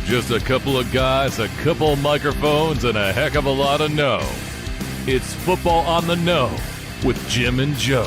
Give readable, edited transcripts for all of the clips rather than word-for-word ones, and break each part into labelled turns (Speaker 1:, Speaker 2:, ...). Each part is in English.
Speaker 1: Just a couple of guys, a couple of microphones, and a heck of a lot of know. It's Football on the Know with Jim and Joe.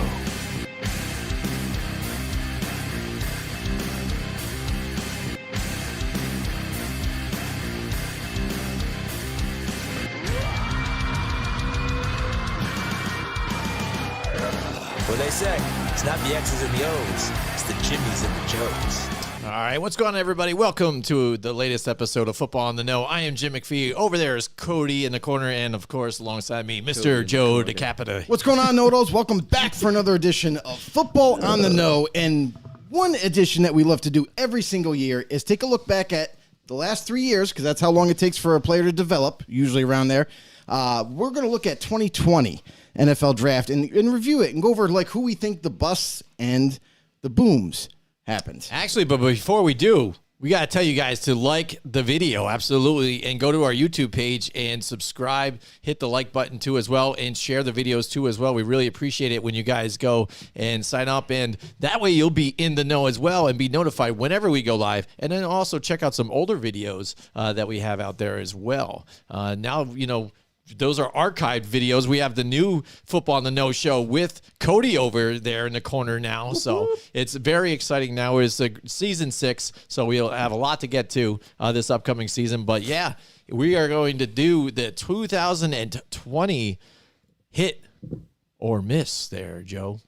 Speaker 2: What they say, it's not the X's and the O's, it's the Jimmies and the Joes.
Speaker 3: All right, what's going on, everybody? Welcome to the latest episode of Football on the Know. I am Jim McPhee. Over there is Cody in the corner, and of course, alongside me, Mr. Joe DeCapita.
Speaker 4: What's going on, Nodos? Welcome back for another edition of Football on the Know. And one edition that we love to do every single year is take a look back at the last 3 years, because that's how long it takes for a player to develop, usually around there. We're going to look at 2020 NFL Draft and review it and go over like who we think the busts and the booms happened.
Speaker 3: Actually, but before we do, we got to tell you guys to like the video, absolutely, and go to our YouTube page and subscribe, hit the like button too as well, and share the videos too as well. We really appreciate it when you guys go and sign up, and that way you'll be in the know as well and be notified whenever we go live. And then also check out some older videos that we have out there as well. Now, you know, those are archived videos. We have the new Football on the Know show with Cody over there in the corner now. So it's very exciting now. It's season 6, so we'll have a lot to get to this upcoming season. But yeah, we are going to do the 2020 hit or miss there, Joe.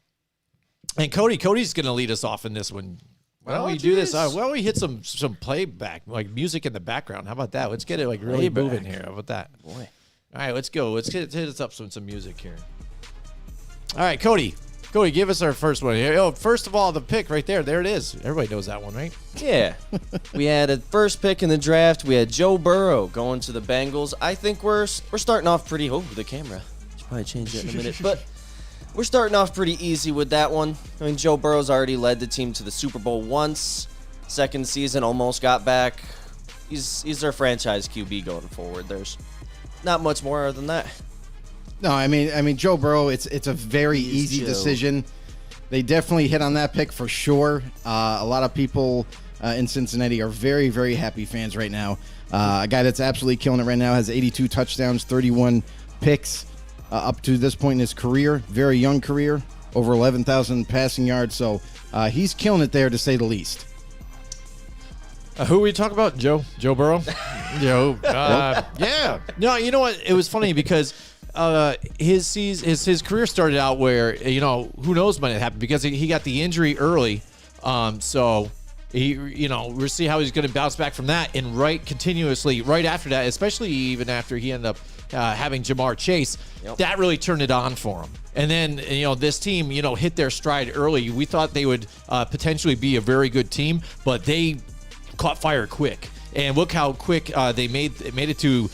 Speaker 3: And Cody's going to lead us off in this one. Why don't we do this? Why don't we hit some playback, like music in the background? How about that? Let's get it like really moving here. How about that?
Speaker 2: Boy.
Speaker 3: All right, let's go. Let's hit us up some music here. All right, Cody, give us our first one here. Oh, first of all, the pick right there. There it is. Everybody knows that one, right?
Speaker 5: Yeah. We had a first pick in the draft. We had Joe Burrow going to the Bengals. I think we're starting off pretty... Oh, the camera. Should probably change that in a minute. But we're starting off pretty easy with that one. I mean, Joe Burrow's already led the team to the Super Bowl once. Second season, almost got back. He's their franchise QB going forward. There's not much more than that.
Speaker 4: No, I mean, Joe Burrow. It's a very easy decision. They definitely hit on that pick for sure. A lot of people in Cincinnati are very, very happy fans right now. A guy that's absolutely killing it right now has 82 touchdowns, 31 picks up to this point in his career. Very young career, over 11,000 passing yards. So he's killing it there, to say the least.
Speaker 3: Who are we talking about? Joe Burrow? Joe. Yeah. No, you know what? It was funny because his career started out where, you know, who knows when it happened, because he got the injury early. So he, you know, we'll see how he's going to bounce back from that. And continuously right after that, especially even after he ended up having Jamar Chase, that really turned it on for him. And then, you know, this team, you know, hit their stride early. We thought they would potentially be a very good team, but they caught fire quick, and look how quick they made it to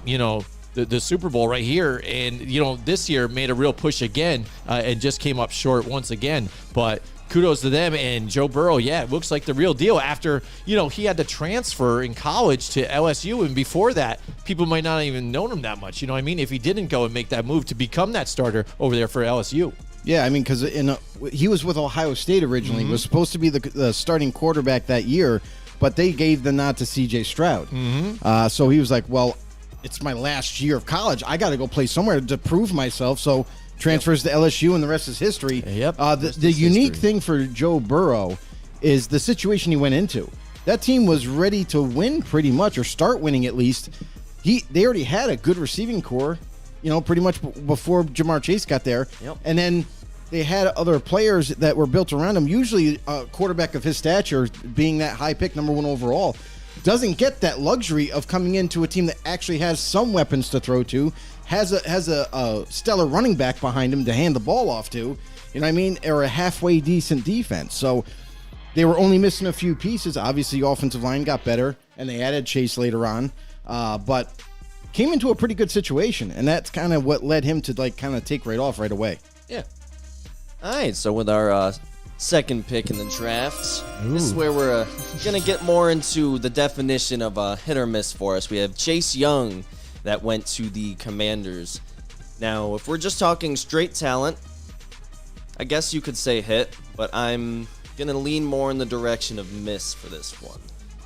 Speaker 3: you know, the Super Bowl right here. And you know, this year made a real push again and just came up short once again. But kudos to them. And Joe Burrow, yeah, it looks like the real deal after, you know, he had to transfer in college to LSU, and before that people might not even known him that much, you know what I mean, if he didn't go and make that move to become that starter over there for LSU. Yeah,
Speaker 4: I mean, because he was with Ohio State originally. Was supposed to be the starting quarterback that year, but they gave the nod to C.J. Stroud. So he was like, well, it's my last year of college. I got to go play somewhere to prove myself. So transfers to LSU, and the rest is history. The unique thing for Joe Burrow is the situation he went into. That team was ready to win pretty much, or start winning at least. They already had a good receiving core, you know, pretty much before Jamar Chase got there. And then they had other players that were built around him. Usually a quarterback of his stature, being that high pick, number 1 overall, doesn't get that luxury of coming into a team that actually has some weapons to throw to, has a stellar running back behind him to hand the ball off to, you know what I mean, or a halfway decent defense. So they were only missing a few pieces. Obviously, offensive line got better, and they added Chase later on, but came into a pretty good situation, and that's kind of what led him to like kind of take right off right away.
Speaker 5: Yeah. All right, so with our second pick in the draft, this is where we're going to get more into the definition of a hit or miss for us. We have Chase Young that went to the Commanders. Now, if we're just talking straight talent, I guess you could say hit, but I'm going to lean more in the direction of miss for this one.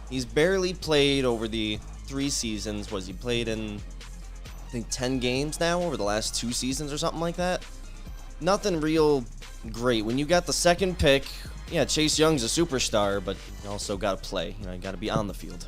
Speaker 5: He's barely played over the 3 seasons. He played in, I think, 10 games now over the last 2 seasons or something like that. Nothing real great. When you got the second pick, yeah, Chase Young's a superstar, but you also got to play. You got to be on the field.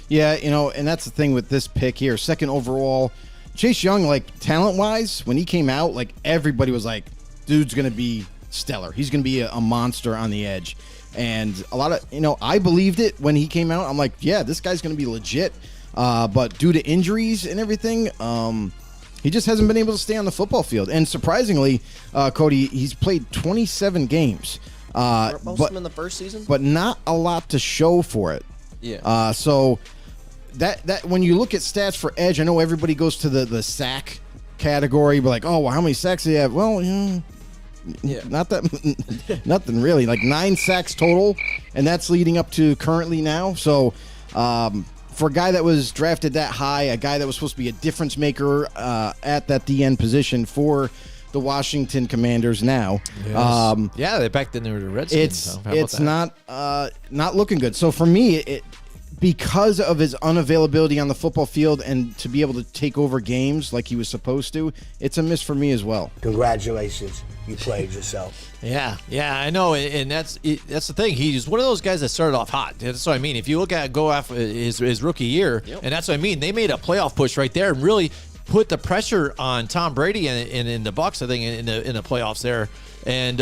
Speaker 4: Yeah, and that's the thing with this pick here. Second overall, Chase Young, like, talent-wise, when he came out, like, everybody was like, dude's going to be stellar. He's going to be a monster on the edge. And a lot of, I believed it when he came out. I'm like, yeah, this guy's going to be legit. But due to injuries and everything, he just hasn't been able to stay on the football field. And surprisingly, Cody, he's played 27 games.
Speaker 5: Most of them in the first season?
Speaker 4: But not a lot to show for it.
Speaker 5: Yeah.
Speaker 4: So that when you look at stats for edge, I know everybody goes to the sack category, but like, oh, well, how many sacks do you have? Well, not that, nothing really. Like 9 sacks total, and that's leading up to currently now. So for a guy that was drafted that high, a guy that was supposed to be a difference maker at that DN position for the Washington Commanders now.
Speaker 3: Yes. Yeah, back then they were the Redskins.
Speaker 4: It's not looking good. So for me, because of his unavailability on the football field and to be able to take over games like he was supposed to, it's a miss for me as well.
Speaker 6: Congratulations, you played yourself.
Speaker 3: Yeah, I know, and that's the thing. He's one of those guys that started off hot. That's what I mean. If you look at go after his rookie year, and that's what I mean. They made a playoff push right there and really put the pressure on Tom Brady and in the Bucs, I think, in the playoffs there. And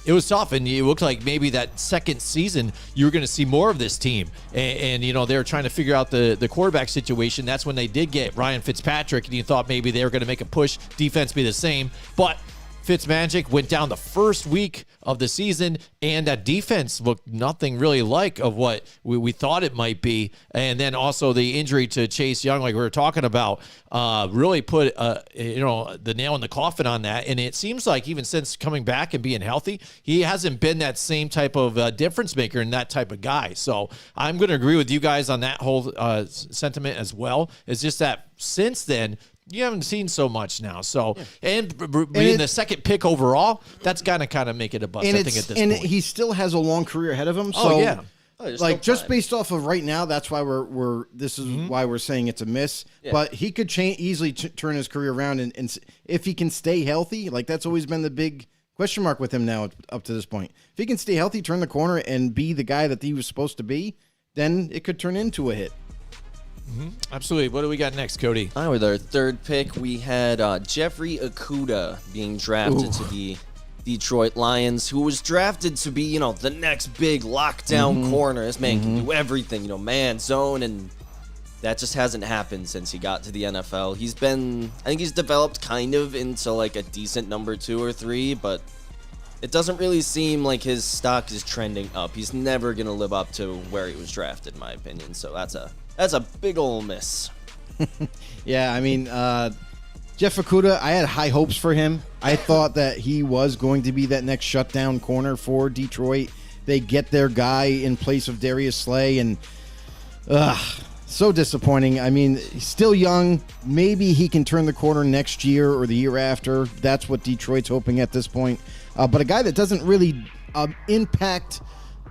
Speaker 3: it was tough, and it looked like maybe that second season you were going to see more of this team. And they were trying to figure out the quarterback situation. That's when they did get Ryan Fitzpatrick, and you thought maybe they were going to make a push, defense be the same. But Fitzmagic went down the first week of the season, and that defense looked nothing really like of what we thought it might be. And then also the injury to Chase Young, like we were talking about, really put the nail in the coffin on that. And it seems like even since coming back and being healthy, he hasn't been that same type of difference maker and that type of guy. So I'm going to agree with you guys on that whole sentiment as well. It's just that since then, you haven't seen so much now. So, and being the second pick overall, that's got to kind of make it a bust, I think, at this point.
Speaker 4: He still has a long career ahead of him. So,
Speaker 3: oh, yeah.
Speaker 4: Like, just based off of right now, that's why this is why we're saying it's a miss. Yeah. But he could easily turn his career around. And if he can stay healthy, like, that's always been the big question mark with him now up to this point. If he can stay healthy, turn the corner, and be the guy that he was supposed to be, then it could turn into a hit.
Speaker 3: Mm-hmm. Absolutely. What do we got next, Cody?
Speaker 5: All right, with our third pick, we had Jeffrey Okudah being drafted to the Detroit Lions, who was drafted to be, the next big lockdown corner. This man can do everything, man, zone, and that just hasn't happened since he got to the NFL. I think he's developed kind of into like a decent number 2 or 3, but it doesn't really seem like his stock is trending up. He's never going to live up to where he was drafted, in my opinion. So that's a big ol' miss.
Speaker 4: Yeah, I mean, Jeff Okudah, I had high hopes for him. I thought that he was going to be that next shutdown corner for Detroit. They get their guy in place of Darius Slay, and so disappointing. I mean, he's still young. Maybe he can turn the corner next year or the year after. That's what Detroit's hoping at this point. But a guy that doesn't really impact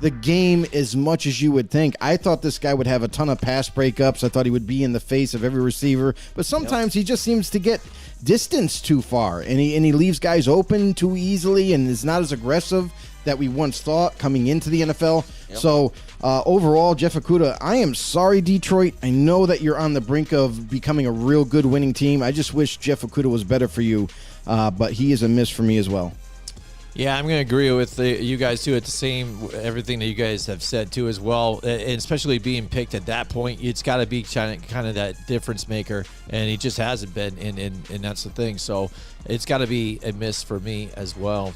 Speaker 4: the game as much as you would think. I thought this guy would have a ton of pass breakups. I thought he would be in the face of every receiver, but sometimes he just seems to get distance too far, and he leaves guys open too easily, and is not as aggressive that we once thought coming into the NFL. So overall, Jeff Okudah, I am sorry, Detroit. I know that you're on the brink of becoming a real good winning team. I just wish Jeff Okudah was better for you, but he is a miss for me as well.
Speaker 3: Yeah, I'm going to agree with you guys, too, at the same, everything that you guys have said, too, as well. And especially being picked at that point, it's got to be kind of that difference maker, and he just hasn't been, and that's the thing. So it's got to be a miss for me as well.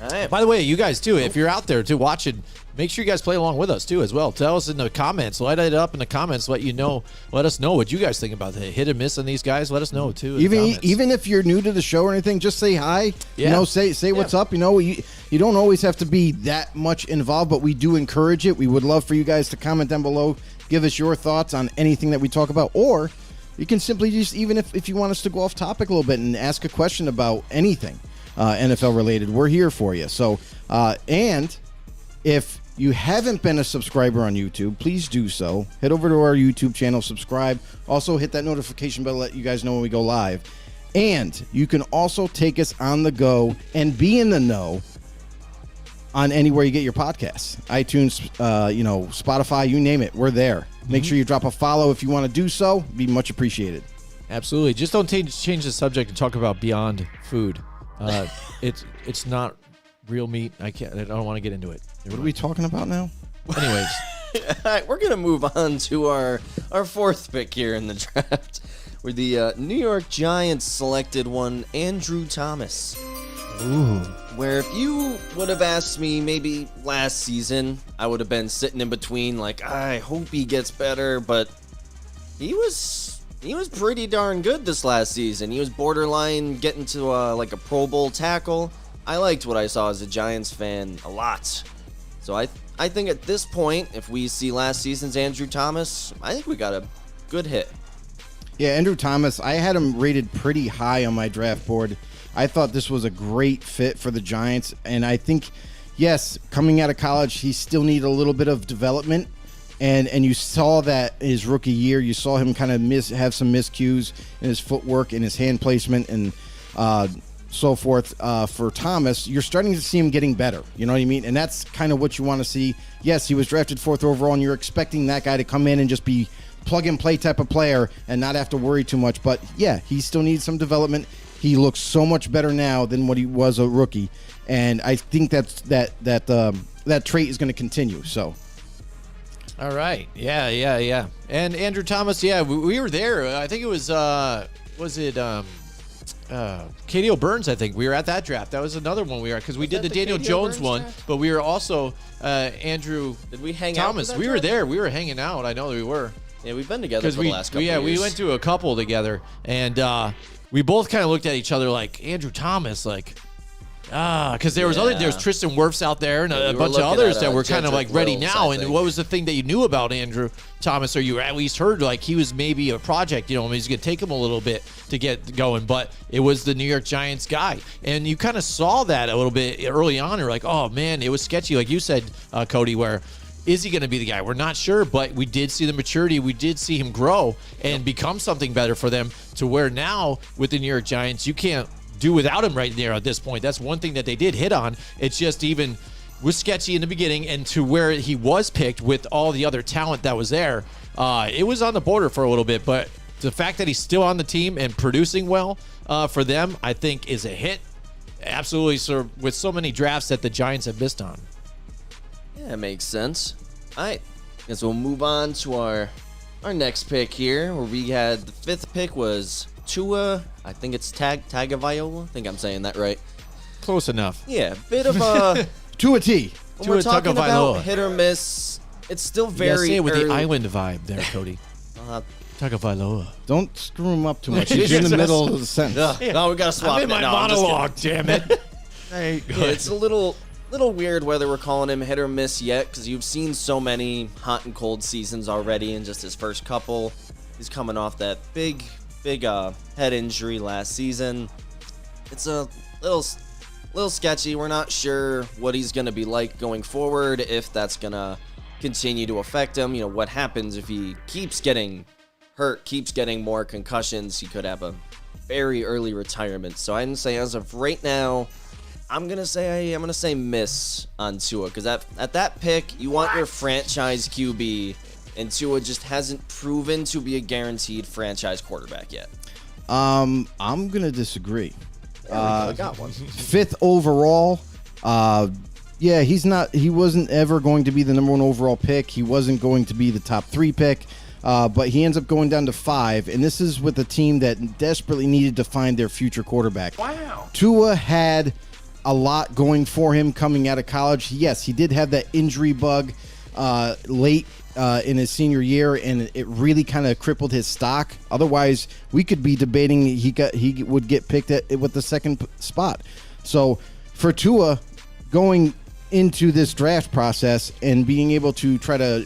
Speaker 3: All right. By the way, you guys, too, if you're out there, too, watching, make sure you guys play along with us, too, as well. Tell us in the comments. Light it up in the comments. Let us know what you guys think about the hit and miss on these guys. Let us know, too.
Speaker 4: Even if you're new to the show or anything, just say hi. Yeah. Say what's up. You don't always have to be that much involved, but we do encourage it. We would love for you guys to comment down below. Give us your thoughts on anything that we talk about, or you can simply just, even if you want us to go off topic a little bit and ask a question about anything NFL related, we're here for you. So, and if you haven't been a subscriber on YouTube, please do so. Head over to our YouTube channel, subscribe. Also, hit that notification bell to let you guys know when we go live. And you can also take us on the go and be in the know on anywhere you get your podcasts. iTunes, Spotify, you name it. We're there. Make sure you drop a follow if you want to do so. Be much appreciated.
Speaker 3: Absolutely. Just don't change the subject and talk about Beyond Food. It's not real meat. I don't want to get into it.
Speaker 4: What are we talking about now?
Speaker 3: Anyways.
Speaker 5: All right, we're going to move on to our fourth pick here in the draft, where the New York Giants selected one, Andrew Thomas.
Speaker 4: Ooh.
Speaker 5: Where if you would have asked me maybe last season, I would have been sitting in between like, I hope he gets better, but he was pretty darn good this last season. He was borderline getting to like a Pro Bowl tackle. I liked what I saw as a Giants fan a lot. So I think at this point, if we see last season's Andrew Thomas, I think we got a good hit.
Speaker 4: Yeah, Andrew Thomas, I had him rated pretty high on my draft board. I thought this was a great fit for the Giants, and I think, yes, coming out of college, he still needed a little bit of development, and you saw that his rookie year. You saw him kind of have some miscues in his footwork and his hand placement and so forth. For Thomas, you're starting to see him getting better. You know what I mean? And that's kind of what you want to see. Yes, he was drafted 4th overall, and you're expecting that guy to come in and just be plug-and-play type of player and not have to worry too much. But, yeah, he still needs some development. He looks so much better now than what he was a rookie, and I think that trait is going to continue. So,
Speaker 3: All right, yeah. And Andrew Thomas, yeah, we were there. I think it was Katie O'Burns. I think we were at that draft. That was another one we were at because we did the Daniel
Speaker 5: Katie
Speaker 3: Jones
Speaker 5: O'Burns
Speaker 3: one,
Speaker 5: draft?
Speaker 3: but we were also Andrew.
Speaker 5: Did we hang out
Speaker 3: Thomas?
Speaker 5: for that
Speaker 3: We were
Speaker 5: draft?
Speaker 3: there. We were hanging out. I know we were.
Speaker 5: Yeah, we've been together for the last couple
Speaker 3: we
Speaker 5: years.
Speaker 3: went to a couple together, and we both kind of looked at each other like Andrew Thomas, like because there was Tristan Wirfs out there and
Speaker 5: Yeah,
Speaker 3: a
Speaker 5: we were
Speaker 3: bunch of
Speaker 5: looking
Speaker 3: others
Speaker 5: at,
Speaker 3: that were kind of
Speaker 5: Jedrick
Speaker 3: like ready
Speaker 5: Wills,
Speaker 3: now.
Speaker 5: I
Speaker 3: And
Speaker 5: think.
Speaker 3: what was the thing that you knew about Andrew Thomas, or you at least heard like he was maybe a project? You know, he's going to take him a little bit to get going, but it was the New York Giants guy, and you kind of saw that a little bit early on. You're like, oh man, it was sketchy, like you said, Cody, where. Is he going to be the guy? We're not sure, but we did see the maturity. We did see him grow and become something better for them to where now with the New York Giants, you can't do without him right there at this point. That's one thing that they did hit on. It's just even was sketchy in the beginning and to where he was picked with all the other talent that was there. It was on the border for a little bit, but the fact that he's still on the team and producing well for them, I think is a hit. Absolutely, sir, with so many drafts that the Giants have missed on.
Speaker 5: Yeah, makes sense. All right, guess we'll move on to our next pick here, where we had the 5th pick was Tua. I think it's Tagovailoa. I think I'm saying that right.
Speaker 3: Close enough.
Speaker 5: Yeah, bit of a
Speaker 4: to a T.
Speaker 5: when we're
Speaker 3: Tua
Speaker 5: talking
Speaker 3: Tagovailoa.
Speaker 5: about hit or miss. It's still
Speaker 3: Yeah,
Speaker 5: very
Speaker 3: say it with the
Speaker 5: early.
Speaker 3: island vibe there, Cody. Tagovailoa.
Speaker 4: Don't screw him up too much. He's in the middle of the sentence.
Speaker 5: No, we gotta swap
Speaker 3: I'm
Speaker 5: it.
Speaker 3: in my
Speaker 5: No, I'm just kidding.
Speaker 3: monologue, damn it. Hey,
Speaker 5: Yeah, it's a little weird whether we're calling him hit or miss yet, because you've seen so many hot and cold seasons already in just his first couple. He's coming off that big head injury last season. It's a little sketchy. We're not sure what he's gonna be like going forward, if that's gonna continue to affect him. You know, what happens if he keeps getting hurt, keeps getting more concussions? He could have a very early retirement. So I'd say as of right now, I'm gonna say miss on Tua, because at that pick you want your franchise QB, and Tua just hasn't proven to be a guaranteed franchise quarterback yet.
Speaker 4: I'm gonna disagree.
Speaker 5: I got one.
Speaker 4: 5th overall. Yeah, he wasn't ever going to be the number 1 overall pick. He wasn't going to be the top 3 pick. But he ends up going down to 5, and this is with a team that desperately needed to find their future quarterback. Wow. Tua had a lot going for him coming out of college. Yes, he did have that injury bug late in his senior year, and it really kind of crippled his stock. Otherwise, we could be debating he would get picked with the 2nd spot. So for Tua, going into this draft process and being able to try to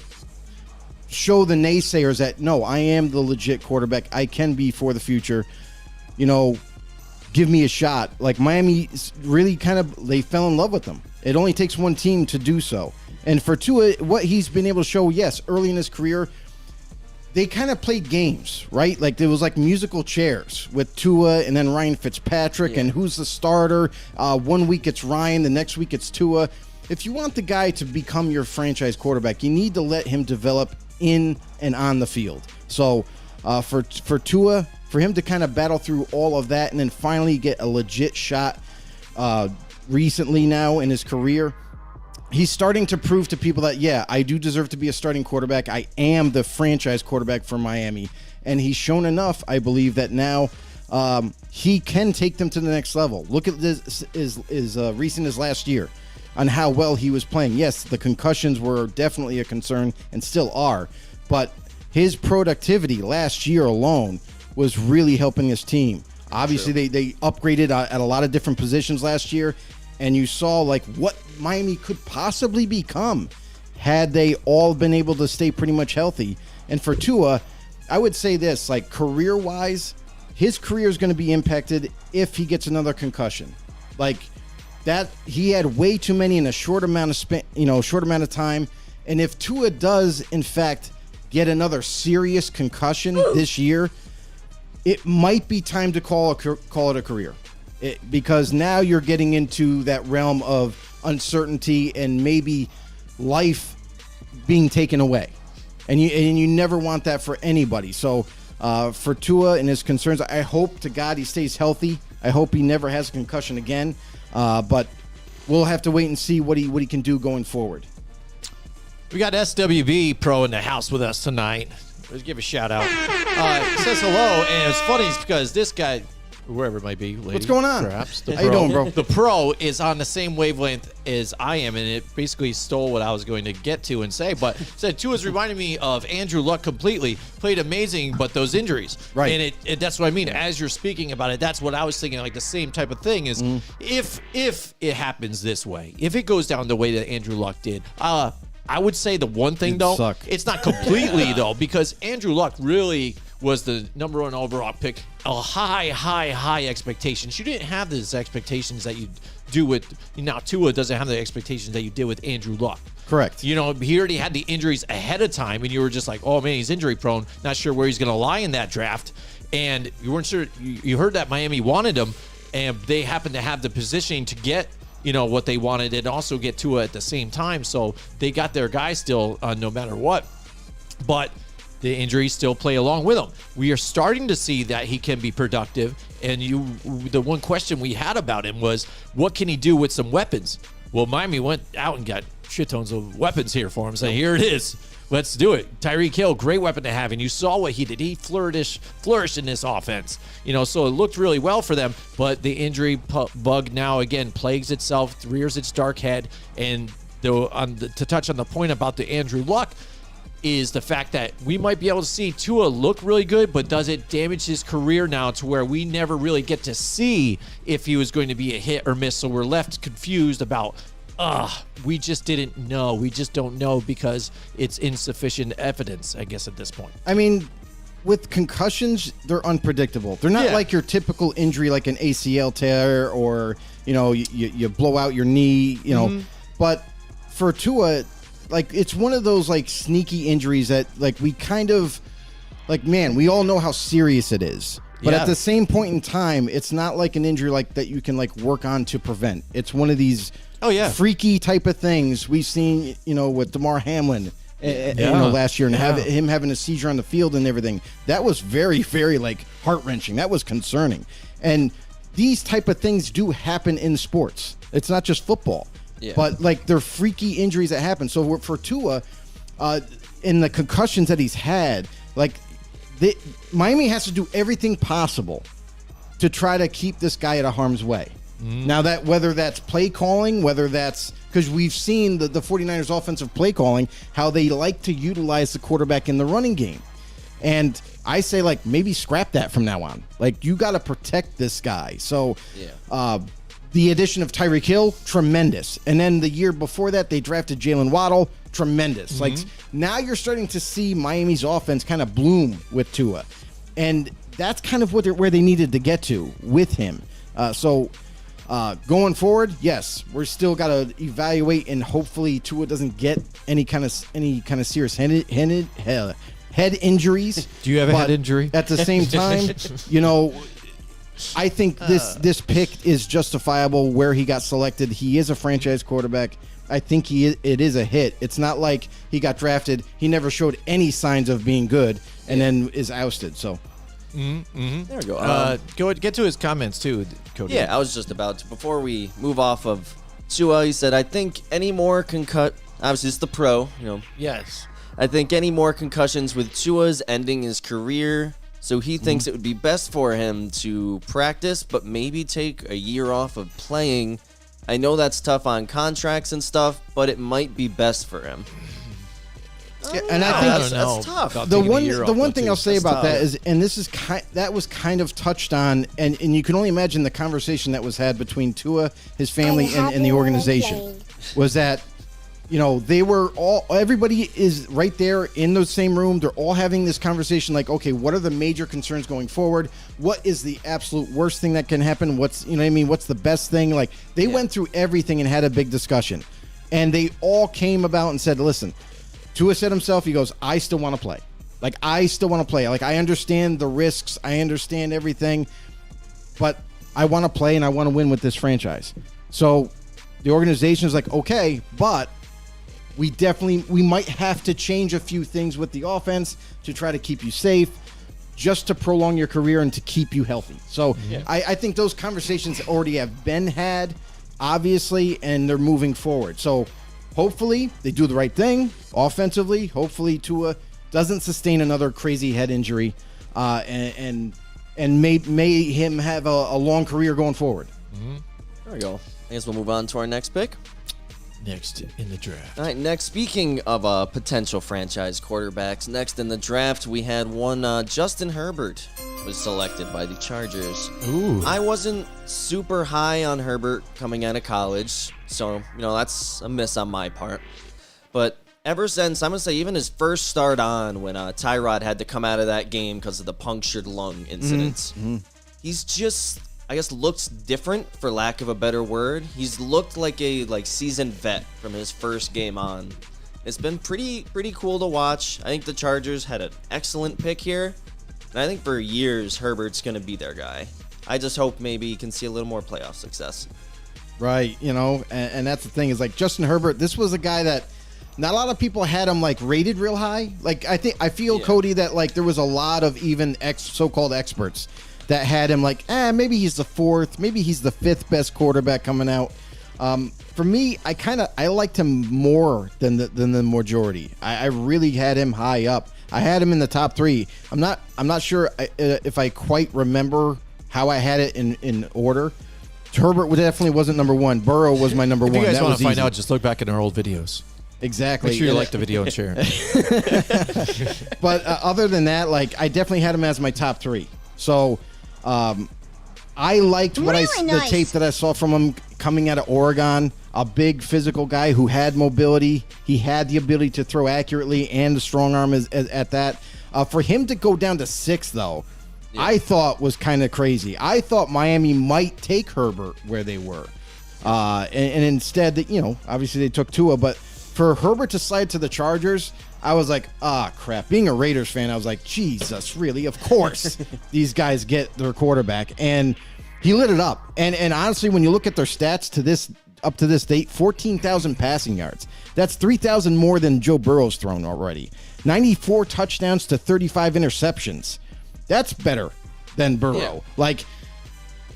Speaker 4: show the naysayers that, no, I am the legit quarterback, I can be for the future, give me a shot. Like Miami really they fell in love with him. It only takes one team to do so. And for Tua, what he's been able to show, yes, early in his career, they kind of played games, right? Like there was like musical chairs with Tua and then Ryan Fitzpatrick and who's the starter. 1 week it's Ryan, the next week it's Tua. If you want the guy to become your franchise quarterback, you need to let him develop in and on the field. So for Tua, for him to kind of battle through all of that and then finally get a legit shot recently now in his career, he's starting to prove to people that, yeah, I do deserve to be a starting quarterback. I am the franchise quarterback for Miami. And he's shown enough, I believe, that now he can take them to the next level. Look at this as recent as last year on how well he was playing. Yes, the concussions were definitely a concern and still are. But his productivity last year alone was really helping his team. Obviously, they upgraded at a lot of different positions last year. And you saw like what Miami could possibly become had they all been able to stay pretty much healthy. And for Tua, I would say this, like career-wise, his career is going to be impacted if he gets another concussion. Like that, he had way too many in a short amount of time. And if Tua does, in fact, get another serious concussion this year, it might be time to call it a career. Because now you're getting into that realm of uncertainty and maybe life being taken away, and you never want that for anybody. So for Tua and his concerns, I hope to God he stays healthy. I hope he never has a concussion again. But we'll have to wait and see what he can do going forward.
Speaker 3: We got SWB Pro in the house with us tonight. Let's give a shout out. He says hello, and it's funny because this guy, wherever it might be, lady,
Speaker 4: what's going on?
Speaker 3: Perhaps
Speaker 4: How you doing, bro?
Speaker 3: The pro is on the same wavelength as I am, and it basically stole what I was going to get to and say. But said Tua's reminding me of Andrew Luck completely. Played amazing, but those injuries,
Speaker 4: right?
Speaker 3: And that's what I mean. As you're speaking about it, that's what I was thinking. Like the same type of thing is if it happens this way, if it goes down the way that Andrew Luck did, I would say the one thing though,
Speaker 4: suck.
Speaker 3: It's not completely though, because Andrew Luck really was the number 1 overall pick. A high expectations. You didn't have these expectations that you do with, now Tua doesn't have the expectations that you did with Andrew Luck.
Speaker 4: Correct.
Speaker 3: You know, he already had the injuries ahead of time, and you were just like, oh man, he's injury prone, not sure where he's going to lie in that draft. And you weren't sure, you heard that Miami wanted him, and they happened to have the positioning to get, you know, what they wanted and also get Tua at the same time. So they got their guy still no matter what. But the injuries still play along with him. We are starting to see that he can be productive. And the one question we had about him was, what can he do with some weapons? Well, Miami went out and got shit tons of weapons here for him. So here it is. Let's do it. Tyreek Hill, great weapon to have. And you saw what he did. He flourished in this offense. You know, so it looked really well for them. But the injury bug now, again, plagues itself, rears its dark head. And to touch on the point about the Andrew Luck, is the fact that we might be able to see Tua look really good, but does it damage his career now to where we never really get to see if he was going to be a hit or miss? So we're left confused about, we just didn't know. We just don't know because it's insufficient evidence, I guess, at this point.
Speaker 4: I mean, with concussions, they're unpredictable. They're not like your typical injury, like an ACL tear or, you know, you blow out your knee, you know. But for Tua, like, it's one of those like sneaky injuries that like we kind of like, man, we all know how serious it is. But at the same point in time, it's not like an injury like that you can like work on to prevent. It's one of these freaky type of things we've seen, you know, with DeMar Hamlin you know, last year, and him having a seizure on the field and everything. That was very, very like heart-wrenching. That was concerning. And these type of things do happen in sports. It's not just football. But like they're freaky injuries that happen. So for Tua, in the concussions that he's had, like Miami has to do everything possible to try to keep this guy out of harm's way. Now that whether that's play calling, whether that's because we've seen the 49ers offensive play calling, how they like to utilize the quarterback in the running game. And I say like maybe scrap that from now on. Like you got to protect this guy. So the addition of Tyreek Hill, tremendous. And then the year before that, they drafted Jalen Waddle, tremendous. Like now you're starting to see Miami's offense kind of bloom with Tua. And that's kind of where they needed to get to with him. So Going forward, yes, we're still got to evaluate, and hopefully Tua doesn't get any kind of serious head injuries.
Speaker 3: Do you have a
Speaker 4: But
Speaker 3: head injury?
Speaker 4: At the same time, I think this pick is justifiable where he got selected. He is a franchise quarterback. I think it is a hit. It's not like he got drafted, he never showed any signs of being good, and then is ousted. So
Speaker 5: There we go.
Speaker 3: Go get to his comments too, Cody.
Speaker 5: Yeah, I was just about to. Before we move off of Tua, he said, I think any more obviously it's the pro,
Speaker 3: Yes.
Speaker 5: I think any more concussions with Tua's ending his career, so he thinks it would be best for him to practice, but maybe take a year off of playing. I know that's tough on contracts and stuff, but it might be best for him.
Speaker 4: Yeah, and I think
Speaker 3: I don't know.
Speaker 5: that's tough.
Speaker 3: about
Speaker 4: the
Speaker 3: taking a
Speaker 4: one
Speaker 3: year
Speaker 4: the
Speaker 3: off,
Speaker 4: one
Speaker 3: though,
Speaker 4: thing
Speaker 3: too.
Speaker 4: I'll say
Speaker 5: That's
Speaker 4: about that
Speaker 5: tough.
Speaker 4: is, and this is that was kind of touched on, and you can only imagine the conversation that was had between Tua, his family, and the organization, was that they were everybody is right there in the same room. They're all having this conversation like, okay, what are the major concerns going forward? What is the absolute worst thing that can happen? What's what's the best thing? Like they went through everything and had a big discussion, and they all came about and said, listen. Tua said himself, he goes, I still want to play. Like, I still want to play. Like, I understand the risks. I understand everything. But I want to play and I want to win with this franchise. So the organization is like, okay, but we might have to change a few things with the offense to try to keep you safe, just to prolong your career and to keep you healthy. So I think those conversations already have been had, obviously, and they're moving forward. So hopefully they do the right thing offensively. Hopefully Tua doesn't sustain another crazy head injury, and may him have a long career going forward.
Speaker 5: There we go. I guess we'll move on to our next pick.
Speaker 3: Next in the draft.
Speaker 5: All right, next, speaking of potential franchise quarterbacks, next in the draft, we had one Justin Herbert was selected by the Chargers.
Speaker 3: Ooh.
Speaker 5: I wasn't super high on Herbert coming out of college, so, that's a miss on my part. But ever since, I'm going to say even his first start on when Tyrod had to come out of that game because of the punctured lung incident, he's just, I guess, looks different, for lack of a better word. He's looked like a seasoned vet from his first game on. It's been pretty cool to watch. I think the Chargers had an excellent pick here, and I think for years Herbert's going to be their guy. I just hope maybe he can see a little more playoff success.
Speaker 4: Right, and that's the thing is like Justin Herbert, this was a guy that not a lot of people had him like rated real high. Like I feel Cody that like there was a lot of even so-called experts that had him like, maybe he's the fourth, maybe he's the fifth best quarterback coming out. For me, I liked him more than the majority. I really had him high up. I had him in the top three. I'm not sure if I quite remember how I had it in order. Herbert definitely wasn't number one. Burrow was my number one.
Speaker 3: If you guys
Speaker 4: That
Speaker 3: want
Speaker 4: was
Speaker 3: to find
Speaker 4: easy.
Speaker 3: out, just look back at our old videos.
Speaker 4: Exactly.
Speaker 3: Make sure you like the video and share it.
Speaker 4: But other than that, like I definitely had him as my top three. So I liked the tape that I saw from him coming out of Oregon. A big physical guy who had mobility. He had the ability to throw accurately and a strong arm at that. For him to go down to 6, though, I thought was kind of crazy. I thought Miami might take Herbert where they were. And instead, obviously they took Tua. But for Herbert to slide to the Chargers, I was like, crap. Being a Raiders fan, I was like, Jesus, really? Of course these guys get their quarterback. And he lit it up. And honestly, when you look at their stats up to this date, 14,000 passing yards. That's 3,000 more than Joe Burrow's thrown already. 94 touchdowns to 35 interceptions. That's better than Burrow.
Speaker 5: Yeah.
Speaker 4: Like,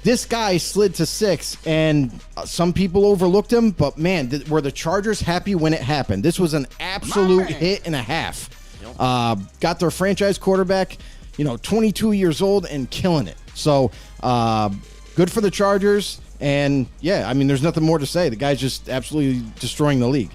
Speaker 4: this guy slid to 6, and some people overlooked him, but man, were the Chargers happy when it happened. This was an absolute hit and a half. Got their franchise quarterback, 22 years old and killing it. So, good for the Chargers. And yeah, I mean, there's nothing more to say. The guy's just absolutely destroying the league.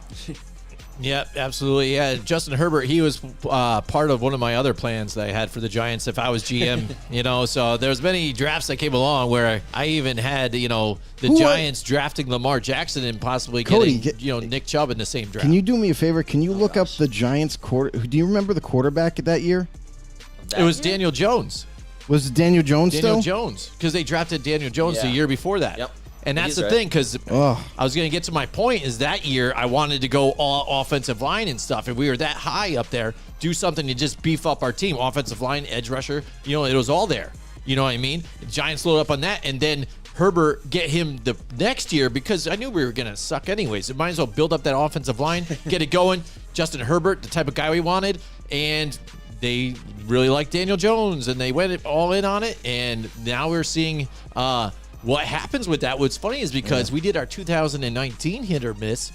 Speaker 3: Yeah, absolutely. Yeah, Justin Herbert, he was part of one of my other plans that I had for the Giants if I was GM, so there's many drafts that came along where I even had, the Giants drafting Lamar Jackson and possibly
Speaker 4: Cody,
Speaker 3: getting, Nick Chubb in the same draft.
Speaker 4: Can you do me a favor? Can you look up the Giants do you remember the quarterback that year?
Speaker 3: It was Daniel Jones.
Speaker 4: Was it Daniel Jones
Speaker 3: Daniel
Speaker 4: still?
Speaker 3: Jones, because they drafted Daniel Jones the year before that.
Speaker 5: Yep.
Speaker 3: And that's
Speaker 5: He's
Speaker 3: the
Speaker 5: right.
Speaker 3: thing, because
Speaker 4: Ugh.
Speaker 3: I was going to get to my point is that year I wanted to go all offensive line and stuff. And we were that high up there, do something to just beef up our team. Offensive line, edge rusher, it was all there. You know what I mean? The Giants load up on that. And then Herbert get him the next year because I knew we were going to suck anyways. It might as well build up that offensive line, get it going. Justin Herbert, the type of guy we wanted. And they really liked Daniel Jones, and they went all in on it. And now we're seeing what happens with that. What's funny is because we did our 2019 hit or miss,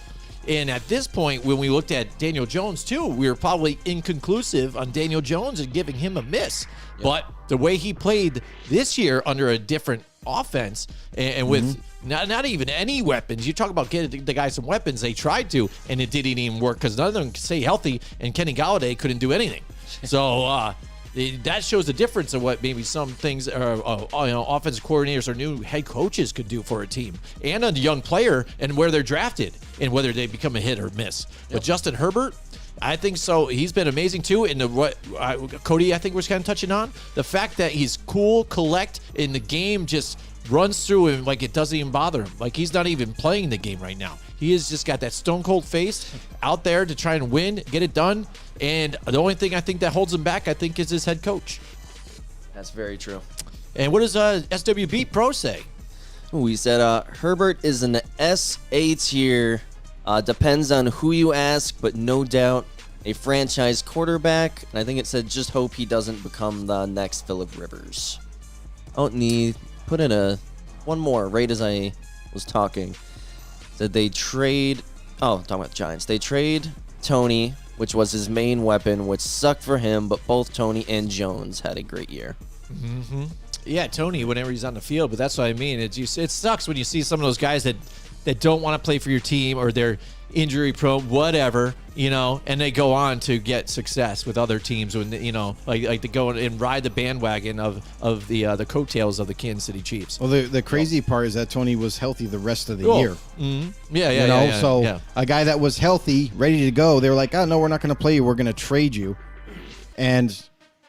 Speaker 3: and at this point, when we looked at Daniel Jones too, we were probably inconclusive on Daniel Jones and giving him a miss. But the way he played this year under a different offense and with not even any weapons, you talk about getting the guy some weapons. They tried to, and it didn't even work because none of them could stay healthy, and Kenny Golladay couldn't do anything. So that shows the difference of what maybe some things offensive coordinators or new head coaches could do for a team and a young player and where they're drafted and whether they become a hit or miss. But Justin Herbert, I think so. He's been amazing too. And what Cody, I think, was kind of touching on the fact that he's cool, collect, and the game just runs through him like it doesn't even bother him. Like he's not even playing the game right now. He has just got that stone cold face out there to try and win, get it done. And the only thing I think that holds him back, I think, is his head coach.
Speaker 5: That's very true.
Speaker 3: And what does SWB Pro say?
Speaker 5: Ooh, he said Herbert is an SA tier. Depends on who you ask, but no doubt a franchise quarterback. And I think it said just hope he doesn't become the next Phillip Rivers. Oh, and he put in one more right as I was talking. Said they trade. Oh, talking about the Giants. They trade Tony, which was his main weapon, which sucked for him, but both Tony and Jones had a great year.
Speaker 3: Yeah, Tony, whenever he's on the field, but that's what I mean. It sucks when you see some of those guys that don't want to play for your team or they're injury prone, whatever, and they go on to get success with other teams when, like to go and ride the bandwagon of the coattails of the Kansas City Chiefs.
Speaker 4: Well, the crazy part is that Tony was healthy the rest of the year.
Speaker 3: Mm-hmm. Yeah.
Speaker 4: A guy that was healthy, ready to go, they were like, oh, no, we're not going to play you. We're going to trade you. And,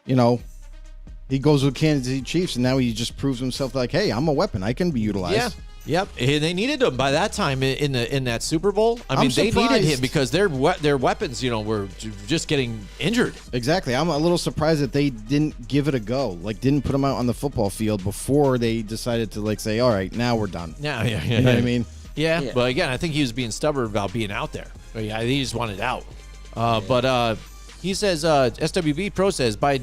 Speaker 4: he goes with Kansas City Chiefs, and now he just proves himself like, hey, I'm a weapon. I can be utilized.
Speaker 3: Yeah. Yep, and they needed him by that time in that Super Bowl. I mean, they needed him because their weapons, were just getting injured.
Speaker 4: Exactly. I'm a little surprised that they didn't give it a go, like didn't put him out on the football field before they decided to say, all right, now we're done.
Speaker 3: Yeah.
Speaker 4: You know what I mean?
Speaker 3: Yeah, but again, I think he was being stubborn about being out there. Yeah, he just wanted out. But he says, SWB Pro says, by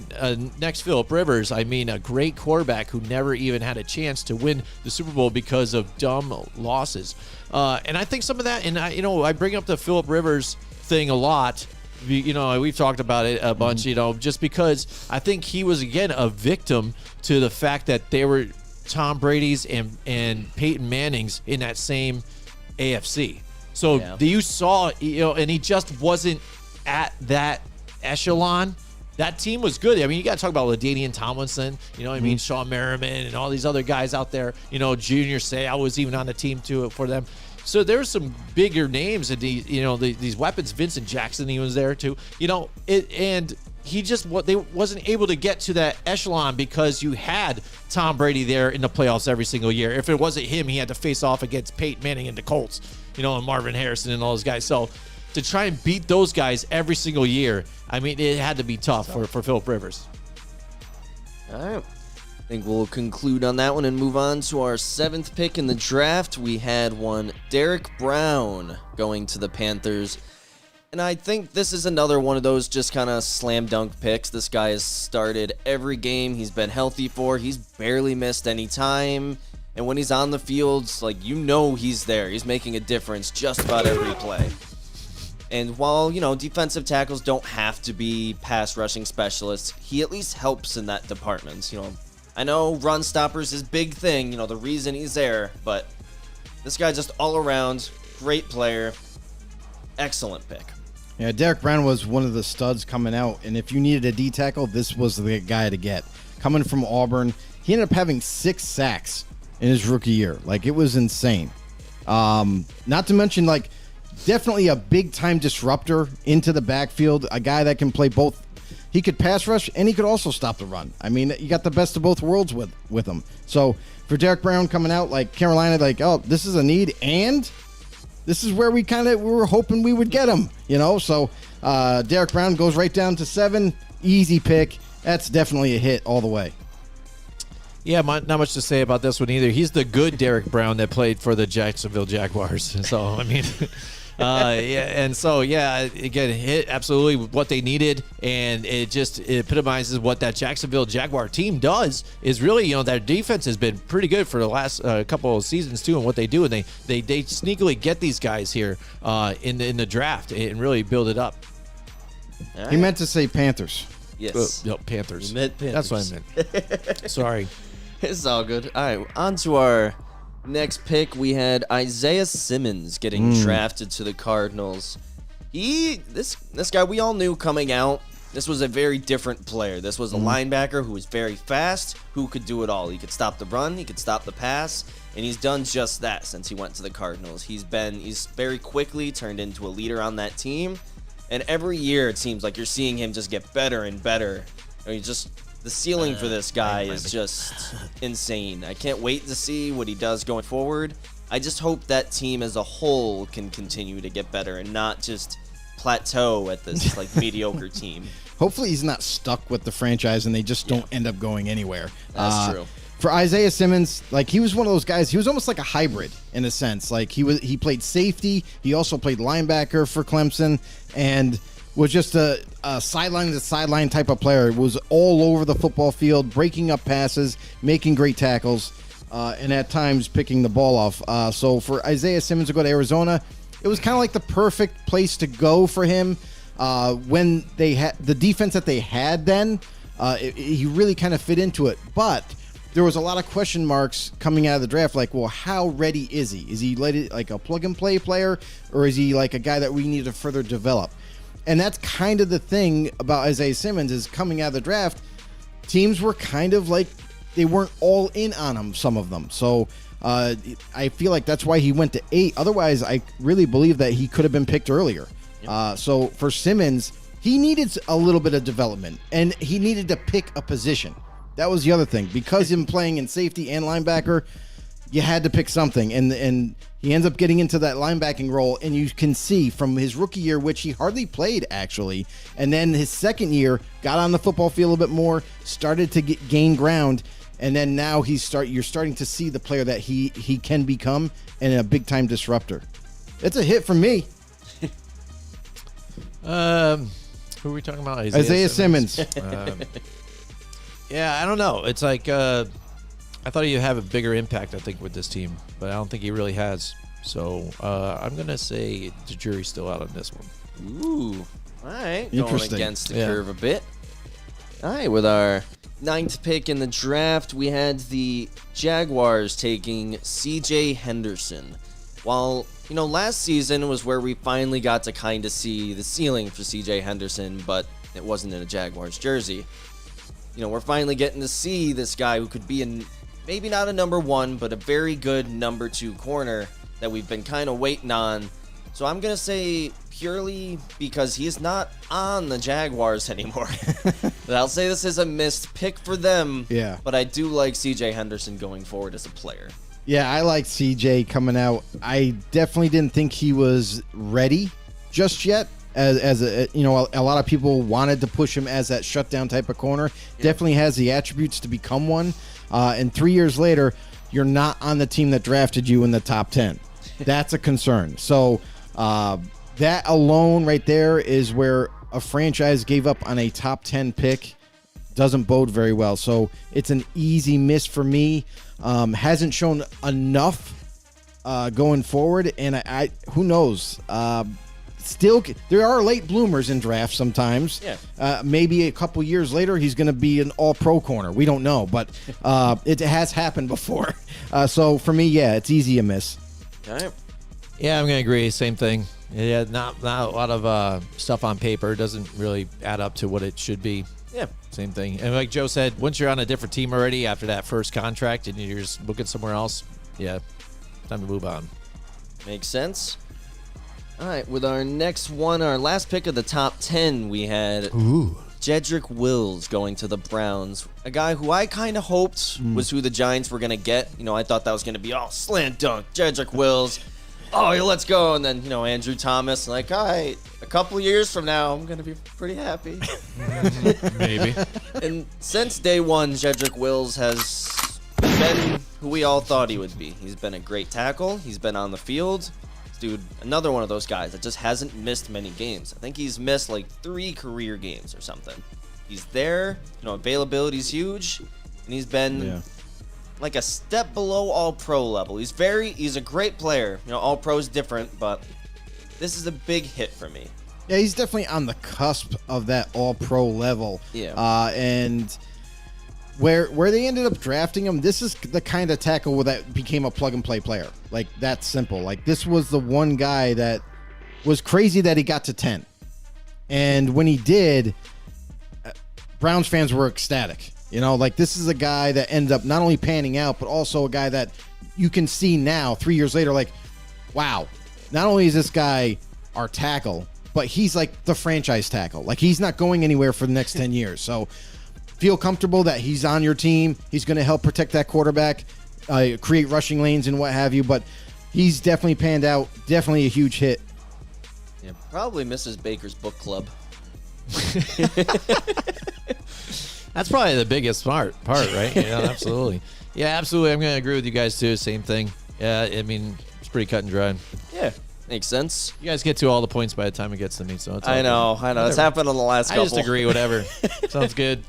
Speaker 3: next Phillip Rivers, I mean a great quarterback who never even had a chance to win the Super Bowl because of dumb losses. And I think some of that, and I bring up the Phillip Rivers thing a lot. We've talked about it a bunch, just because I think he was, again, a victim to the fact that they were Tom Brady's and Peyton Manning's in that same AFC. So you saw, and he just wasn't at that echelon. That team was good. I mean, you got to talk about LaDainian Tomlinson, Sean Merriman and all these other guys out there. Junior Seau was even on the team too for them. So there's some bigger names and these weapons. Vincent Jackson, he was there too. And he just they wasn't able to get to that echelon because you had Tom Brady there in the playoffs every single year. If it wasn't him, he had to face off against Peyton Manning and the Colts, and Marvin Harrison and all those guys. So to try and beat those guys every single year, I mean, it had to be tough for Phillip Rivers.
Speaker 5: All right. I think we'll conclude on that one and move on to our 7th pick in the draft. We had one, Derek Brown, going to the Panthers. And I think this is another one of those just kind of slam dunk picks. This guy has started every game he's been healthy for. He's barely missed any time. And when he's on the field, he's there. He's making a difference just about every play. And while, defensive tackles don't have to be pass rushing specialists, he at least helps in that department. I know run stoppers is big thing, the reason he's there, but this guy just all around, great player, excellent pick.
Speaker 4: Yeah, Derek Brown was one of the studs coming out, and if you needed a D tackle, this was the guy to get. Coming from Auburn, he ended up having 6 sacks in his rookie year. It was insane. Not to mention, definitely a big-time disruptor into the backfield, a guy that can play both. He could pass rush, and he could also stop the run. I mean, you got the best of both worlds with him. So for Derek Brown coming out, like Carolina, like, oh, this is a need, and this is where we were hoping we would get him, So Derek Brown goes right down to 7, easy pick. That's definitely a hit all the way.
Speaker 3: Yeah, not much to say about this one either. He's the good Derek Brown that played for the Jacksonville Jaguars. So, I mean, again, hit absolutely what they needed, and it epitomizes what that Jacksonville Jaguar team does. Is really, their defense has been pretty good for the last couple of seasons too, and what they do, and they sneakily get these guys here in the draft and really build it up.
Speaker 4: He meant to say Panthers.
Speaker 5: Yes.
Speaker 3: No, Panthers.
Speaker 5: You meant Panthers.
Speaker 3: That's what I meant. Sorry.
Speaker 5: It's all good. All right, on to our next pick. We had Isaiah Simmons getting drafted to the Cardinals. This guy we all knew coming out. This was a very different player. This was a linebacker who was very fast, who could do it all. He could stop the run, he could stop the pass, and he's done just that since he went to the Cardinals. He's very quickly turned into a leader on that team, and every year it seems like you're seeing him just get better and better. The ceiling for this guy is just insane. I can't wait to see what he does going forward. I just hope that team as a whole can continue to get better and not just plateau at this mediocre team.
Speaker 4: Hopefully he's not stuck with the franchise and they just don't end up going anywhere.
Speaker 5: That's true.
Speaker 4: For Isaiah Simmons, he was one of those guys. He was almost like a hybrid in a sense. He played safety. He also played linebacker for Clemson, and was just a sideline to sideline type of player. Was all over the football field, breaking up passes, making great tackles, and at times picking the ball off. So for Isaiah Simmons to go to Arizona, it was kind of like the perfect place to go for him. When they had the defense that they had then, he really kind of fit into it. But there was a lot of question marks coming out of the draft, like, well, how ready is he? Is he like a plug-and-play player, or is he like a guy that we need to further develop? And that's kind of the thing about Isaiah Simmons is coming out of the draft, teams were kind of like they weren't all in on him, some of them. So I feel like that's why he went to 8. Otherwise, I really believe that he could have been picked earlier. So for Simmons, he needed a little bit of development, and he needed to pick a position. That was the other thing. Because him playing in safety and linebacker, you had to pick something, and he ends up getting into that linebacking role, and you can see from his rookie year, which he hardly played actually, and then his second year got on the football field a little bit more, started to gain ground, and then now you're starting to see the player that he can become, and a big time disruptor. It's a hit for me.
Speaker 3: Who are we talking about?
Speaker 4: Isaiah Simmons.
Speaker 3: Yeah, I don't know. It's like I thought he'd have a bigger impact, I think, with this team, but I don't think he really has. So I'm going to say the jury's still out on this one.
Speaker 5: Ooh. All right. Going
Speaker 4: Interesting.
Speaker 5: against the curve a bit. All right. With our 9th pick in the draft, we had the Jaguars taking C.J. Henderson. While, last season was where we finally got to kind of see the ceiling for C.J. Henderson, but it wasn't in a Jaguars jersey. We're finally getting to see this guy who could be maybe not a number 1, but a very good number 2 corner that we've been kind of waiting on. So I'm going to say purely because he is not on the Jaguars anymore. But I'll say this is a missed pick for them.
Speaker 4: Yeah.
Speaker 5: But I do like C.J. Henderson going forward as a player.
Speaker 4: Yeah, I like CJ coming out. I definitely didn't think he was ready just yet. As a lot of people wanted to push him as that shutdown type of corner. Yeah. Definitely has the attributes to become one. And 3 years later, you're not on the team that drafted you in the top 10. That's a concern. So that alone right there is where a franchise gave up on a top 10 pick. Doesn't bode very well. So it's an easy miss for me. Hasn't shown enough going forward. And I who knows? Still, there are late bloomers in drafts sometimes. Yeah. Maybe a couple years later, he's going to be an all-pro corner. We don't know, but it has happened before. So for me, yeah, it's easy a miss.
Speaker 5: All right.
Speaker 3: Yeah, I'm going to agree. Same thing. Yeah, not a lot of stuff on paper. Doesn't really add up to what it should be. Yeah, same thing. And like Joe said, once you're on a different team already after that first contract and you're just looking somewhere else, yeah, time to move on.
Speaker 5: Makes sense. All right, with our next one, our last pick of the top 10, we had Jedrick Wills going to the Browns, a guy who I kind of hoped was who the Giants were going to get. I thought that was going to be slant dunk, Jedrick Wills. Oh, yeah, let's go. And then, Andrew Thomas, like, all right, a couple years from now, I'm going to be pretty happy.
Speaker 3: Maybe.
Speaker 5: And since day one, Jedrick Wills has been who we all thought he would be. He's been a great tackle. He's been on the field. Dude, another one of those guys that just hasn't missed many games. I think he's missed like 3 career games or something. He's there, availability's huge, and he's been like a step below all-pro level. He's a great player. All-pro's different, but this is a big hit for me.
Speaker 4: Yeah, he's definitely on the cusp of that all-pro level.
Speaker 5: Yeah.
Speaker 4: And where they ended up drafting him, this is the kind of tackle that became a plug-and-play player. Like, that's simple. Like, this was the one guy that was crazy that he got to 10. And when he did, Browns fans were ecstatic. This is a guy that ended up not only panning out, but also a guy that you can see now, 3 years later, like, wow, not only is this guy our tackle, but he's like the franchise tackle. Like, he's not going anywhere for the next 10 years. So feel comfortable that he's on your team. He's going to help protect that quarterback, create rushing lanes and what have you. But he's definitely panned out. Definitely a huge hit.
Speaker 5: Yeah, probably Mrs. Baker's book club.
Speaker 3: That's probably the biggest part, right? Yeah, absolutely. Yeah, absolutely. I'm going to agree with you guys, too. Same thing. Yeah, I mean, it's pretty cut and dry.
Speaker 5: Yeah, makes sense.
Speaker 3: You guys get to all the points by the time it gets to me, so it's all
Speaker 5: I know.
Speaker 3: good.
Speaker 5: It's happened on the last couple.
Speaker 3: I just agree, whatever. Sounds good.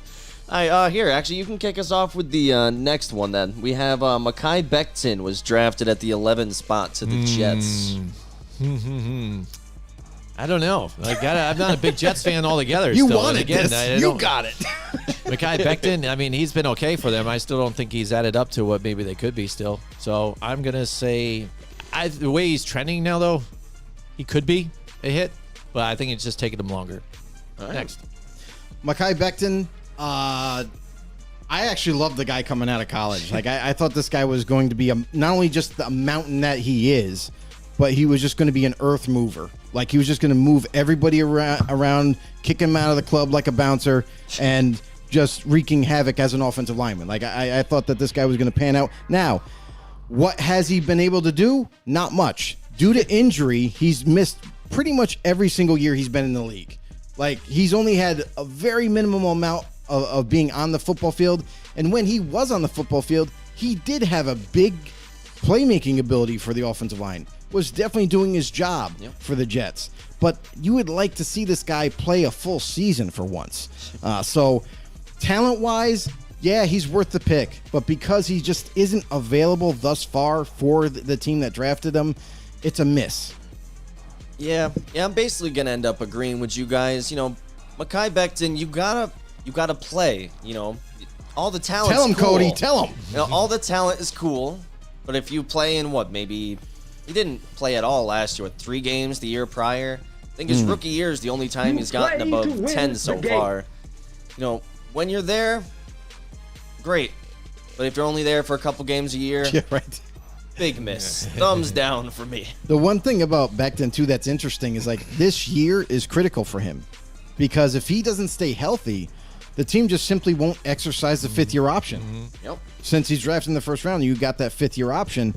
Speaker 5: Here, actually, you can kick us off with the next one then. We have Mekhi Becton was drafted at the 11th spot to the Jets.
Speaker 3: I don't know. I'm not a big Jets fan altogether.
Speaker 4: You
Speaker 3: still.
Speaker 4: wanted
Speaker 3: And again,
Speaker 4: this. You got it.
Speaker 3: Mekhi Becton, I mean, he's been okay for them. I still don't think he's added up to what maybe they could be still. So I'm going to say, the way he's trending now, though, he could be a hit, but I think it's just taking him longer. Right. Next.
Speaker 4: Mekhi Becton, I actually love the guy coming out of college. Like, I thought this guy was going to be not only just the mountain that he is, but he was just going to be an earth mover. Like, he was just going to move everybody around, kick him out of the club like a bouncer, and just wreaking havoc as an offensive lineman. Like, I thought that this guy was going to pan out. Now, what has he been able to do? Not much. Due to injury, he's missed pretty much every single year he's been in the league. Like, he's only had a very minimal amount of being on the football field. And when he was on the football field, he did have a big playmaking ability for the offensive line. Was definitely doing his job for the Jets. But you would like to see this guy play a full season for once. So, talent-wise, yeah, he's worth the pick. But because he just isn't available thus far for the team that drafted him, it's a miss.
Speaker 5: Yeah, I'm basically gonna end up agreeing with you guys. Mekhi Becton, you gotta play. All the talent.
Speaker 4: Tell him,
Speaker 5: cool.
Speaker 4: Cody. Tell him.
Speaker 5: All the talent is cool, but if you play in maybe he didn't play at all last year. With 3 games the year prior, I think his rookie year is the only time he's gotten above 10 so far. When you're there, great, but if you're only there for a couple games a year,
Speaker 4: Yeah, right.
Speaker 5: big miss. Thumbs down for me.
Speaker 4: The one thing about Becton, too, that's interesting is, like, this year is critical for him. Because if he doesn't stay healthy, the team just simply won't exercise the fifth-year option.
Speaker 5: Yep.
Speaker 4: Since he's drafted in the first round, you got that fifth-year option.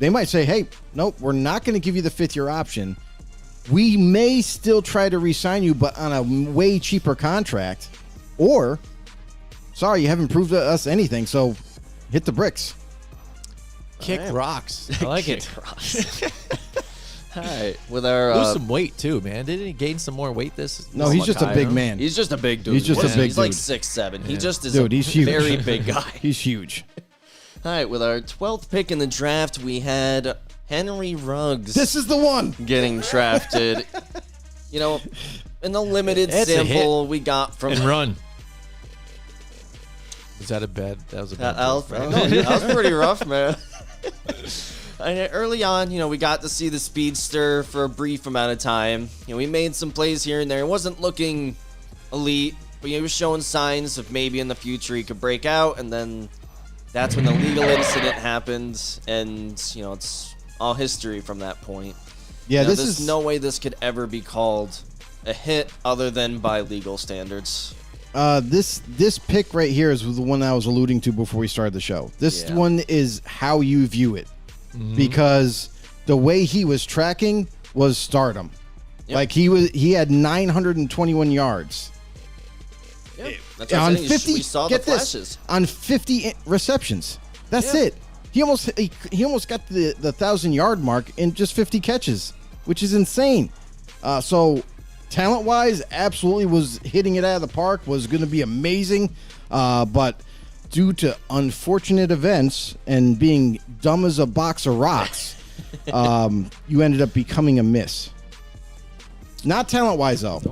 Speaker 4: They might say, hey, nope, we're not going to give you the fifth-year option. We may still try to re-sign you, but on a way cheaper contract. Or, sorry, you haven't proved to us anything, so hit the bricks.
Speaker 3: Kick rocks. I like it.
Speaker 5: All right, with our
Speaker 3: Lose some weight, too, man. Didn't he gain some more weight this?
Speaker 4: No, he's just a big man.
Speaker 5: He's just a big dude.
Speaker 4: He's just a big
Speaker 5: He's like
Speaker 4: dude.
Speaker 5: 6'7". He just is
Speaker 4: Dude,
Speaker 5: a
Speaker 4: he's huge.
Speaker 5: very big guy.
Speaker 4: He's huge.
Speaker 5: All right, with our 12th pick in the draft, we had Henry Ruggs.
Speaker 4: This is the one.
Speaker 5: Getting drafted. In the limited
Speaker 3: It's a
Speaker 5: sample we got from
Speaker 3: And run. Was that a bad? That was a bad.
Speaker 5: that was pretty rough, man. And early on, we got to see the speedster for a brief amount of time. We made some plays here and there. It wasn't looking elite, but he was showing signs of maybe in the future he could break out. And then that's when the legal incident happened, and it's all history from that point.
Speaker 4: Yeah, this
Speaker 5: there's
Speaker 4: is
Speaker 5: no way this could ever be called a hit other than by legal standards.
Speaker 4: This pick right here is the one I was alluding to before we started the show. This
Speaker 5: Yeah.
Speaker 4: one is how you view it, because the way he was tracking was stardom.
Speaker 5: Yep.
Speaker 4: Like he had 921 yards
Speaker 5: That's what I'm
Speaker 4: on
Speaker 5: saying.
Speaker 4: 50.
Speaker 5: We saw
Speaker 4: Get
Speaker 5: the
Speaker 4: this,
Speaker 5: flashes.
Speaker 4: on 50 receptions. That's
Speaker 5: Yeah.
Speaker 4: it. He almost got the 1,000-yard mark in just 50 catches, which is insane. So talent-wise, absolutely was hitting it out of the park, was going to be amazing. But due to unfortunate events and being dumb as a box of rocks, you ended up becoming a miss. Not talent-wise, though.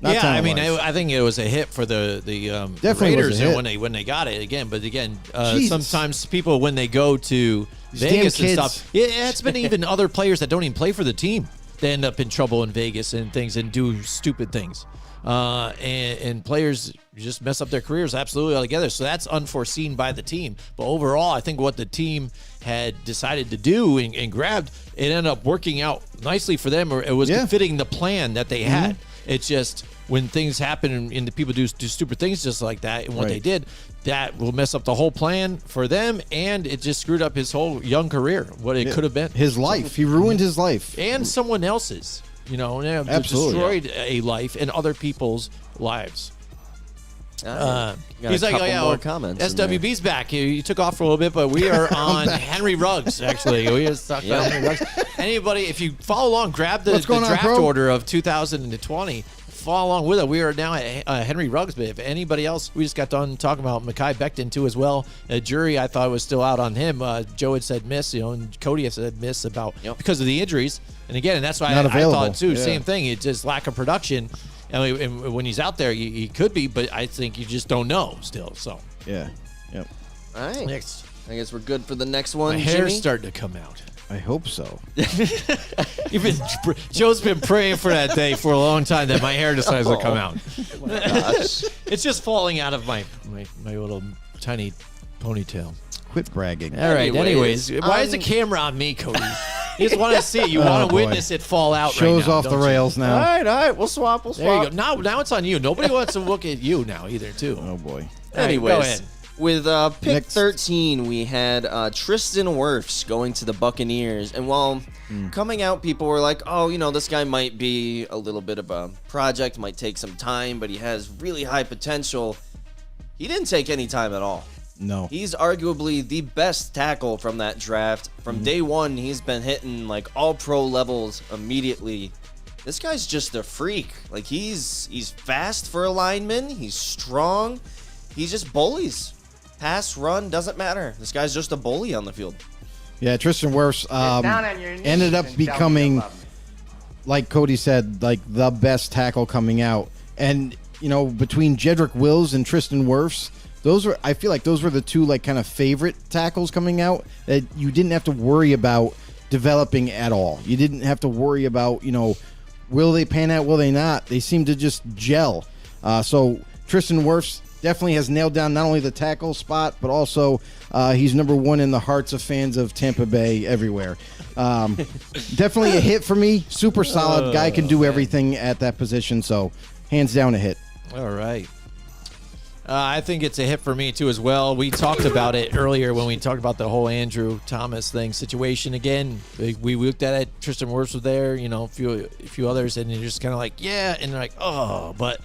Speaker 4: Not
Speaker 3: Yeah, I mean,
Speaker 4: talent-wise.
Speaker 3: I think it was a hit for the
Speaker 4: Definitely was
Speaker 3: Raiders
Speaker 4: a hit.
Speaker 3: when they got it again. But again,
Speaker 4: Jesus.
Speaker 3: sometimes people when they go to
Speaker 4: These damn
Speaker 3: Vegas and
Speaker 4: kids.
Speaker 3: stuff, yeah, it's been even other players that don't even play for the team. They end up in trouble in Vegas and things and do stupid things. And players just mess up their careers absolutely altogether. So that's unforeseen by the team. But overall, I think what the team had decided to do and grabbed, it ended up working out nicely for them, or it was
Speaker 4: Yeah.
Speaker 3: fitting the plan that they had. It's just when things happen and the people do stupid things just like that, and what
Speaker 4: Right.
Speaker 3: they did, that will mess up the whole plan for them, and it just screwed up his whole young career, what it could have been.
Speaker 4: His life. He ruined his life.
Speaker 3: And someone else's,
Speaker 4: Absolutely.
Speaker 3: destroyed a life and other people's lives.
Speaker 5: Got
Speaker 3: He's
Speaker 5: a
Speaker 3: like,
Speaker 5: couple
Speaker 3: oh yeah,
Speaker 5: more comments. in there.
Speaker 3: SWB's back. He took off for a little bit, but we are on Henry Ruggs. Actually, we just talked about Henry Ruggs. Anybody, if you follow along, grab the
Speaker 4: What's going on,
Speaker 3: draft
Speaker 4: Pro?
Speaker 3: order of 2020. Follow along with it. We are now at Henry Ruggs, but if anybody else, we just got done talking about Mekhi Becton too as well. Jury, I thought was still out on him. Joe had said miss, and Cody had said miss about because of the injuries. And again, that's why
Speaker 4: Not
Speaker 3: I
Speaker 4: available.
Speaker 3: thought too.
Speaker 4: Yeah.
Speaker 3: Same thing. It's just lack of production. And when he's out there, he could be, but I think you just don't know still. So
Speaker 4: Yeah. Yep.
Speaker 5: All right.
Speaker 3: next,
Speaker 5: I guess we're good for the next one.
Speaker 3: my hair's
Speaker 5: Jimmy?
Speaker 3: starting to come out.
Speaker 4: I hope so.
Speaker 3: Joe's been praying for that day for a long time that my hair decides to come out.
Speaker 5: Gosh.
Speaker 3: It's just falling out of my little tiny ponytail.
Speaker 4: Quit bragging.
Speaker 3: All right.
Speaker 5: Anyways,
Speaker 3: Anyways, why is the camera on me, Cody? You just want to see it. You want to
Speaker 4: boy.
Speaker 3: witness it fall out.
Speaker 4: Shows
Speaker 3: right now,
Speaker 4: off the
Speaker 3: don't you?
Speaker 4: rails
Speaker 5: All
Speaker 4: now.
Speaker 5: right. We'll swap.
Speaker 3: There you go. Now it's on you. Nobody wants to look at you now either, too.
Speaker 4: Oh boy.
Speaker 3: All right,
Speaker 5: Anyways,
Speaker 3: go ahead.
Speaker 5: with pick
Speaker 4: Next.
Speaker 5: 13, we had Tristan Wirfs going to the Buccaneers. And while coming out, people were like, oh, this guy might be a little bit of a project, might take some time, but he has really high potential. He didn't take any time at all.
Speaker 4: No.
Speaker 5: He's arguably the best tackle from that draft. From day one, he's been hitting like all pro levels immediately. This guy's just a freak. Like he's fast for a lineman. He's strong. He just bullies. Pass, run, doesn't matter. This guy's just a bully on the field.
Speaker 4: Yeah, Tristan Wirfs ended up becoming, like Cody said, like the best tackle coming out. And, between Jedrick Wills and Tristan Wirfs, I feel like those were the two like kind of favorite tackles coming out that you didn't have to worry about developing at all. You didn't have to worry about, will they pan out, will they not? They seem to just gel. So Tristan Wirfs definitely has nailed down not only the tackle spot, but also he's number one in the hearts of fans of Tampa Bay everywhere. Definitely a hit for me. Super solid. Guy can do everything at that position. So hands down a hit.
Speaker 3: All right. I think it's a hit for me, too, as well. We talked about it earlier when we talked about the whole Andrew Thomas thing situation. Again, we looked at it. Tristan Wirfs was there, a few others, and you're just kind of like, yeah, and they're like, oh. But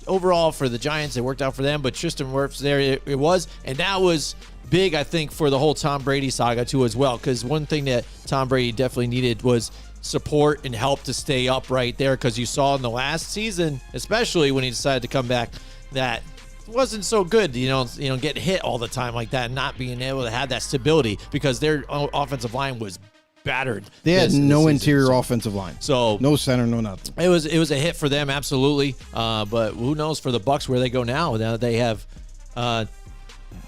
Speaker 3: overall, for the Giants, it worked out for them. But Tristan Wirfs there, it was. And that was big, I think, for the whole Tom Brady saga, too, as well. Because one thing that Tom Brady definitely needed was support and help to stay up right there. Because you saw in the last season, especially when he decided to come back, that wasn't so good, getting hit all the time like that and not being able to have that stability because their offensive line was battered.
Speaker 4: They had
Speaker 3: this
Speaker 4: no
Speaker 3: season.
Speaker 4: interior offensive line.
Speaker 3: So
Speaker 4: no center, no nothing.
Speaker 3: it was a hit for them, absolutely. But who knows for the Bucs where they go now? Now they have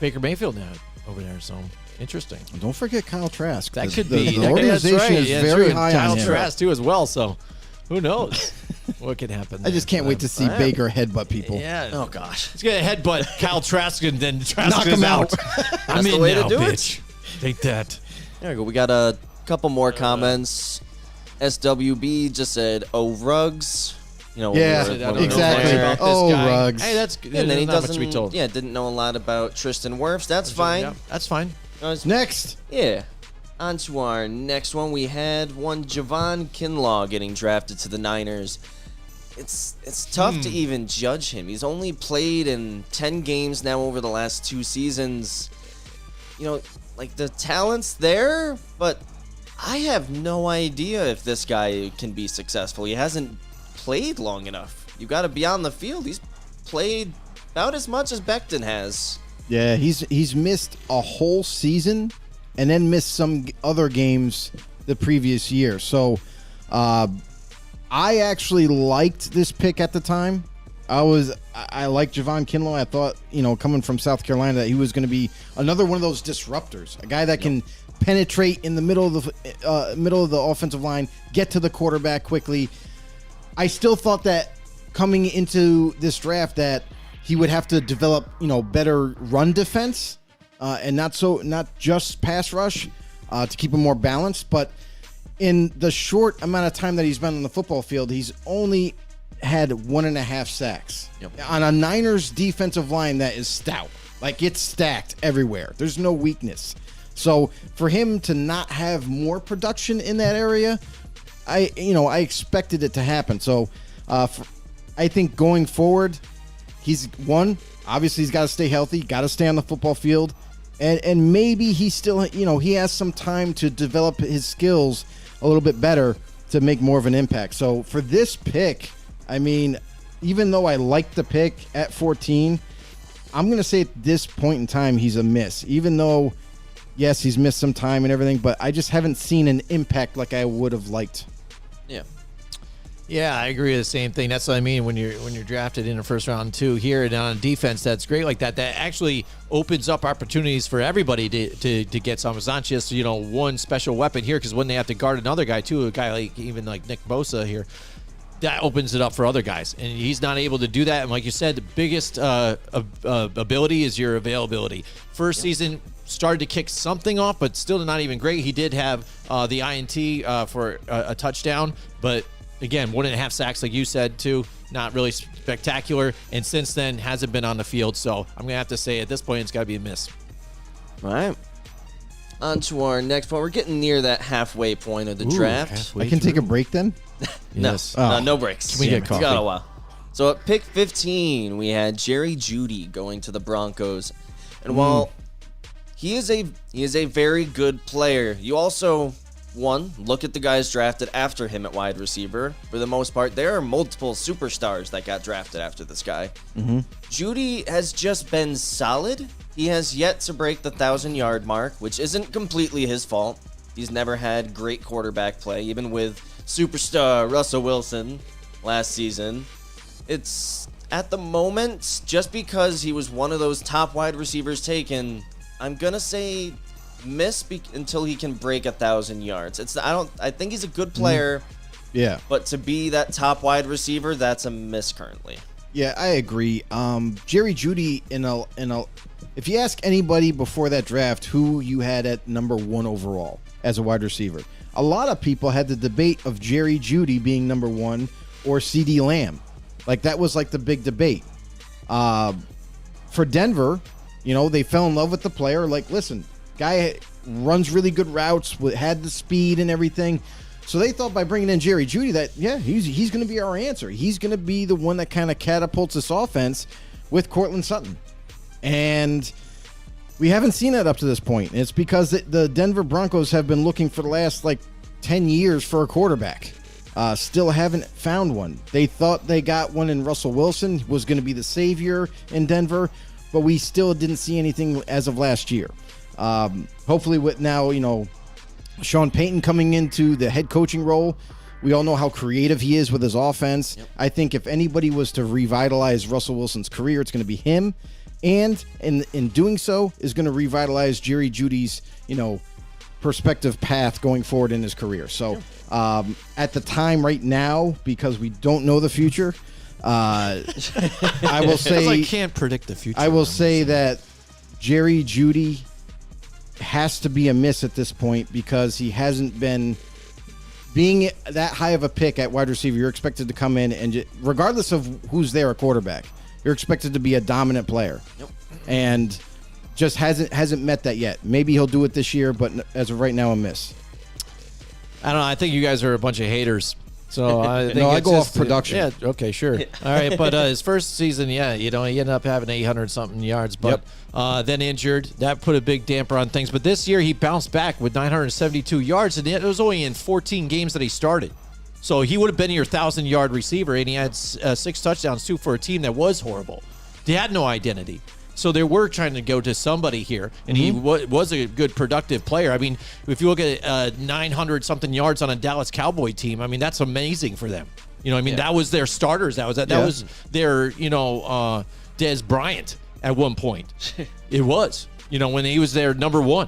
Speaker 3: Baker Mayfield now over there. So interesting.
Speaker 4: Don't forget Kyle Trask.
Speaker 3: That
Speaker 4: The-
Speaker 3: could
Speaker 4: the,
Speaker 3: be.
Speaker 4: The organization
Speaker 3: that's right.
Speaker 4: is
Speaker 3: Yeah,
Speaker 4: very
Speaker 3: true.
Speaker 4: high
Speaker 3: Kyle
Speaker 4: on him.
Speaker 3: Trask too as well. So who knows what could happen?
Speaker 4: I just can't wait to see Baker headbutt people.
Speaker 3: Yeah.
Speaker 5: Oh gosh.
Speaker 3: He's gonna headbutt Kyle Trask and then Trask
Speaker 4: Knock
Speaker 3: is
Speaker 4: him out.
Speaker 3: I'm
Speaker 5: the
Speaker 3: in
Speaker 5: way to
Speaker 3: now,
Speaker 5: do it.
Speaker 3: bitch. Take that.
Speaker 5: There we go. We got a couple more comments. SWB just said, "Oh, Ruggs."
Speaker 4: Yeah,
Speaker 5: when we were
Speaker 4: exactly.
Speaker 5: there.
Speaker 3: About this
Speaker 4: Oh,
Speaker 3: guy.
Speaker 4: Ruggs.
Speaker 3: Hey, that's good.
Speaker 5: And then he
Speaker 3: There's not much
Speaker 5: doesn't.
Speaker 3: to be told.
Speaker 5: Yeah, didn't know a lot about Tristan Wirfs. That's fine.
Speaker 3: Yeah, that's fine.
Speaker 4: Next.
Speaker 5: Yeah. On to our next one. We had one Javon Kinlaw getting drafted to the Niners. It's tough to even judge him. He's only played in 10 games now over the last 2 seasons. Like the talent's there, but I have no idea if this guy can be successful. He hasn't played long enough. You got to be on the field. He's played about as much as Becton has.
Speaker 4: Yeah, he's missed a whole season and then missed some other games the previous year. So I actually liked this pick at the time. I liked Javon Kinlaw. I thought, coming from South Carolina, that he was going to be another one of those disruptors, a guy that can penetrate in the middle of the offensive line, get to the quarterback quickly. I still thought that coming into this draft that he would have to develop, better run defense and not just pass rush to keep him more balanced. But in the short amount of time that he's been on the football field, he's only had 1.5 sacks on a Niners defensive line that is stout. Like, it's stacked everywhere. There's no weakness. So for him to not have more production in that area, I expected it to happen. So I think going forward, obviously he's got to stay healthy, got to stay on the football field, and maybe he still, he has some time to develop his skills a little bit better to make more of an impact. So for this pick, even though I like the pick at 14, I'm going to say at this point in time, he's a miss. Even though, yes, he's missed some time and everything, but I just haven't seen an impact like I would have liked.
Speaker 5: Yeah.
Speaker 3: Yeah, I agree with the same thing. That's what I mean when you're drafted in the first round too. Here and on defense, that's great like that. That actually opens up opportunities for everybody to get some. It's not just one special weapon here, because when they have to guard another guy too, a guy like Nick Bosa here, that opens it up for other guys, and he's not able to do that. And like you said, the biggest ability is your availability. First season started to kick something off, but still not even great. He did have the INT for a touchdown, but again, 1.5 sacks, like you said, too. Not really spectacular. And since then, hasn't been on the field. So I'm going to have to say at this point, it's got to be a miss.
Speaker 5: All right. On to our next point. We're getting near that halfway point of the draft.
Speaker 4: I can take a break then?
Speaker 3: Yes.
Speaker 5: No breaks.
Speaker 3: Can we get
Speaker 5: It's
Speaker 3: coffee?
Speaker 5: got a while. So at pick 15, we had Jerry Jeudy going to the Broncos. And while he is a very good player, you also... look at the guys drafted after him at wide receiver. For the most part, there are multiple superstars that got drafted after this guy. Jeudy has just been solid. He has yet to break the 1,000-yard mark, which isn't completely his fault. He's never had great quarterback play, even with superstar Russell Wilson last season. It's, at the moment, just because he was one of those top wide receivers taken, I'm going to say... miss until he can break 1,000 yards. I think he's a good player.
Speaker 4: Yeah.
Speaker 5: But to be that top wide receiver, that's a miss currently.
Speaker 4: Yeah, I agree. Jerry Jeudy if you ask anybody before that draft who you had at number 1 overall as a wide receiver, a lot of people had the debate of Jerry Jeudy being number 1 or CeeDee Lamb. Like, that was like the big debate. For Denver, they fell in love with the player. Like, listen, guy runs really good routes, had the speed and everything. So they thought by bringing in Jerry Jeudy that, he's going to be our answer. He's going to be the one that kind of catapults this offense with Courtland Sutton. And we haven't seen that up to this point. It's because the Denver Broncos have been looking for the last, 10 years for a quarterback. Still haven't found one. They thought they got one in Russell Wilson, was going to be the savior in Denver, but we still didn't see anything as of last year. Hopefully with now, Sean Payton coming into the head coaching role, we all know how creative he is with his offense. Yep. I think if anybody was to revitalize Russell Wilson's career, it's going to be him. And in doing so is going to revitalize Jerry Jeudy's, perspective path going forward in his career. So at the time right now, because we don't know the future, I will say...
Speaker 3: I can't predict the future.
Speaker 4: I will say that Jerry Jeudy has to be a miss at this point because he hasn't been being that high of a pick at wide receiver, you're expected to come in and regardless of who's there at quarterback, you're expected to be a dominant player.
Speaker 5: Yep.
Speaker 4: And just hasn't met that yet. Maybe he'll do it this year, but as of right now, a miss.
Speaker 3: I don't know. I think you guys are a bunch of haters. So I think
Speaker 4: No, I
Speaker 3: it's
Speaker 4: go
Speaker 3: just-
Speaker 4: off production.
Speaker 3: Yeah. Okay. Sure. All right. But his first season, he ended up having 800 something yards, but then injured. That put a big damper on things. But this year he bounced back with 972 yards, and it was only in 14 games that he started. So he would have been your 1,000-yard receiver, and he had 6 touchdowns too for a team that was horrible. They had no identity. So they were trying to go to somebody here, and he was a good, productive player. I mean, if you look at 900-something yards on a Dallas Cowboy team, I mean, that's amazing for them. You know what I mean? That was their starters. That was their, Dez Bryant at one point. It was, when he was their number one.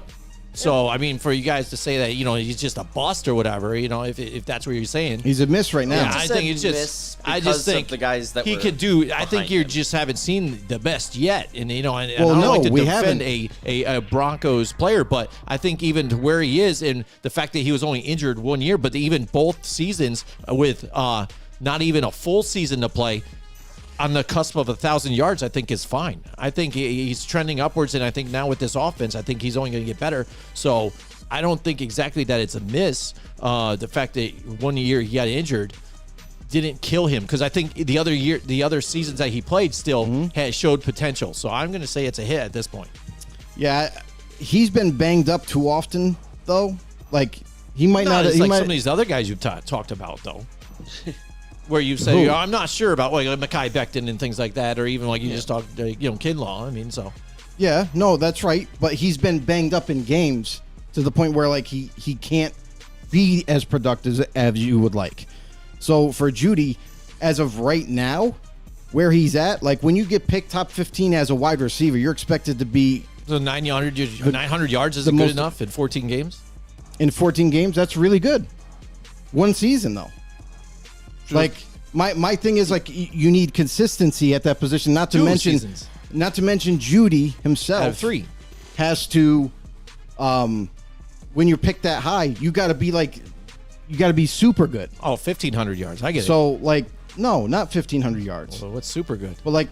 Speaker 3: So, I mean, for you guys to say that, he's just a bust or whatever, if that's what you're saying.
Speaker 4: He's a miss right now.
Speaker 3: Yeah, I think it's just. I just think
Speaker 5: the guys that
Speaker 3: he
Speaker 5: were
Speaker 3: could do. I think you
Speaker 5: him.
Speaker 3: just haven't seen the best yet, and and I
Speaker 4: Well,
Speaker 3: don't
Speaker 4: no,
Speaker 3: like to
Speaker 4: we
Speaker 3: defend
Speaker 4: haven't.
Speaker 3: a Broncos player, but I think even to where he is, and the fact that he was only injured 1 year, but even both seasons with not even a full season to play, on the cusp of 1,000 yards, I think is fine. I think he's trending upwards, and I think now with this offense, I think he's only going to get better. So I don't think exactly that it's a miss. The fact that 1 year he got injured didn't kill him, because I think the other seasons that he played still had showed potential. So I'm going to say it's a hit at this point.
Speaker 4: Yeah, he's been banged up too often, though. Like, he might not.
Speaker 3: It's
Speaker 4: He
Speaker 3: like
Speaker 4: might,
Speaker 3: some of these other guys you've talked about, though. Where you say,
Speaker 4: Who?
Speaker 3: I'm not sure about like Mekhi Becton and things like that, or even like you just talked, Kinlaw. I mean, so.
Speaker 4: Yeah, no, that's right. But he's been banged up in games to the point where like he can't be as productive as you would like. So for Judy, as of right now, where he's at, like when you get picked top 15 as a wide receiver, you're expected to be
Speaker 3: So 900 yards isn't good enough in 14 games?
Speaker 4: in 14 games. That's really good. One season though. Like my thing is like you need consistency at that position. Not to
Speaker 3: Two
Speaker 4: mention,
Speaker 3: seasons.
Speaker 4: not to mention Judy himself
Speaker 3: Out of 3.
Speaker 4: has to, when you're picked that high, you got to be super good.
Speaker 3: Oh, 1,500 yards. I get it.
Speaker 4: So like, no, not 1,500 yards,
Speaker 3: So what's super good?
Speaker 4: but like,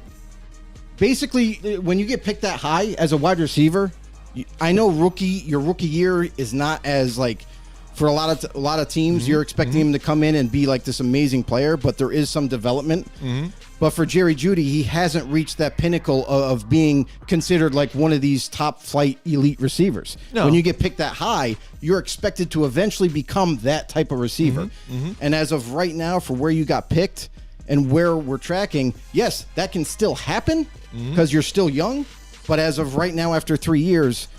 Speaker 4: basically, when you get picked that high as a wide receiver, I know your rookie year is not as like. For a lot of teams, you're expecting him to come in and be like this amazing player, but there is some development. But for Jerry Jeudy, he hasn't reached that pinnacle of being considered like one of these top flight elite receivers.
Speaker 3: No.
Speaker 4: When you get picked that high, you're expected to eventually become that type of receiver. And as of right now, for where you got picked and where we're tracking, yes, that can still happen because you're still young. But as of right now, after 3 years,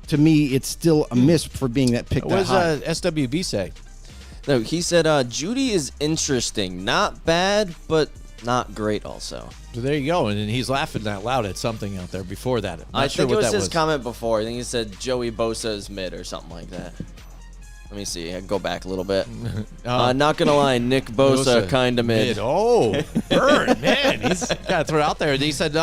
Speaker 4: to me, it's still a miss for being that picked
Speaker 3: What
Speaker 4: that
Speaker 3: does
Speaker 4: high.
Speaker 3: SWB say?
Speaker 5: No, he said Judy is interesting, not bad, but not great also.
Speaker 3: So there you go. And he's laughing out loud at something out there before that. I'm not
Speaker 5: I
Speaker 3: sure
Speaker 5: think it
Speaker 3: what
Speaker 5: was
Speaker 3: that
Speaker 5: his
Speaker 3: was.
Speaker 5: comment before. I think he said Joey Bosa is mid or something like that. Let me see. I can go back a little bit. Not gonna lie, Nick Bosa kind of mid.
Speaker 3: Oh, burn, man. He's got to throw it out there. And he said,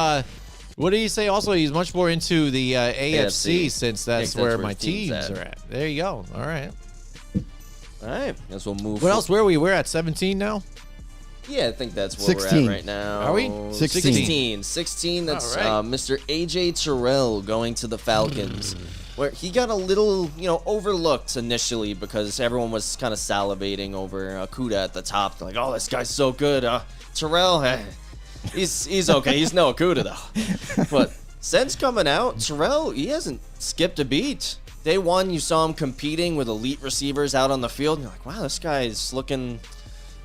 Speaker 3: what did he say? Also, he's much more into the AFC since that's
Speaker 5: think
Speaker 3: where
Speaker 5: that's
Speaker 3: my
Speaker 5: where his team's
Speaker 3: teams
Speaker 5: at.
Speaker 3: are at. There you go. All right.
Speaker 5: All right, guess we'll move.
Speaker 3: What else? Where are we? We're at 17 now?
Speaker 5: Yeah, I think that's where
Speaker 4: 16.
Speaker 5: we're at right now.
Speaker 3: Are we?
Speaker 4: 16.
Speaker 5: 16. That's
Speaker 3: All right.
Speaker 5: Mr. AJ Terrell going to the Falcons, where he got a little, overlooked initially because everyone was kind of salivating over Okuda at the top. They're like, oh, this guy's so good. Terrell, he's okay. He's no Okuda though. But since coming out, Terrell, he hasn't skipped a beat. Day one, you saw him competing with elite receivers out on the field. And you're like, wow, this guy's looking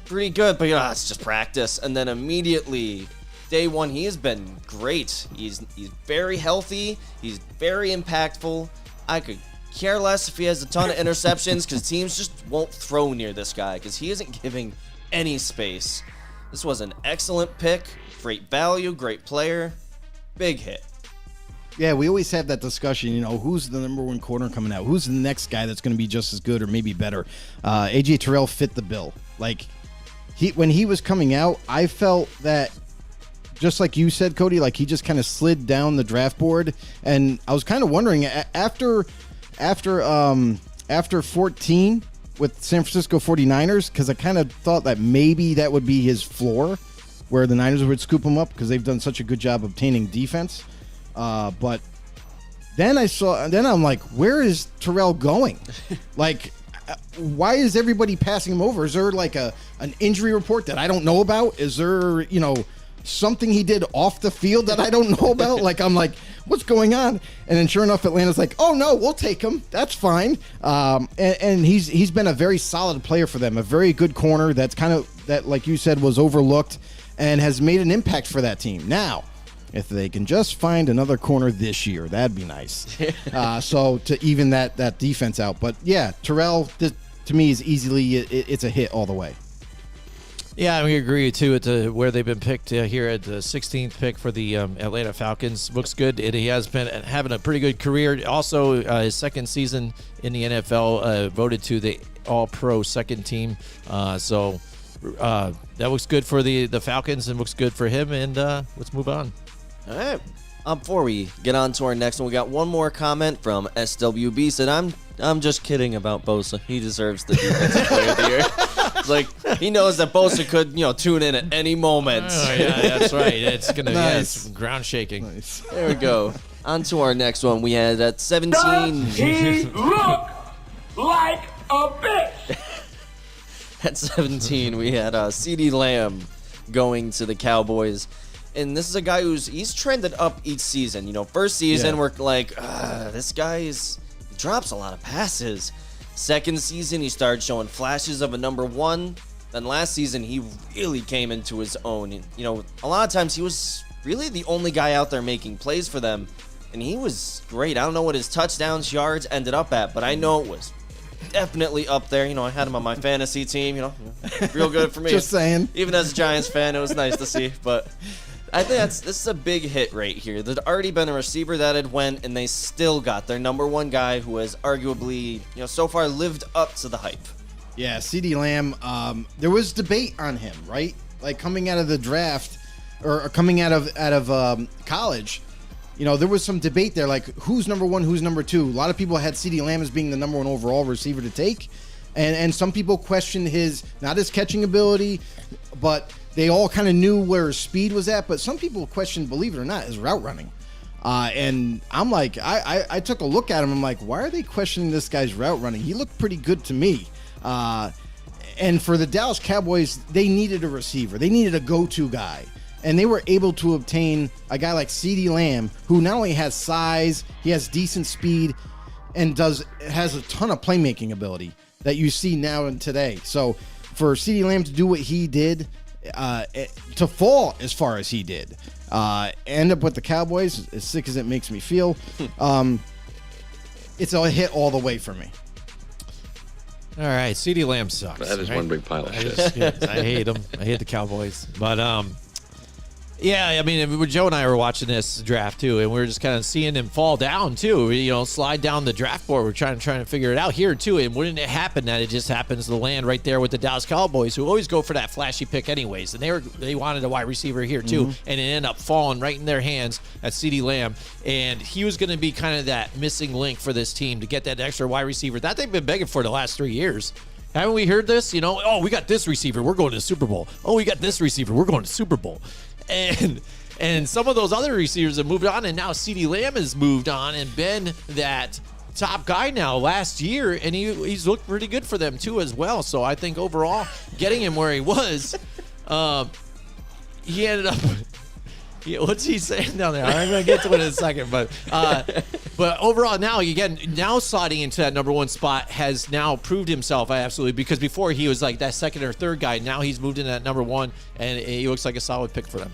Speaker 5: pretty good, but it's just practice. And then immediately, day one, he has been great. He's very healthy. He's very impactful. I could care less if he has a ton of interceptions because teams just won't throw near this guy because he isn't giving any space. This was an excellent pick. Great value, great player. Big hit.
Speaker 4: Yeah, we always have that discussion, who's the number one corner coming out? Who's the next guy that's going to be just as good or maybe better? AJ Terrell fit the bill. Like, when he was coming out, I felt that, just like you said, Cody, like he just kind of slid down the draft board. And I was kind of wondering, after 14, with San Francisco 49ers because I kind of thought that maybe that would be his floor, where the Niners would scoop him up because they've done such a good job obtaining defense. But then I'm like, where is Terrell going? Like, why is everybody passing him over? Is there like an injury report that I don't know about? Is there, something he did off the field that I don't know about? Like, I'm like, what's going on? And then sure enough, Atlanta's like, oh no, we'll take him. That's fine. And he's been a very solid player for them, a very good corner that's kind of, that, like you said, was overlooked and has made an impact for that team. Now, if they can just find another corner this year, that'd be nice. So to even that defense out. But yeah, Terrell, to me, is easily, it's a hit all the way.
Speaker 3: Yeah, we agree too. It's where they've been picked here at the 16th pick for the Atlanta Falcons. Looks good. He has been having a pretty good career. Also, his second season in the NFL, voted to the All-Pro second team. So that looks good for the Falcons and looks good for him. And let's move on.
Speaker 5: All right. Before we get on to our next one, we got one more comment from SWB. Said, I'm just kidding about Bosa. He deserves the defensive player of the year. It's like, he knows that Bosa could, tune in at any moment.
Speaker 3: Oh, yeah, that's right. It's going to
Speaker 4: Nice.
Speaker 3: be ground shaking.
Speaker 4: Nice.
Speaker 5: There we go. On to our next one. We had at 17.
Speaker 7: He look like a bitch.
Speaker 5: At 17, we had CeeDee Lamb going to the Cowboys. And this is a guy he's trended up each season. First season, we're like, this guy he drops a lot of passes. Second season, he started showing flashes of a number one. Then last season, he really came into his own. A lot of times he was really the only guy out there making plays for them. And he was great. I don't know what his touchdowns, yards ended up at, but I know it was definitely up there. I had him on my fantasy team, real good for me.
Speaker 4: Just saying.
Speaker 5: Even as a Giants fan, it was nice to see. But I think this is a big hit right here. There'd already been a receiver that had went, and they still got their number one guy who has arguably, so far lived up to the hype.
Speaker 4: Yeah, CeeDee Lamb. There was debate on him, right? Like coming out of the draft or coming out of college. There was some debate there, like who's number one, who's number two. A lot of people had CeeDee Lamb as being the number one overall receiver to take, and some people questioned not his catching ability, but they all kind of knew where his speed was at. But some people questioned, believe it or not, his route running. And I'm like, I took a look at him. I'm like, why are they questioning this guy's route running? He looked pretty good to me. And for the Dallas Cowboys, they needed a receiver. They needed a go-to guy. And they were able to obtain a guy like CeeDee Lamb, who not only has size, he has decent speed, and has a ton of playmaking ability that you see now and today. So for CeeDee Lamb to do what he did, to fall as far as he did, end up with the Cowboys, as sick as it makes me feel, it's a hit all the way for me.
Speaker 3: All right, CeeDee Lamb sucks.
Speaker 8: That is
Speaker 3: right?
Speaker 8: one big pile of shit.
Speaker 3: I hate him. I hate the Cowboys. But yeah, I mean, Joe and I were watching this draft too, and we were just kind of seeing him fall down too. Slide down the draft board. We're trying to figure it out here too. And wouldn't it happen that it just happens to land right there with the Dallas Cowboys, who always go for that flashy pick anyways, and they wanted a wide receiver here too, and it ended up falling right in their hands at CeeDee Lamb, and he was going to be kind of that missing link for this team to get that extra wide receiver that they've been begging for the last 3 years. Haven't we heard this? Oh, we got this receiver, we're going to the Super Bowl. Oh, we got this receiver, we're going to Super Bowl. And some of those other receivers have moved on, and now CeeDee Lamb has moved on and been that top guy now last year, and he's looked pretty good for them too as well. So I think overall, getting him where he was, he ended up. What's he saying down there? I'm gonna get to it in a second, but overall now sliding into that number one spot has now proved himself absolutely, because before he was like that second or third guy. Now he's moved into that number one, and he looks like a solid pick for them.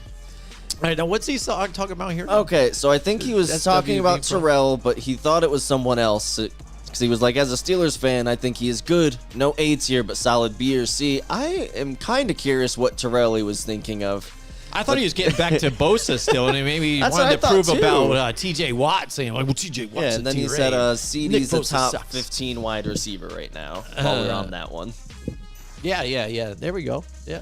Speaker 3: All right, now what's he talking about here?
Speaker 5: Okay, so I think he was talking about Terrell, but he thought it was someone else. Because he was like, as a Steelers fan, I think he is good. No A tier, but solid B or C. I am kind of curious what Terrell he was thinking of.
Speaker 3: I thought he was getting back to Bosa still, and maybe he
Speaker 5: That's
Speaker 3: wanted to
Speaker 5: what I
Speaker 3: prove
Speaker 5: thought,
Speaker 3: about T.J. Watt, saying, like, well, T.J. Watt's
Speaker 5: Yeah, and then he
Speaker 3: T-Ray.
Speaker 5: said
Speaker 3: Nick
Speaker 5: CeeDee's a
Speaker 3: Bosa
Speaker 5: top
Speaker 3: sucks.
Speaker 5: 15 wide receiver right now, while we're on that one.
Speaker 3: Yeah. There we go. Yeah,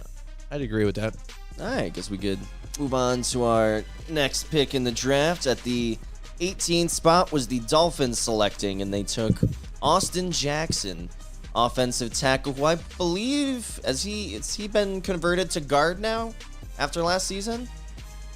Speaker 3: I'd agree with that.
Speaker 5: All right, guess we could move on to our next pick in the draft. At the 18th spot was the Dolphins selecting, and they took Austin Jackson. offensive tackle who I believe has he been converted to guard now after last season?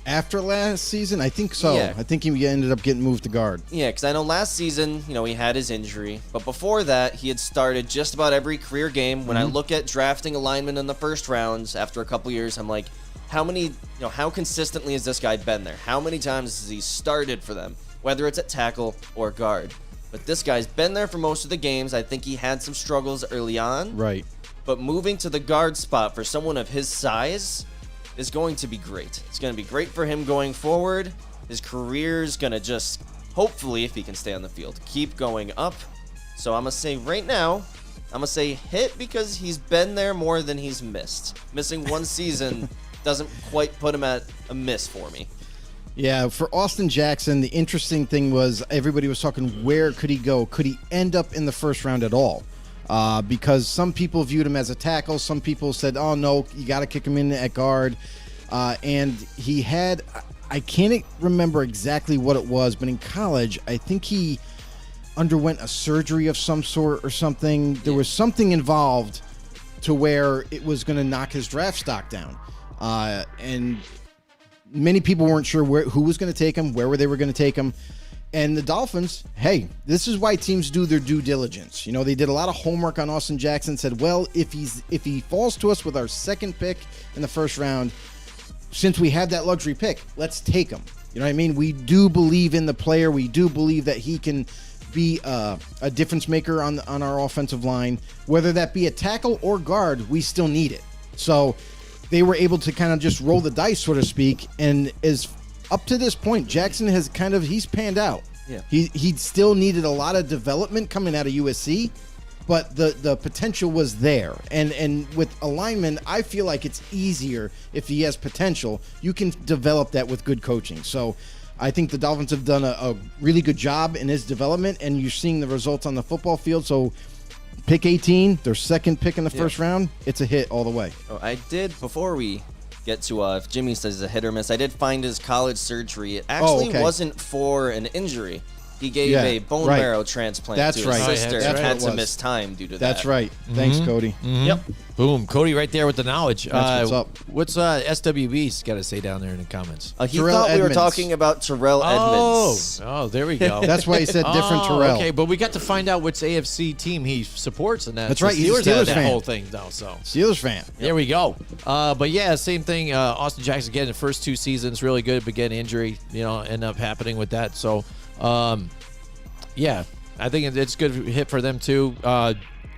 Speaker 4: After last season, I think so.
Speaker 5: Yeah.
Speaker 4: I think he ended up getting moved to guard.
Speaker 5: Yeah, because I know last season, he had his injury, but before that, he had started just about every career game. When I look at drafting a lineman in the first rounds after a couple years, I'm like, how consistently has this guy been there? How many times has he started for them, whether it's at tackle or guard? But this guy's been there for most of the games. I think he had some struggles early on.
Speaker 4: Right.
Speaker 5: But moving to the guard spot for someone of his size is going to be great. It's going to be great for him going forward. His career's going to just, hopefully, if he can stay on the field, keep going up. So I'm going to say right now, I'm going to say hit because he's been there more than he's missed. Missing one season doesn't quite put him at a miss for me.
Speaker 4: Yeah, for Austin Jackson, the interesting thing was everybody was talking, where could he go? Could he end up in the first round at all? Because some people viewed him as a tackle. Some people said, oh, no, you got to kick him in at guard. And he had, I can't remember exactly what it was, but in college, I think he underwent a surgery of some sort or something. There was something involved to where it was going to knock his draft stock down. And many people weren't sure who was going to take him, where they were going to take him. And the Dolphins, hey, this is why teams do their due diligence. They did a lot of homework on Austin Jackson, said, well, if he falls to us with our second pick in the first round, since we have that luxury pick, let's take him. You know what I mean? We do believe in the player. We do believe that he can be a difference maker on our offensive line. Whether that be a tackle or guard, we still need it. So they were able to kind of just roll the dice, so to speak, and is up to this point, Jackson has he's panned out. Yeah. He still needed a lot of development coming out of USC, but the potential was there. And with a lineman, I feel like it's easier if he has potential. You can develop that with good coaching. So I think the Dolphins have done a really good job in his development, and you're seeing the results on the football field. So pick 18, their second pick in the first round, it's a hit all the way.
Speaker 5: Oh, I did, before we get to if Jimmy says a hit or miss, I did find his college surgery. It actually wasn't for an injury. He gave a bone marrow transplant to his sister and had to miss time due to that.
Speaker 4: That's right. Thanks, Cody.
Speaker 5: Yep.
Speaker 3: Boom. Cody right there with the knowledge.
Speaker 4: That's what's up.
Speaker 3: What's SWB's got to say down there in the comments?
Speaker 5: He
Speaker 4: Terrell
Speaker 5: thought we were
Speaker 4: Edmonds.
Speaker 5: talking about Terrell Edmonds.
Speaker 3: Oh, there we go.
Speaker 4: That's why he said different Terrell.
Speaker 3: Okay, but we got to find out which AFC team he supports in that.
Speaker 4: That's right,
Speaker 3: The
Speaker 4: he's a
Speaker 3: Steelers had
Speaker 4: Steelers
Speaker 3: that
Speaker 4: fan.
Speaker 3: whole thing, though. So
Speaker 4: Steelers fan.
Speaker 3: there we go. But yeah, same thing. Austin Jackson again, the first two seasons really good, but getting injury, end up happening with that. So, yeah, I think it's a good hit for them too.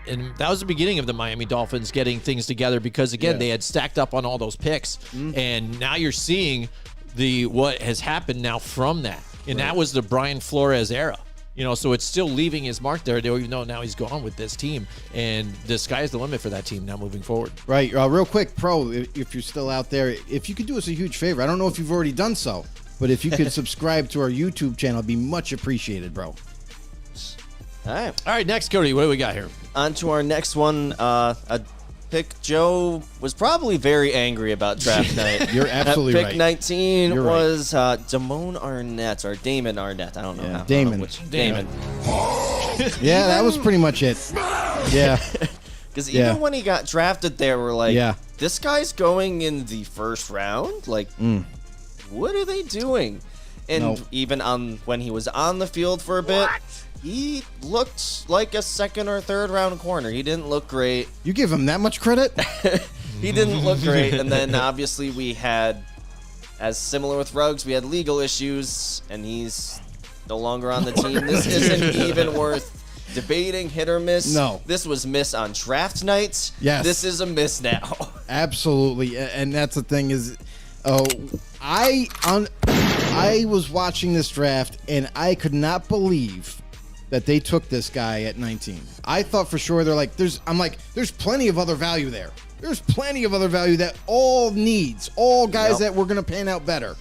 Speaker 3: And that was the beginning of the Miami Dolphins getting things together because, again, they had stacked up on all those picks. And now you're seeing what has happened now from that. And that was the Brian Flores era. So it's still leaving his mark there, even though now he's gone with this team. And the sky's the limit for that team now moving forward.
Speaker 4: Right. Real quick, Pro, if you're still out there, if you could do us a huge favor, I don't know if you've already done so, but if you could subscribe to our YouTube channel, it'd be much appreciated, bro.
Speaker 5: All
Speaker 3: right, next, Cody, what do we got here?
Speaker 5: On to our next one. A pick Joe was probably very angry about draft night.
Speaker 4: You're absolutely
Speaker 5: pick
Speaker 4: right.
Speaker 5: 19
Speaker 4: You're right.
Speaker 5: was Damon Arnett, or Damon Arnett. I don't know.
Speaker 4: Yeah, Damon.
Speaker 5: Damon.
Speaker 4: Yeah, that was pretty much it. Yeah.
Speaker 5: Because even when he got drafted there, we're like, this guy's going in the first round? Like, what are they doing? And even when he was on the field for a bit, he looked like a second or third round corner. He didn't look great.
Speaker 4: You give him that much credit?
Speaker 5: He didn't look great. And then obviously we had, as similar with Ruggs, we had legal issues, and he's no longer on the team. This isn't even worth debating, hit or miss.
Speaker 4: No.
Speaker 5: This was miss on draft nights.
Speaker 4: Yes.
Speaker 5: This is a miss now.
Speaker 4: Absolutely. And that's the thing is, I was watching this draft, and I could not believe that they took this guy at 19. I thought for sure there's plenty of other value there. There's plenty of other value that all guys that were going to pan out better.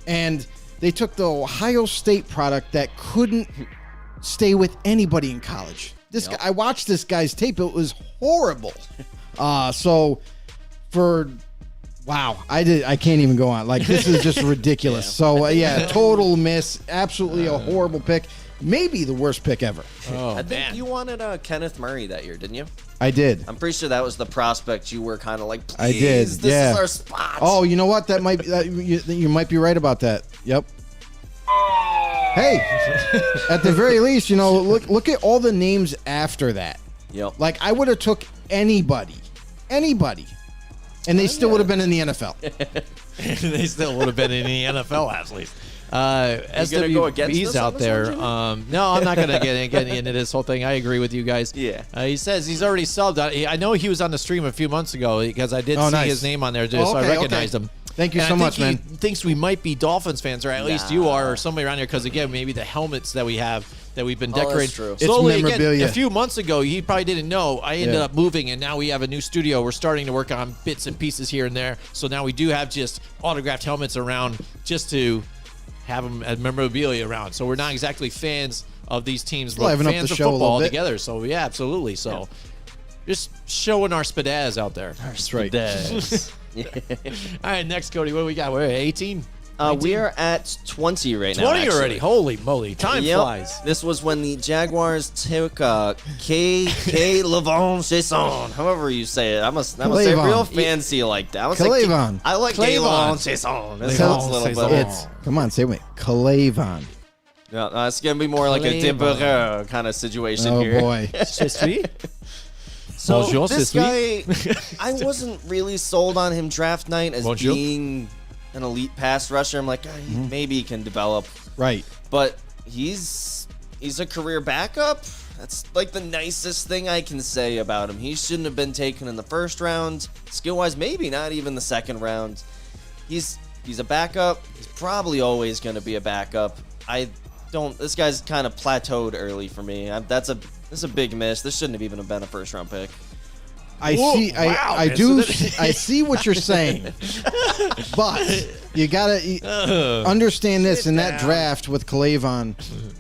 Speaker 4: And they took the Ohio State product that couldn't stay with anybody in college. This guy, I watched this guy's tape. It was horrible. I can't even go on. Like, this is just ridiculous. So, total miss. Absolutely a horrible pick. maybe the worst pick ever.
Speaker 3: Oh,
Speaker 5: I think you wanted Kenneth Murray that year, didn't you?
Speaker 4: I did.
Speaker 5: I'm pretty sure that was the prospect you were kind of like, please,
Speaker 4: I did.
Speaker 5: this
Speaker 4: yeah.
Speaker 5: is our spot.
Speaker 4: Oh, you know what? That might you might be right about that. Yep. Hey, at the very least, look at all the names after that.
Speaker 5: Yep.
Speaker 4: Like I would have took anybody, and they still would have been in the NFL.
Speaker 3: They still would have been in the NFL athletes.
Speaker 5: gonna go against
Speaker 3: SWB's
Speaker 5: us
Speaker 3: out
Speaker 5: on this
Speaker 3: there.
Speaker 5: one, Jimmy?
Speaker 3: No, I'm not going to get into this whole thing. I agree with you guys.
Speaker 5: Yeah.
Speaker 3: He says he's already subbed. I know he was on the stream a few months ago because I did see
Speaker 4: nice.
Speaker 3: his name on there,
Speaker 4: Oh,
Speaker 3: so I
Speaker 4: okay,
Speaker 3: recognized
Speaker 4: okay.
Speaker 3: him.
Speaker 4: Thank you
Speaker 3: And
Speaker 4: so
Speaker 3: I
Speaker 4: much,
Speaker 3: think
Speaker 4: man.
Speaker 3: He thinks we might be Dolphins fans, or at least you are, or somebody around here. Because again, maybe the helmets that we have that we've been
Speaker 5: Oh, that's
Speaker 3: decorating.
Speaker 5: true. It's
Speaker 3: Slowly, again,
Speaker 4: memorabilia.
Speaker 3: a few months ago, he probably didn't know. I ended
Speaker 4: Yeah.
Speaker 3: up moving, and now we have a new studio. We're starting to work on bits and pieces here and there. So now we do have just autographed helmets around, just to have them as memorabilia around. So we're not exactly fans of these teams, but
Speaker 4: Liven up
Speaker 3: fans
Speaker 4: the
Speaker 3: of
Speaker 4: show a little
Speaker 3: football
Speaker 4: bit.
Speaker 3: together. So yeah, absolutely. So just showing our spadaz out there.
Speaker 4: That's right.
Speaker 3: All right, next, Cody, what do we got? We're at 18?
Speaker 5: We are at 20 right now.
Speaker 3: 20
Speaker 5: actually.
Speaker 3: already. Holy moly. Time
Speaker 5: Yep.
Speaker 3: flies.
Speaker 5: This was when the Jaguars took K. Levon Chasson, however you say it. I'm gonna say it
Speaker 4: Clavon.
Speaker 5: real fancy like that.
Speaker 4: Clavon.
Speaker 5: I like
Speaker 3: Clavon.
Speaker 5: Levon Chasson. That
Speaker 3: Clavon
Speaker 5: sounds a little
Speaker 3: Chasson.
Speaker 5: better.
Speaker 4: Come on, say it with me. Clavon.
Speaker 5: Yeah, it's gonna be more like a
Speaker 3: Clavon.
Speaker 5: Deborah kind of situation
Speaker 4: Oh
Speaker 5: here.
Speaker 4: boy.
Speaker 5: So
Speaker 3: Bonjour,
Speaker 5: this
Speaker 3: c'est
Speaker 5: guy, I wasn't really sold on him draft night as
Speaker 3: Bonjour.
Speaker 5: being an elite pass rusher. I'm like, maybe he can develop,
Speaker 4: Right.
Speaker 5: but he's a career backup. That's like the nicest thing I can say about him. He shouldn't have been taken in the first round. Skill-wise, maybe not even the second round. He's a backup. He's probably always going to be a backup. This guy's kind of plateaued early for me. That's a big miss. This shouldn't have even been a first round pick.
Speaker 4: I
Speaker 3: Whoa,
Speaker 4: see.
Speaker 3: wow,
Speaker 4: I
Speaker 3: man.
Speaker 4: do.
Speaker 3: So that-
Speaker 4: I see what you're saying, but you gotta understand this. In that draft with Clavon,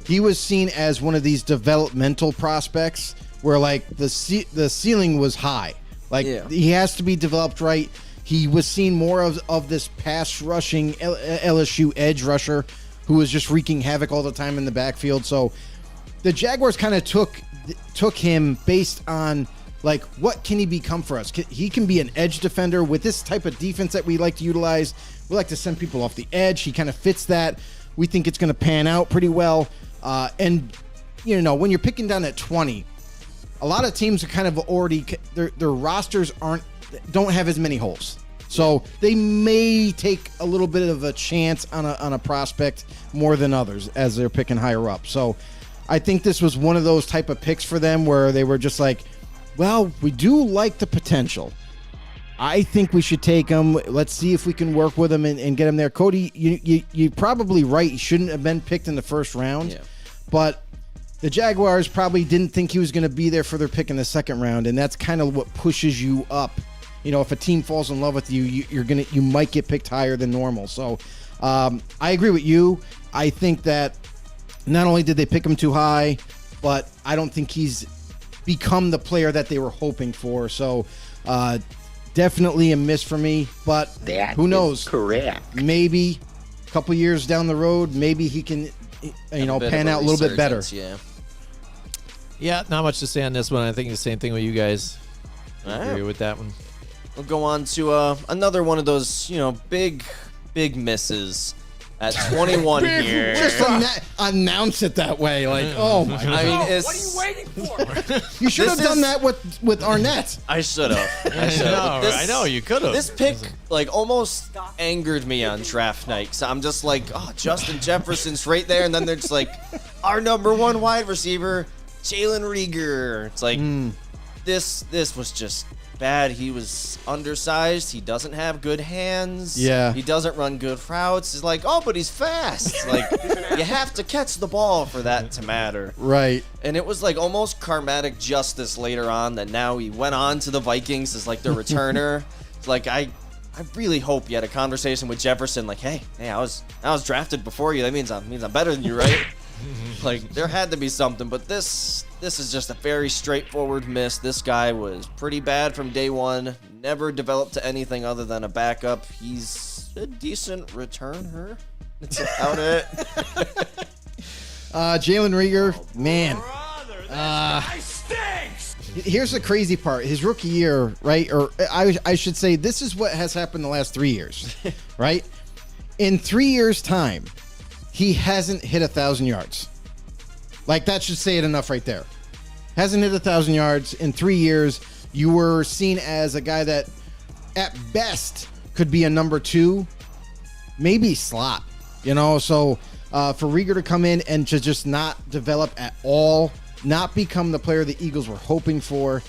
Speaker 4: he was seen as one of these developmental prospects, where like the ceiling was high. Like
Speaker 5: Yeah.
Speaker 4: he has to be developed right. He was seen more of this pass rushing LSU edge rusher who was just wreaking havoc all the time in the backfield. So the Jaguars kind of took him based on like what can he become for us. He can be an edge defender with this type of defense that we like to utilize. We like to send people off the edge. He kind of fits that. We think it's going to pan out pretty well. And when you're picking down at 20, a lot of teams are kind of already their rosters don't have as many holes. So they may take a little bit of a chance on a prospect more than others as they're picking higher up. So I think this was one of those type of picks for them where they were just like, well, we do like the potential. I think we should take him. Let's see if we can work with him and get him there. Cody, you're probably right. He shouldn't have been picked in the first round.
Speaker 5: Yeah.
Speaker 4: But the Jaguars probably didn't think he was going to be there for their pick in the second round, and that's kind of what pushes you up. If a team falls in love with you, you might get picked higher than normal. So I agree with you. I think that not only did they pick him too high, but I don't think he's become the player that they were hoping for. So definitely a miss for me. But who knows?
Speaker 6: Correct.
Speaker 4: Maybe a couple years down the road, maybe he can pan out a little bit better.
Speaker 5: Yeah.
Speaker 3: Yeah, not much to say on this one. I think the same thing with you guys. I
Speaker 5: All right.
Speaker 3: agree with that one.
Speaker 5: We'll go on to another one of those, big misses at 21 here.
Speaker 4: Just announce it that way, like, oh my god!
Speaker 5: I mean,
Speaker 7: What are
Speaker 5: it's,
Speaker 7: you waiting for?
Speaker 4: You should have
Speaker 5: this
Speaker 4: done
Speaker 5: is-
Speaker 4: that with Arnett.
Speaker 5: I should have.
Speaker 3: I know, you could have.
Speaker 5: This pick almost angered me on draft night. So I'm just like, oh, Justin Jefferson's right there, and then they're just like, our number one wide receiver, Jalen Reagor. It's like this was just bad. He was undersized. He doesn't have good hands.
Speaker 4: Yeah.
Speaker 5: He doesn't run good routes. It's like, oh, but he's fast. Like, you have to catch the ball for that to matter.
Speaker 4: Right.
Speaker 5: And it was like almost karmatic justice later on that now he went on to the Vikings as like the returner. It's like I really hope you had a conversation with Jefferson like, hey, I was drafted before you. That means I'm better than you, right? Like there had to be something, but this is just a very straightforward miss. This guy was pretty bad from day one. Never developed to anything other than a backup. He's a decent returner. That's about it.
Speaker 4: Jalen Reagor, man. Here's the crazy part. His rookie year, right? Or I should say, this is what has happened the last 3 years, right? In 3 years' time, he hasn't hit 1,000 yards. Like, that should say it enough right there. Hasn't hit 1,000 yards in 3 years. You were seen as a guy that, at best, could be a number 2, maybe slot. You know, so for Reagor to come in and to just not develop at all, not become the player the Eagles were hoping for,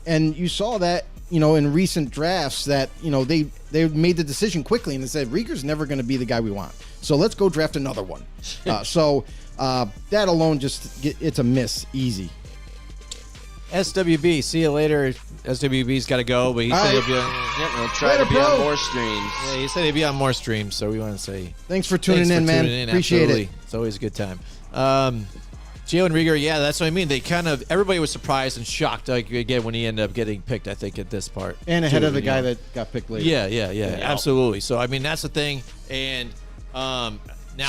Speaker 4: and you saw that, you know, in recent drafts that, you know, they made the decision quickly and they said Reagor's never going to be the guy we want, so let's go draft another one. So that alone, it's a miss, easy.
Speaker 3: SWB, see you later. SWB's got to go, but he said he'll be on,
Speaker 5: We'll try to be on more streams.
Speaker 3: yeah, he said he'd be on more streams, so we want to say
Speaker 4: Thanks for tuning in, man. Appreciate
Speaker 3: absolutely.
Speaker 4: it.
Speaker 3: It's always a good time. Jalen Reagor, yeah, that's what I mean. Everybody was surprised and shocked, like, again, when he ended up getting picked, I think, at this part.
Speaker 4: And ahead
Speaker 3: too,
Speaker 4: of the
Speaker 3: you
Speaker 4: guy
Speaker 3: know.
Speaker 4: that got picked later.
Speaker 3: Yeah, absolutely. So, I mean, that's the thing. And now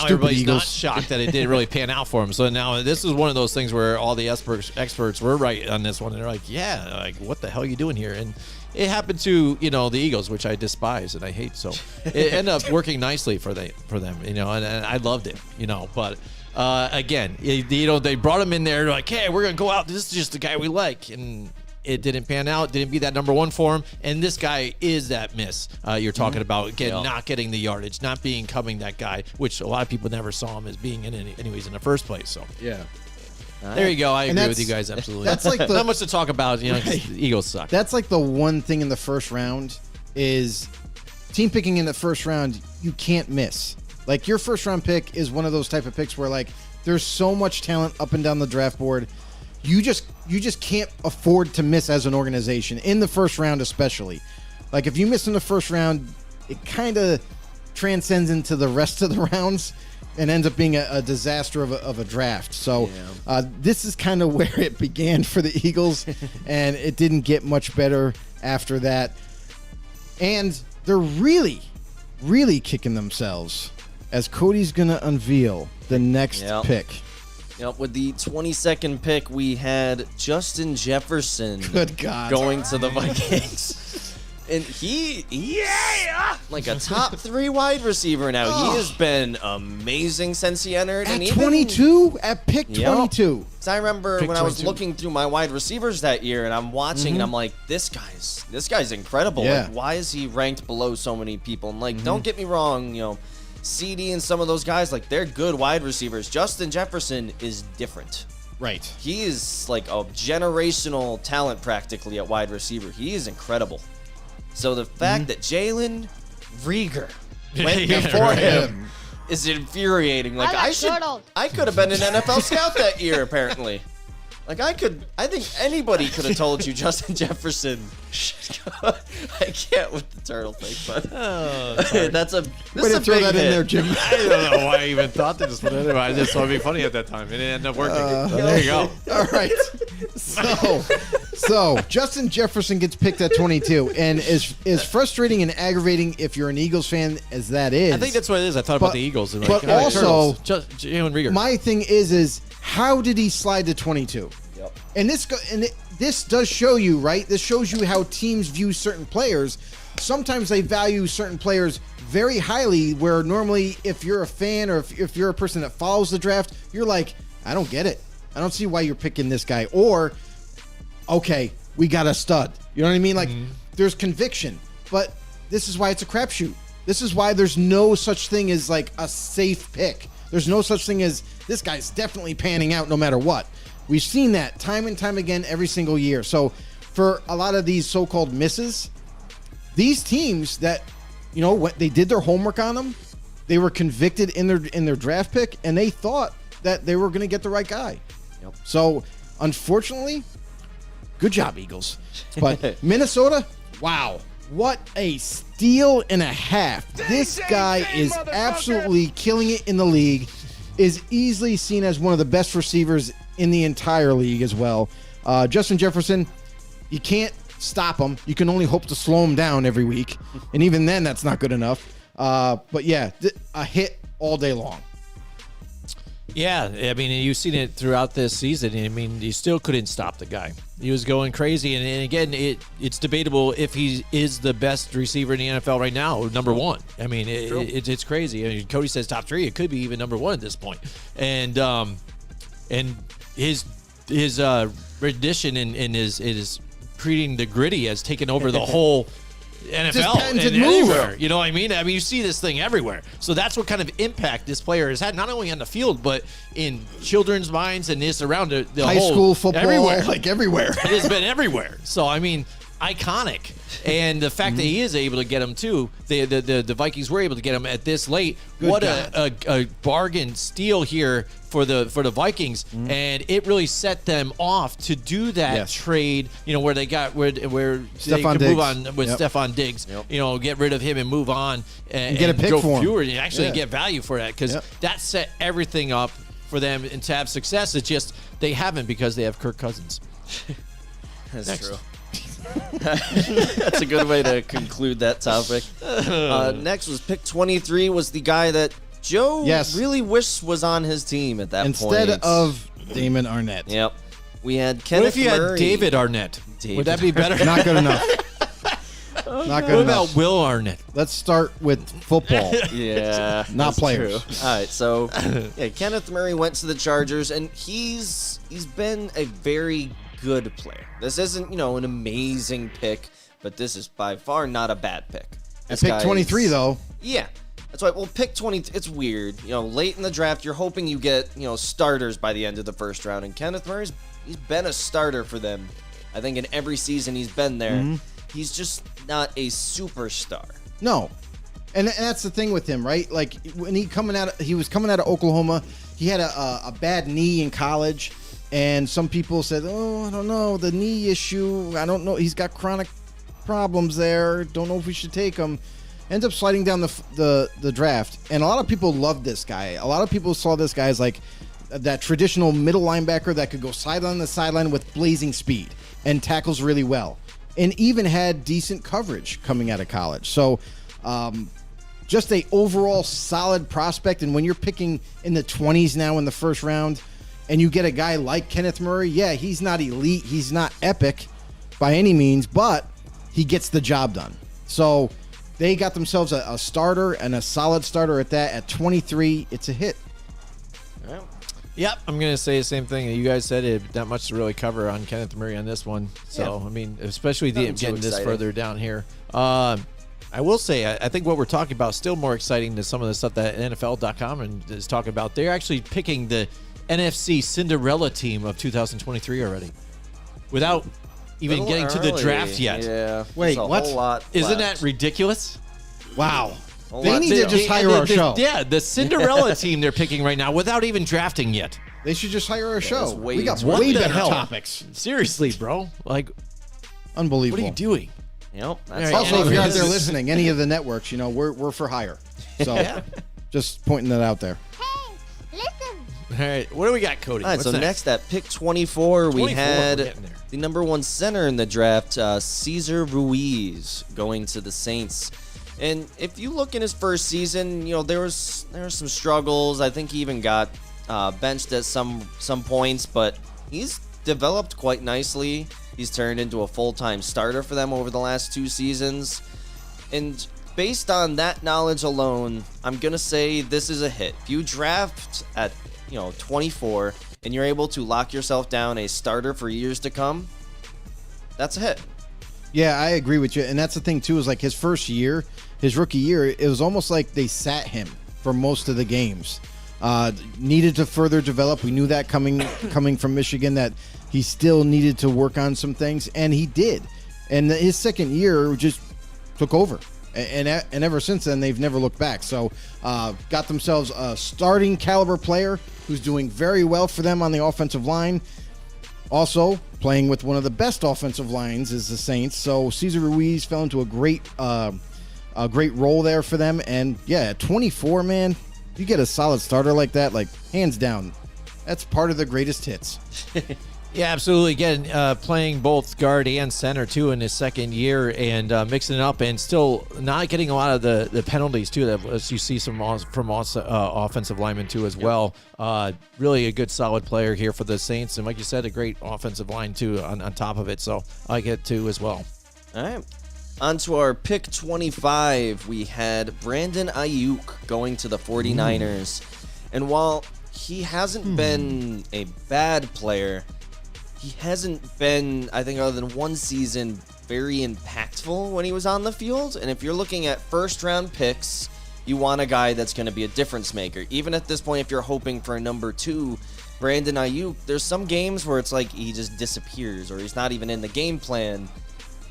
Speaker 4: Stupid
Speaker 3: everybody's
Speaker 4: Eagles.
Speaker 3: not shocked that it didn't really pan out for him. So now this is one of those things where all the experts were right on this one. And they're like, yeah, like, what the hell are you doing here? And it happened to, you know, the Eagles, which I despise and I hate. So it ended up working nicely for them, you know, and I loved it, you know. But again, you know, they brought him in there like, hey, we're going to go out. This is just the guy we like. And it didn't pan out, didn't be that number 1 for him. And this guy is that miss you're talking about. Again, not getting the yardage, not becoming that guy, which a lot of people never saw him as being in anyways in the first place. So
Speaker 4: Yeah.
Speaker 3: there you go. I
Speaker 4: And
Speaker 3: agree with
Speaker 4: that's-
Speaker 3: you guys. Absolutely.
Speaker 4: that's like the-
Speaker 3: not much to talk about, you know, 'cause the Eagles suck.
Speaker 4: That's like the one thing in the first round is team picking in the first round, you can't miss. Like, your first round pick is one of those type of picks where, like, there's so much talent up and down the draft board. You just can't afford to miss as an organization in the first round, especially. Like, if you miss in the first round, it kind of transcends into the rest of the rounds and ends up being a disaster of a draft. So this is kind of where it began for the Eagles, and it didn't get much better after that. And they're really, really kicking themselves as Cody's going to unveil the next pick.
Speaker 5: Yep, with the 22nd pick, we had Justin Jefferson
Speaker 4: Good God.
Speaker 5: going to the Vikings. And he like a top 3 wide receiver now. He has been amazing since he entered.
Speaker 4: At
Speaker 5: and even,
Speaker 4: 22? At pick 22.
Speaker 5: 'cause I remember
Speaker 3: Pick
Speaker 5: when I was
Speaker 3: 22.
Speaker 5: looking through my wide receivers that year, and I'm watching, and I'm like, this guy's incredible.
Speaker 4: Yeah.
Speaker 5: Like, why is he ranked below so many people? And like, don't get me wrong, you know, CD and some of those guys, like, they're good wide receivers. Justin Jefferson is different.
Speaker 4: Right.
Speaker 5: He is like a generational talent practically at wide receiver. He is incredible. So the fact that Jalen Reagor went before him is infuriating. Like, I could have been an NFL scout that year, apparently. Like, I think anybody could have told you Justin Jefferson. I can't with the turtle thing, but this
Speaker 4: Way
Speaker 5: is
Speaker 4: to
Speaker 5: a
Speaker 4: throw
Speaker 5: big
Speaker 4: that in
Speaker 5: hit.
Speaker 4: there, Jim.
Speaker 3: I don't know why I even thought to just put it in. I just thought it'd be funny at that time. It ended up working. There you go.
Speaker 4: All right. So Justin Jefferson gets picked at 22, and as frustrating and aggravating if you're an Eagles fan as that is.
Speaker 3: I think that's what it is. I thought about
Speaker 4: But-
Speaker 3: the Eagles. And
Speaker 4: but
Speaker 3: all right,
Speaker 4: also-
Speaker 3: Turtles. Jalen Reagor.
Speaker 4: my thing is how did he slide to 22?
Speaker 5: Yep.
Speaker 4: And this does show you, right? This shows you how teams view certain players. Sometimes they value certain players very highly, where normally if you're a fan or if you're a person that follows the draft, you're like, I don't get it. I don't see why you're picking this guy. Or, okay, we got a stud. You know what I mean? Like, there's conviction. But this is why it's a crapshoot. This is why there's no such thing as, like, a safe pick. There's no such thing as, this guy's definitely panning out no matter what. We've seen that time and time again every single year. So for a lot of these so-called misses, these teams that, you know, what they did their homework on them, they were convicted in their draft pick, and they thought that they were going to get the right guy.
Speaker 5: Yep.
Speaker 4: So unfortunately, good job, Eagles. But Minnesota, wow, what a steal and a half. This guy is absolutely killing it in the league, is easily seen as one of the best receivers in the entire league as well. Justin Jefferson, you can't stop him. You can only hope to slow him down every week. And even then, that's not good enough. But yeah, a hit all day long.
Speaker 3: Yeah, I mean, you've seen it throughout this season. I mean, you still couldn't stop the guy. He was going crazy, and again, it's debatable if he is the best receiver in the NFL right now, number one. I mean, it's crazy. I mean, Cody says top 3. It could be even number 1 at this point. And his rendition and his treating the gritty has taken over the whole NFL
Speaker 4: patented
Speaker 3: and
Speaker 4: move.
Speaker 3: everywhere. You know what I mean? I mean, you see this thing everywhere. So that's what kind of impact this player has had, not only on the field, but in children's minds and this around the
Speaker 4: High
Speaker 3: whole
Speaker 4: school football,
Speaker 3: everywhere.
Speaker 4: like everywhere.
Speaker 3: It has been everywhere. So I mean, iconic. And the fact that he is able to get him too, the Vikings were able to get him at this late. What a bargain steal here for the Vikings, and it really set them off to do that trade. You know, where they got where they
Speaker 4: Stephon
Speaker 3: could move
Speaker 4: Diggs.
Speaker 3: on with Stephon Diggs. You know, get rid of him and move on and
Speaker 4: get a pick
Speaker 3: go
Speaker 4: for him.
Speaker 3: fewer and actually get value for that, because that set everything up for them and to have success. It's just they haven't because they have Kirk Cousins.
Speaker 5: That's true. That's a good way to conclude that topic. Next was pick 23, was the guy that Joe really wished was on his team at that point.
Speaker 4: Instead of Damon Arnett.
Speaker 5: Yep. We had Kenneth
Speaker 3: What if you
Speaker 5: Murray.
Speaker 3: had David Arnett? Would that be better?
Speaker 4: Not good enough. Not good
Speaker 3: What
Speaker 4: enough.
Speaker 3: about Will Arnett?
Speaker 4: Let's start with football.
Speaker 5: Yeah.
Speaker 4: Not
Speaker 5: that's
Speaker 4: players.
Speaker 5: true. All right, so Kenneth Murray went to the Chargers, and he's been a very good player. This isn't, an amazing pick, but this is by far not a bad pick.
Speaker 4: At pick 23, though.
Speaker 5: Yeah. That's right. Well, pick 20, it's weird. Late in the draft, you're hoping you get, starters by the end of the first round. And Kenneth Murray's, he's been a starter for them. I think in every season he's been there. He's just not a superstar.
Speaker 4: No. And that's the thing with him, right? Like, when he was coming out of Oklahoma, he had a bad knee in college. And some people said, I don't know, the knee issue. I don't know. He's got chronic problems there. Don't know if we should take him. Ends up sliding down the draft. And a lot of people loved this guy. A lot of people saw this guy as like that traditional middle linebacker that could go sideline to sideline with blazing speed and tackles really well. And even had decent coverage coming out of college. So just a overall solid prospect. And when you're picking in the 20s now in the first round, and you get a guy like Kenneth Murray, he's not elite, he's not epic by any means, but he gets the job done. So they got themselves a starter, and a solid starter at that. At 23, it's a hit.
Speaker 3: Yep, I'm going to say the same thing. You guys said it. Not much to really cover on Kenneth Murray on this one. So, I mean, especially getting this further down here. I will say, I think what we're talking about is still more exciting than some of the stuff that NFL.com is talking about. They're actually picking the NFC Cinderella team of 2023 already, without even getting to the draft yet.
Speaker 5: Yeah.
Speaker 4: Wait,
Speaker 5: There's a
Speaker 4: what?
Speaker 5: whole lot
Speaker 3: Isn't
Speaker 5: left.
Speaker 3: that ridiculous?
Speaker 4: Wow.
Speaker 5: Whole
Speaker 4: They
Speaker 5: lot
Speaker 4: need
Speaker 5: to
Speaker 4: to
Speaker 5: go.
Speaker 4: just hire our show.
Speaker 3: Yeah, the Cinderella team they're picking right now without even drafting yet.
Speaker 4: They should just hire our show.
Speaker 5: that's way
Speaker 4: We got
Speaker 5: too
Speaker 4: way
Speaker 3: the
Speaker 4: better
Speaker 3: hell?
Speaker 4: topics.
Speaker 3: Seriously, bro. Like, what
Speaker 4: Unbelievable.
Speaker 3: are you doing?
Speaker 5: Yep. That's
Speaker 3: Right.
Speaker 4: Also,
Speaker 3: Yeah,
Speaker 4: if you're out
Speaker 3: this
Speaker 4: there
Speaker 3: is-
Speaker 4: listening, any of the networks, we're for hire. So just pointing that out there.
Speaker 3: All right, what do we got, Cody?
Speaker 5: All right,
Speaker 3: What's
Speaker 5: so next at pick 24, we
Speaker 3: 24,
Speaker 5: had
Speaker 3: we're getting there.
Speaker 5: the number 1 center in the draft, Cesar Ruiz, going to the Saints. And if you look in his first season, there were some struggles. I think he even got benched at some points, but he's developed quite nicely. He's turned into a full-time starter for them over the last 2 seasons. And based on that knowledge alone, I'm going to say this is a hit. If you draft at 24, and you're able to lock yourself down a starter for years to come, that's a hit.
Speaker 4: Yeah, I agree with you. And that's the thing, too, is like his first year, his rookie year, it was almost like they sat him for most of the games. Needed to further develop. We knew that coming from Michigan, that he still needed to work on some things, and he did. And his second year just took over. And ever since then, they've never looked back. So got themselves a starting caliber player who's doing very well for them on the offensive line. Also, playing with one of the best offensive lines is the Saints. So Cesar Ruiz fell into a great role there for them. And yeah, at 24, man, you get a solid starter like that, like hands down, that's part of the greatest hits.
Speaker 3: Yeah, absolutely. Again, playing both guard and center too in his second year, and mixing it up, and still not getting a lot of the penalties too. That as you see some from offensive linemen too as well. Really a good solid player here for the Saints, and like you said, a great offensive line too on top of it. So I like it too as well.
Speaker 5: All right. On to our pick 25, we had Brandon Ayuk going to the 49ers. And while he hasn't been a bad player, he hasn't been, I think, other than one season, very impactful when he was on the field. And if you're looking at first-round picks, you want a guy that's going to be a difference maker. Even at this point, if you're hoping for a number 2, Brandon Ayuk, there's some games where it's like he just disappears or he's not even in the game plan.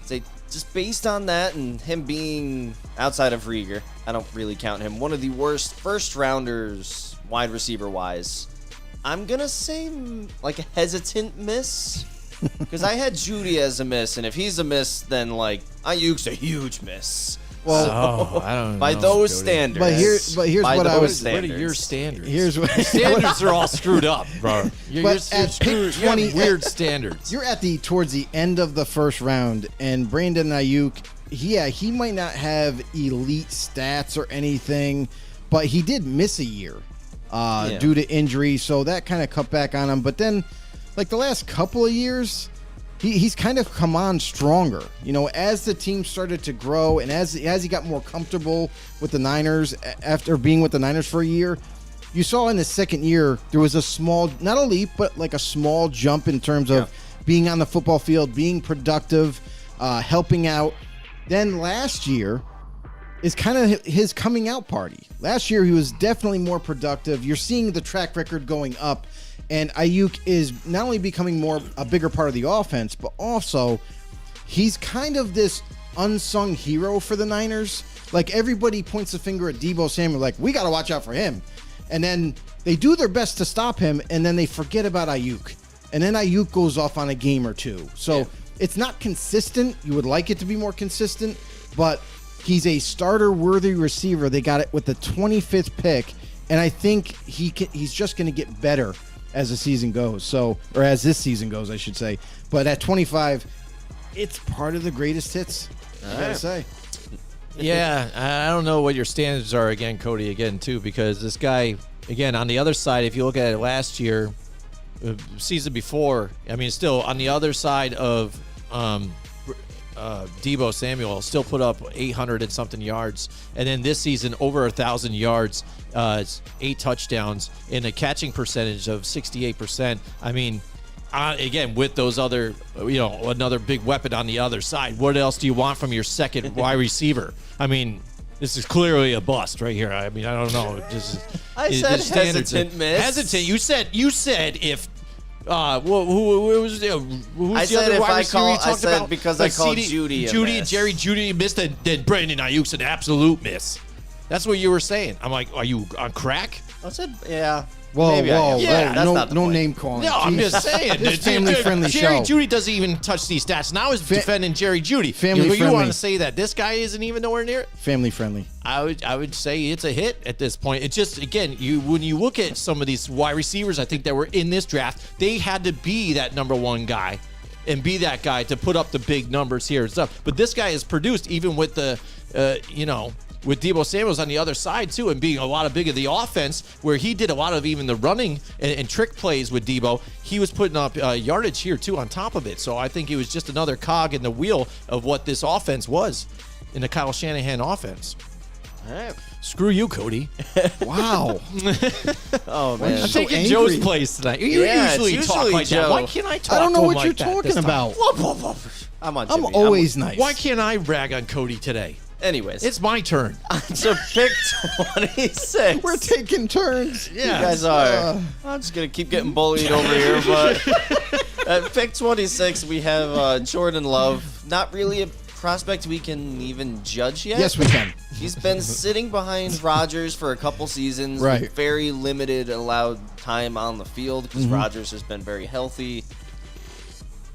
Speaker 5: Say, just based on that and him being outside of Rieger, I don't really count him. One of the worst first-rounders wide receiver-wise. I'm going to say like a hesitant miss because I had Judy as a miss, and if he's a miss, then like Ayuk's a huge miss.
Speaker 4: Well,
Speaker 3: I don't
Speaker 5: By
Speaker 3: know,
Speaker 5: those
Speaker 3: Cody.
Speaker 5: standards.
Speaker 4: but here's
Speaker 5: By
Speaker 4: what I
Speaker 5: those
Speaker 4: was.
Speaker 3: What are
Speaker 5: standards.
Speaker 3: your standards?
Speaker 4: Here's what
Speaker 3: standards are all screwed up, bro. You're
Speaker 4: But at
Speaker 3: screwed.
Speaker 4: pick
Speaker 3: You have
Speaker 4: 20
Speaker 3: weird standards.
Speaker 4: You're at towards the end of the first round, and Brandon Ayuk, he might not have elite stats or anything, but he did miss a year due to injury, so that kind of cut back on him. But then, like the last couple of years, he's kind of come on stronger. You know, as the team started to grow, and as he got more comfortable with the Niners after being with the Niners for a year. You saw in his second year, there was a small, not a leap, but like a small jump in terms of being on the football field, being productive, helping out. Then last year is kind of his coming out party. Last year, he was definitely more productive. You're seeing the track record going up, and Ayuk is not only becoming a bigger part of the offense, but also he's kind of this unsung hero for the Niners. Like everybody points the finger at Deebo Samuel, like we got to watch out for him. And then they do their best to stop him, and then they forget about Ayuk. And then Ayuk goes off on a game or two. So it's not consistent. You would like it to be more consistent, but he's a starter-worthy receiver. They got it with the 25th pick, and I think he's just going to get better as the season goes. So, or as this season goes, I should say. But at 25, it's part of the greatest hits. I gotta say.
Speaker 3: Yeah, I don't know what your standards are again, Cody, again, too, because this guy, again, on the other side, if you look at it last year, season before, I mean, still on the other side of Deebo Samuel, still put up 800 and something yards. And then this season, over 1,000 yards, 8 touchdowns, and a catching percentage of 68%. I mean, again, with those other, another big weapon on the other side, what else do you want from your second wide receiver? I mean, this is clearly a bust right here. I mean, I don't know.
Speaker 5: I said hesitant miss.
Speaker 3: Hesitant. You said if. Who was the
Speaker 5: I said
Speaker 3: other
Speaker 5: if
Speaker 3: wide
Speaker 5: I
Speaker 3: receiver
Speaker 5: call,
Speaker 3: you talked
Speaker 5: I said
Speaker 3: about?
Speaker 5: because I called
Speaker 3: Judy
Speaker 5: Judy a
Speaker 3: and
Speaker 5: miss.
Speaker 3: Jerry Judy missed, then Brandon Ayuk's an absolute miss. That's what you were saying. I'm like, are you on crack?
Speaker 5: I said, yeah.
Speaker 4: Whoa,
Speaker 5: Maybe I
Speaker 4: whoa,
Speaker 5: am.
Speaker 3: Yeah,
Speaker 5: that's not the
Speaker 4: no
Speaker 5: point.
Speaker 4: name calling.
Speaker 3: No, I'm
Speaker 4: Jeez.
Speaker 3: just saying.
Speaker 4: This family-friendly
Speaker 3: Jerry
Speaker 4: show.
Speaker 3: Judy doesn't even touch these stats. Now he's defending Jerry Judy.
Speaker 4: Family
Speaker 3: You
Speaker 4: friendly.
Speaker 3: want to say that this guy isn't even nowhere near it?
Speaker 4: Family friendly.
Speaker 3: I would say it's a hit at this point. It's just, again, when you look at some of these wide receivers, I think that were in this draft, they had to be that number one guy and be that guy to put up the big numbers here and stuff. But this guy has produced even with the, with Deebo Samuels on the other side too, and being a lot of big of the offense, where he did a lot of even the running and trick plays with Deebo. He was putting up yardage here too on top of it. So I think he was just another cog in the wheel of what this offense was in the Kyle Shanahan offense.
Speaker 5: All right.
Speaker 3: Screw you, Cody.
Speaker 4: Wow.
Speaker 5: Oh, man.
Speaker 3: I'm
Speaker 4: so
Speaker 3: taking
Speaker 4: angry?
Speaker 3: Joe's place tonight. You
Speaker 5: Yeah, it's
Speaker 3: usually talk
Speaker 5: usually
Speaker 3: like that.
Speaker 5: Joe.
Speaker 3: Why can't I talk
Speaker 4: I don't know
Speaker 3: to him
Speaker 4: what
Speaker 3: like
Speaker 4: you're
Speaker 3: that
Speaker 4: talking
Speaker 3: this time?
Speaker 4: about.
Speaker 5: I'm on
Speaker 4: I'm
Speaker 5: Jimmy.
Speaker 4: always nice.
Speaker 3: Why can't I rag on Cody today?
Speaker 5: Anyways,
Speaker 3: It's my turn.
Speaker 5: so pick 26.
Speaker 4: We're taking turns.
Speaker 5: You guys are. I'm just going to keep getting bullied over here, but at pick 26, we have Jordan Love. Not really a prospect we can even judge yet.
Speaker 4: Yes, we can.
Speaker 5: He's been sitting behind Rodgers for a couple seasons.
Speaker 4: Right.
Speaker 5: With very limited allowed time on the field because Rodgers has been very healthy.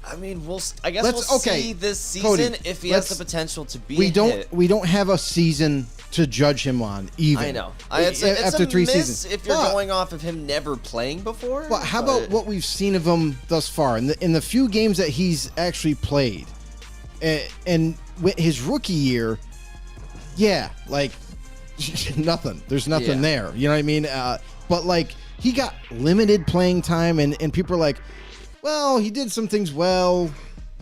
Speaker 5: I mean,
Speaker 4: Let's-
Speaker 5: we'll see this season
Speaker 4: Cody,
Speaker 5: if he has
Speaker 4: let's-
Speaker 5: the potential to be
Speaker 4: We
Speaker 5: a
Speaker 4: don't
Speaker 5: hit.
Speaker 4: we don't have a season to judge him on. Even
Speaker 5: I know. It's
Speaker 4: after
Speaker 5: a
Speaker 4: 3
Speaker 5: miss
Speaker 4: seasons,
Speaker 5: if you're
Speaker 4: But-
Speaker 5: going off of him never playing before.
Speaker 4: But how about what we've seen of him thus far in the few games that he's actually played, and with his rookie year? Yeah, like nothing. There's nothing there. You know what I mean? But like he got limited playing time, and people are like, well, he did some things well.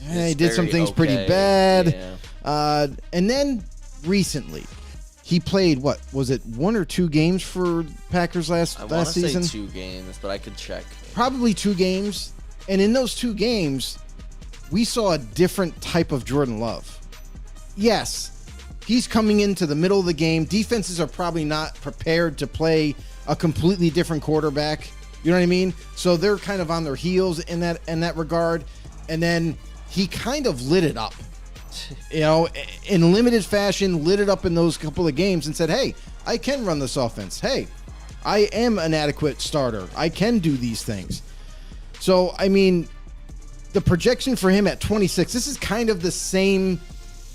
Speaker 4: He did some things pretty bad.
Speaker 5: Yeah.
Speaker 4: And then recently, he played what was it, 1 or 2 games for Packers last
Speaker 5: I want to say
Speaker 4: season?
Speaker 5: 2 games, but I could check.
Speaker 4: Probably 2 games. And in those 2 games, we saw a different type of Jordan Love. Yes, he's coming into the middle of the game. Defenses are probably not prepared to play a completely different quarterback. You know what I mean? So they're kind of on their heels in that regard. And then he kind of lit it up. You know, in limited fashion, lit it up in those couple of games and said, hey, I can run this offense. Hey, I am an adequate starter. I can do these things. So, I mean, the projection for him at 26, this is kind of the same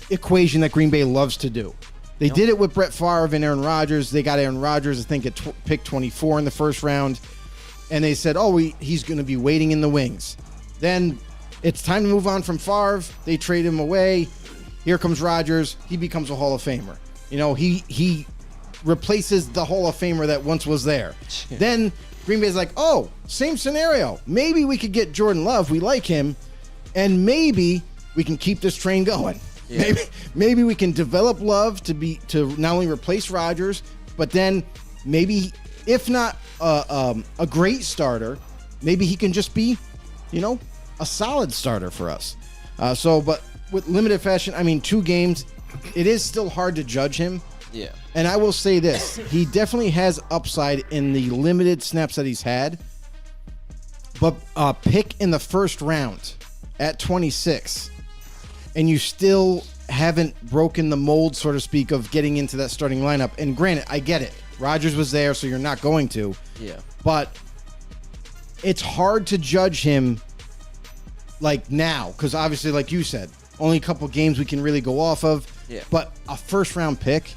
Speaker 4: equation that Green Bay loves to do. They did it with Brett Favre and Aaron Rodgers. They got Aaron Rodgers, I think, at pick 24 in the first round. And they said, oh, he's going to be waiting in the wings. Then it's time to move on from Favre. They trade him away. Here comes Rodgers. He becomes a Hall of Famer. You know, he replaces the Hall of Famer that once was there. Then Green Bay's like, oh, same scenario. Maybe we could get Jordan Love. We like him. And maybe we can keep this train going. Yeah. Maybe we can develop Love to not only replace Rodgers, but then maybe, if not a great starter, maybe he can just be, you know, a solid starter for us. But with limited fashion, I mean, 2 games, it is still hard to judge him.
Speaker 5: Yeah.
Speaker 4: And I will say this, he definitely has upside in the limited snaps that he's had. But pick in the first round at 26, and you still haven't broken the mold, so to speak, of getting into that starting lineup. And granted, I get it. Rodgers was there, so you're not going to.
Speaker 5: Yeah.
Speaker 4: But it's hard to judge him like now, because obviously, like you said, only a couple games we can really go off of.
Speaker 5: Yeah.
Speaker 4: But a first round pick,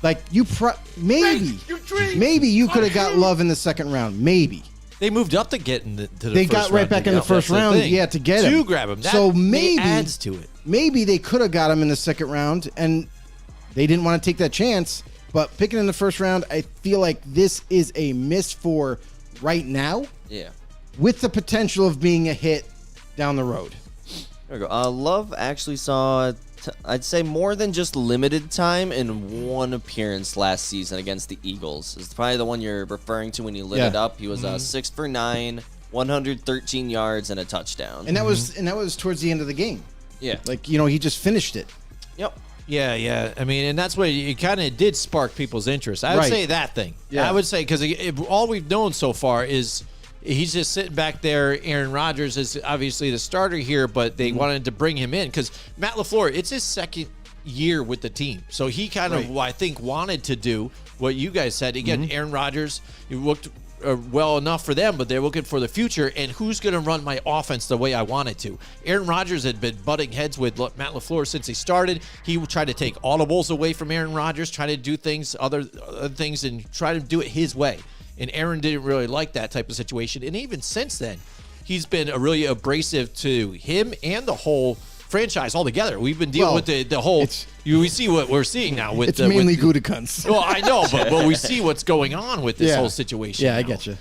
Speaker 4: like maybe you could have got Love in the second round. Maybe.
Speaker 3: They moved up to get to the
Speaker 4: They
Speaker 3: first
Speaker 4: got right
Speaker 3: round
Speaker 4: back
Speaker 3: to
Speaker 4: in the
Speaker 3: get-
Speaker 4: first
Speaker 3: that's
Speaker 4: round,
Speaker 3: thing.
Speaker 4: to get him.
Speaker 3: To grab him. That
Speaker 4: So maybe
Speaker 3: adds to it.
Speaker 4: Maybe they could have got him in the second round, and they didn't want to take that chance. But picking in the first round, I feel like this is a miss for right now,
Speaker 5: Yeah.
Speaker 4: with the potential of being a hit down the road.
Speaker 5: There we go. Love actually saw, I'd say, more than just limited time in 1 appearance last season against the Eagles. It's probably the one you're referring to when you lit
Speaker 4: Yeah.
Speaker 5: it up. He was 6 for 9, 113 yards, and a touchdown.
Speaker 4: And that was towards the end of the game.
Speaker 5: Yeah.
Speaker 4: Like, you know, he just finished it.
Speaker 5: Yep.
Speaker 3: Yeah. I mean, and that's what it kind of did spark people's interest. I would
Speaker 4: Right.
Speaker 3: say that thing.
Speaker 4: Yeah.
Speaker 3: I would say, because all we've known so far is he's just sitting back there. Aaron Rodgers is obviously the starter here, but they wanted to bring him in because Matt LaFleur, it's his second year with the team. So he kind of, I think, wanted to do what you guys said. Again, Aaron Rodgers, he looked well enough for them, but they're looking for the future and who's going to run my offense the way I want it to. Aaron Rodgers had been butting heads with Matt LaFleur since he started. He would try to take audibles away from Aaron Rodgers, try to do things, other things, and try to do it his way. And Aaron didn't really like that type of situation. And even since then, he's been really abrasive to him and the whole franchise altogether. We've been dealing with the whole. We see what we're seeing now with.
Speaker 4: It's mainly Gutekunst.
Speaker 3: Well, I know, but we see what's going on with this whole situation.
Speaker 4: Yeah, I
Speaker 3: now.
Speaker 4: get you.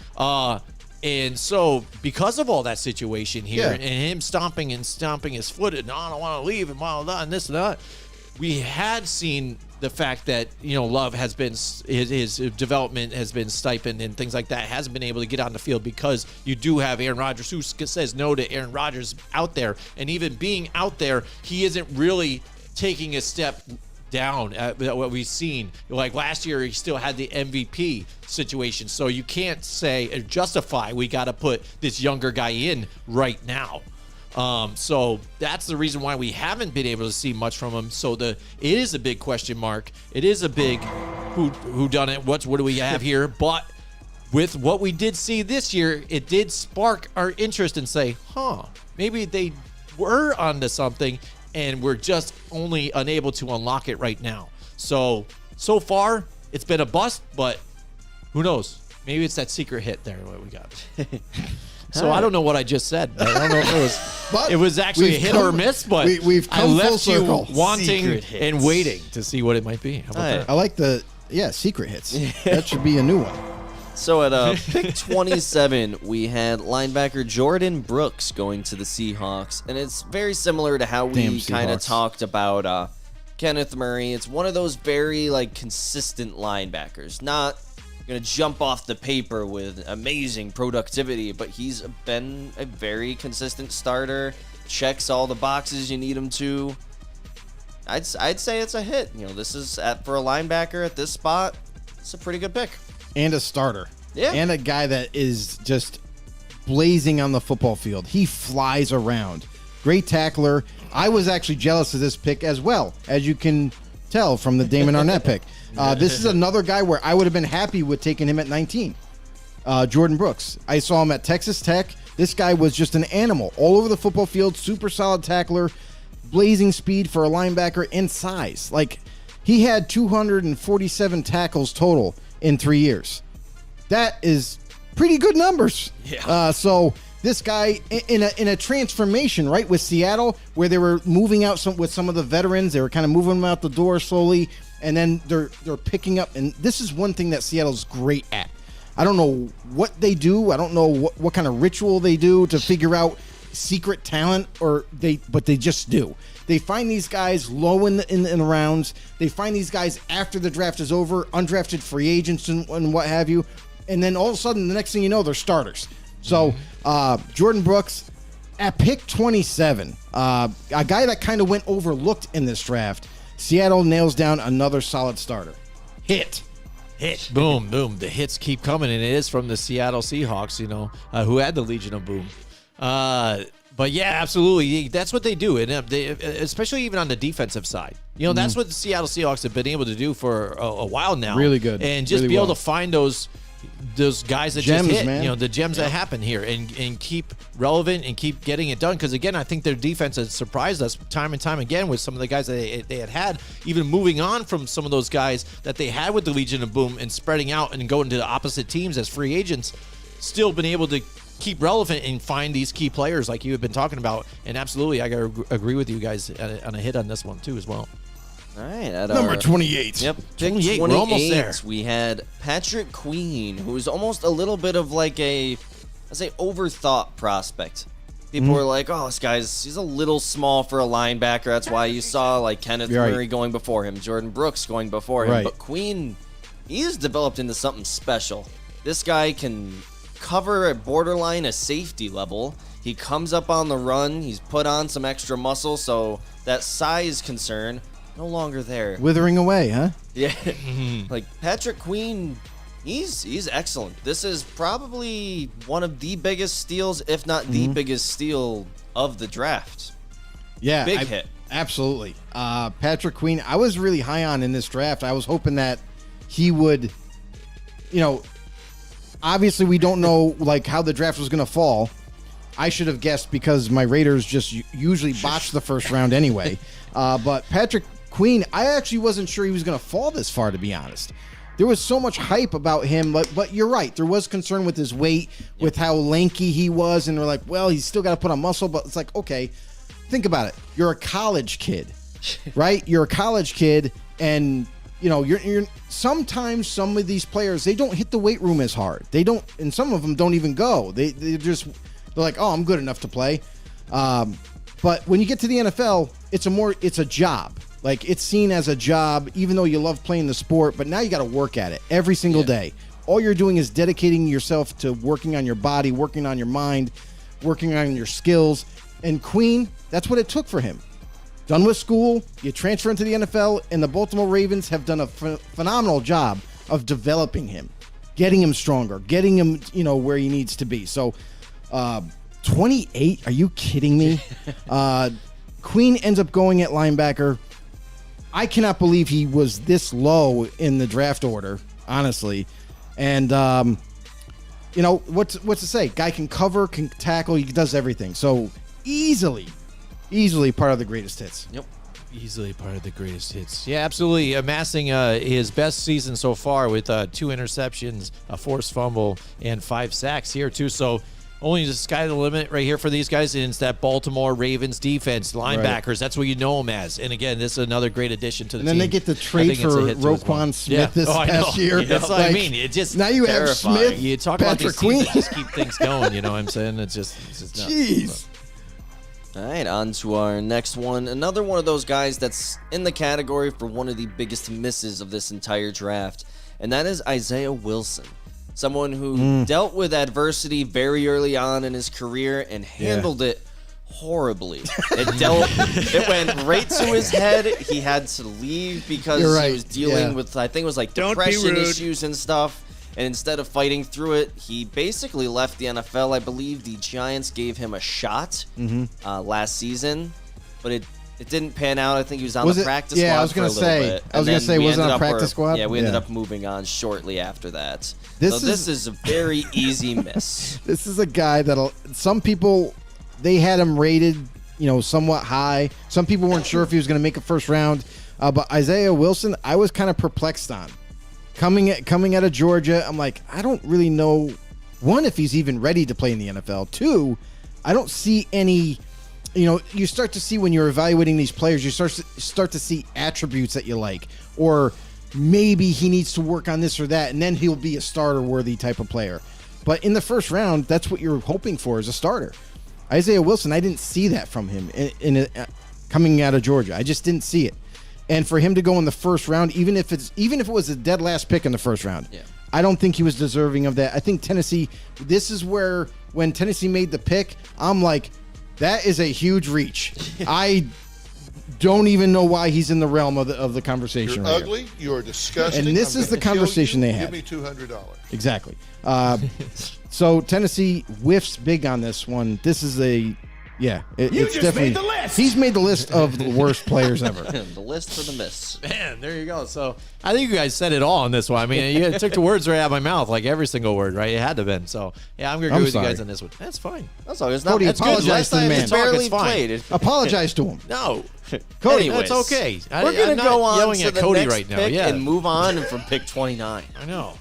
Speaker 3: And so because of all that situation here,
Speaker 4: Yeah.
Speaker 3: and him stomping his foot, and I don't want to leave, and blah, blah, and this and that, we had seen the fact that, you know, Love has been, his development has been stipend and things like that, hasn't been able to get on the field because you do have Aaron Rodgers, who says no to Aaron Rodgers out there. And even being out there, he isn't really taking a step down at what we've seen. Like last year, he still had the MVP situation. So you can't say or justify we got to put this younger guy in right now. So that's the reason why we haven't been able to see much from him. So it is a big question mark. It is a big who done it. What do we have here? But with what we did see this year, it did spark our interest and say, maybe they were onto something and we're just only unable to unlock it right now. So so far, it's been a bust, but who knows? Maybe it's that secret hit there what we got. So I don't know what I just said. I don't know if
Speaker 4: But
Speaker 3: it was actually a
Speaker 4: we've
Speaker 3: hit
Speaker 4: come-
Speaker 3: or a miss, but
Speaker 4: we've
Speaker 3: I
Speaker 4: come full
Speaker 3: left you
Speaker 4: circle.
Speaker 3: wanting
Speaker 5: Secret hits.
Speaker 3: and waiting to see what it might be. How about
Speaker 5: All right.
Speaker 3: that?
Speaker 4: I like the secret hits. That should be a new one.
Speaker 5: So at pick 27, we had linebacker Jordan Brooks going to the Seahawks, and it's very similar to how
Speaker 4: Damn
Speaker 5: we kind of
Speaker 4: Seahawks.
Speaker 5: talked about Kenneth Murray. It's one of those very consistent linebackers, not gonna jump off the paper with amazing productivity, but he's been a very consistent starter. Checks all the boxes you need him to. I'd say it's a hit. This is for a linebacker at this spot. It's a pretty good pick.
Speaker 4: And a starter.
Speaker 5: Yeah.
Speaker 4: And a guy that is just blazing on the football field. He flies around. Great tackler. I was actually jealous of this pick as well, as you can tell from the Damon Arnett pick. This is another guy where I would have been happy with taking him at 19. Jordan Brooks. I saw him at Texas Tech. This guy was just an animal all over the football field. Super solid tackler. Blazing speed for a linebacker and size. He had 247 tackles total in 3 years. That is pretty good numbers. Yeah. So this guy in a transformation, right, with Seattle, where they were moving out with some of the veterans, they were kind of moving them out the door slowly, and then they're picking up. And this is one thing that Seattle's great at. I don't know what they do. I don't know what kind of ritual they do to figure out secret talent, but they just do. They find these guys low in the rounds. They find these guys after the draft is over, undrafted free agents and what have you. And then all of a sudden, the next thing you know, they're starters. So Jordan Brooks at pick 27, a guy that kind of went overlooked in this draft. Seattle nails down another solid starter. Hit.
Speaker 3: Boom, boom. The hits keep coming, and it is from the Seattle Seahawks, who had the Legion of Boom. But yeah, absolutely. That's what they do, and they, especially even on the defensive side. That's what the Seattle Seahawks have been able to do for a while now.
Speaker 4: Really good.
Speaker 3: And just
Speaker 4: Really
Speaker 3: be able
Speaker 4: well.
Speaker 3: to find those guys that
Speaker 4: Gems,
Speaker 3: just hit,
Speaker 4: man.
Speaker 3: the gems that happen here, and keep relevant and keep getting it done. Because again, I think their defense has surprised us time and time again with some of the guys that they had, even moving on from some of those guys that they had with the Legion of Boom and spreading out and going to the opposite teams as free agents, still been able to keep relevant and find these key players like you have been talking about. And absolutely, I got to agree with you guys on a hit on this one too as well.
Speaker 5: All right, at
Speaker 4: Number
Speaker 5: our-
Speaker 4: 28.
Speaker 5: Yep, pick
Speaker 3: 28, we're almost there.
Speaker 5: We had Patrick Queen, who's almost a little bit of I'd say, overthought prospect. People were like, "Oh, he's a little small for a linebacker." That's why you saw Kenneth
Speaker 4: You're right.
Speaker 5: Murray going before him, Jordan Brooks going before him.
Speaker 4: Right.
Speaker 5: But Queen, he's developed into something special. This guy can cover at borderline a safety level. He comes up on the run. He's put on some extra muscle, so that size concern no longer there.
Speaker 4: Withering away, huh?
Speaker 5: Yeah, Patrick Queen, he's excellent. This is probably one of the biggest steals, if not the biggest steal of the draft.
Speaker 4: Yeah.
Speaker 5: Big hit.
Speaker 4: Absolutely. Patrick Queen, I was really high on in this draft. I was hoping that he would, obviously we don't know how the draft was going to fall. I should have guessed because my Raiders just usually botch the first round anyway. But Patrick Queen, I actually wasn't sure he was going to fall this far, to be honest. There was so much hype about him, but you're right. There was concern with his weight, with how lanky he was, and they're like, well, he's still got to put on muscle. But it's like, okay, think about it. You're a college kid, right? You're a college kid, and you're sometimes some of these players, they don't hit the weight room as hard. They don't, and some of them don't even go. They're like, oh, I'm good enough to play. But when you get to the NFL, it's a job. It's seen as a job, even though you love playing the sport, but now you got to work at it every single day. All you're doing is dedicating yourself to working on your body, working on your mind, working on your skills. And Queen, that's what it took for him. Done with school, you transfer into the NFL, and the Baltimore Ravens have done a phenomenal job of developing him, getting him stronger, getting him, where he needs to be. So, 28? Are you kidding me? Queen ends up going at linebacker. I cannot believe he was this low in the draft order, honestly. And, what's to say? Guy can cover, can tackle, he does everything. So easily part of the greatest hits.
Speaker 5: Yep.
Speaker 3: Easily part of the greatest hits. Yeah, absolutely. Amassing his best season so far with 2 interceptions, a forced fumble, and 5 sacks here, too. So only the sky the limit right here for these guys. And it's that Baltimore Ravens defense, linebackers. Right. That's what you know them as. And again, this is another great addition to the team.
Speaker 4: And then they get the trade for Roquan Smith this past year.
Speaker 3: That's what I mean. It just
Speaker 4: now you have Smith.
Speaker 3: You talk
Speaker 4: Patrick
Speaker 3: about these
Speaker 4: Queen.
Speaker 3: teams that just keep things going. You know what I'm saying? It's just nuts.
Speaker 4: Jeez.
Speaker 5: All right, on to our next one. Another one of those guys that's in the category for one of the biggest misses of this entire draft, and that is Isaiah Wilson. Someone who dealt with adversity very early on in his career and handled it horribly. It went right to his head. He had to leave because he was dealing with, I think it was like depression issues and stuff. And instead of fighting through it, he basically left the NFL. I believe the Giants gave him a shot last season, but it didn't pan out. I think he was on the practice squad.
Speaker 4: Yeah, I was going to say. I was going to say, was it on practice squad?
Speaker 5: Yeah, we ended up moving on shortly after that. This is a very easy miss.
Speaker 4: This is a guy that'll. Some people, they had him rated, somewhat high. Some people weren't sure if he was going to make a first round. But Isaiah Wilson, I was kind of perplexed on. Coming out of Georgia, I'm like, I don't really know, one, if he's even ready to play in the NFL. 2, I don't see any, you start to see when you're evaluating these players, you start to see attributes that you like, or maybe he needs to work on this or that, and then he'll be a starter-worthy type of player. But in the first round, that's what you're hoping for as a starter. Isaiah Wilson, I didn't see that from him coming out of Georgia. I just didn't see it. And for him to go in the first round, even if it was a dead last pick in the first round, I don't think he was deserving of that. I think Tennessee, this is where when Tennessee made the pick, I'm like, that is a huge reach. I don't even know why he's in the realm of the conversation.
Speaker 8: You're ugly. You're disgusting.
Speaker 4: And this is the conversation they had.
Speaker 8: Give me $200.
Speaker 4: Exactly. So Tennessee whiffs big on this one. This is it's
Speaker 7: just
Speaker 4: definitely
Speaker 7: made the list.
Speaker 4: He's made the list of the worst players ever.
Speaker 5: The list for the miss.
Speaker 3: Man, there you go. So I think you guys said it all on this one. I mean, you took the words right out of my mouth, like every single word, right? It had to have been. So yeah, I'm gonna agree with you guys on this one. That's fine.
Speaker 5: That's all. It's not.
Speaker 4: Cody,
Speaker 5: That's good.
Speaker 4: apologize
Speaker 5: Last
Speaker 4: to the
Speaker 5: time
Speaker 4: man.
Speaker 5: it's barely
Speaker 3: It's fine.
Speaker 5: played.
Speaker 4: Apologize to him.
Speaker 3: No,
Speaker 4: Cody,
Speaker 5: Anyways,
Speaker 3: that's okay.
Speaker 5: We're gonna
Speaker 3: I'm not
Speaker 5: go on
Speaker 3: yelling
Speaker 5: to
Speaker 3: at
Speaker 5: the
Speaker 3: Cody
Speaker 5: next
Speaker 3: right now.
Speaker 5: pick
Speaker 3: Yeah,
Speaker 5: and move on from pick 29.
Speaker 3: I know.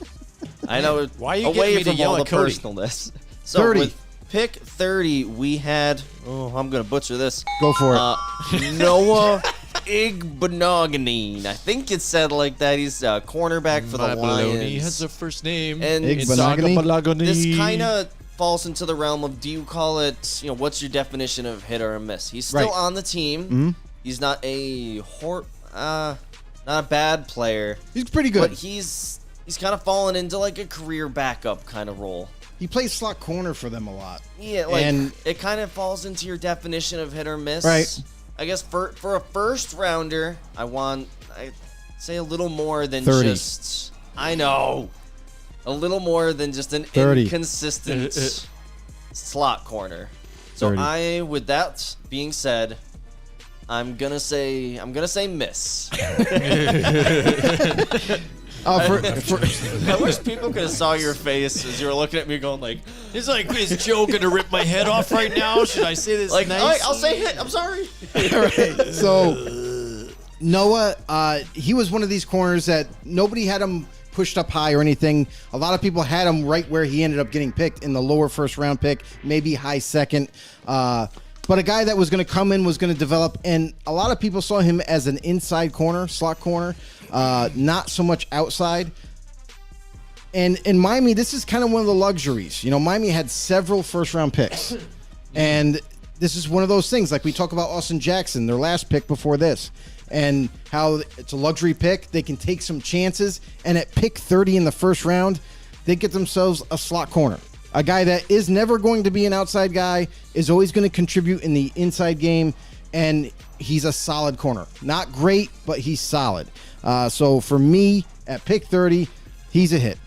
Speaker 5: I know.
Speaker 3: Why are you
Speaker 5: away
Speaker 3: getting me to
Speaker 5: from
Speaker 3: yell
Speaker 5: all
Speaker 3: at
Speaker 5: the
Speaker 3: Cody?
Speaker 5: personalness. So
Speaker 4: 30.
Speaker 5: with pick 30, we had. Oh, I'm gonna butcher this.
Speaker 4: Go for it.
Speaker 5: Noah Igbenogany. I think it's said like that. He's a cornerback for the Lions.
Speaker 3: He has a first name.
Speaker 5: And
Speaker 4: Igbenogany?
Speaker 5: this kind of falls into the realm of, do you call it, what's your definition of hit or a miss? He's still
Speaker 4: Right.
Speaker 5: on the team. He's not not a bad player,
Speaker 4: He's pretty good.
Speaker 5: but he's kind of fallen into like a career backup kind of role.
Speaker 4: He plays slot corner for them a lot.
Speaker 5: Yeah, like
Speaker 4: And-
Speaker 5: it kind of falls into your definition of hit or miss.
Speaker 4: Right.
Speaker 5: I guess for a first rounder, I'd say a little more than
Speaker 4: 30.
Speaker 5: just. I know. A little more than just an
Speaker 4: 30.
Speaker 5: inconsistent slot corner. So
Speaker 4: 30.
Speaker 5: with that being said, I'm gonna say miss.
Speaker 4: For
Speaker 5: I wish people could have saw your face as you were looking at me, going like,
Speaker 3: It's like, is Joe gonna rip my head off right now? Should I say this
Speaker 5: "All
Speaker 3: nice?
Speaker 5: right, I'll say hit. I'm sorry."
Speaker 4: So Noah, he was one of these corners that nobody had him pushed up high or anything. A lot of people had him right where he ended up getting picked in the lower first round pick, maybe high second. But a guy that was going to come in, was going to develop, and a lot of people saw him as an inside corner, slot corner, not so much outside. And in Miami, this is kind of one of the luxuries. Miami had several first-round picks. And this is one of those things, like we talk about Austin Jackson, their last pick before this, and how it's a luxury pick. They can take some chances. And at pick 30 in the first round, they get themselves a slot corner. A guy that is never going to be an outside guy, is always going to contribute in the inside game, and he's a solid corner. Not great, but he's solid. So for me, at pick 30, he's a hit.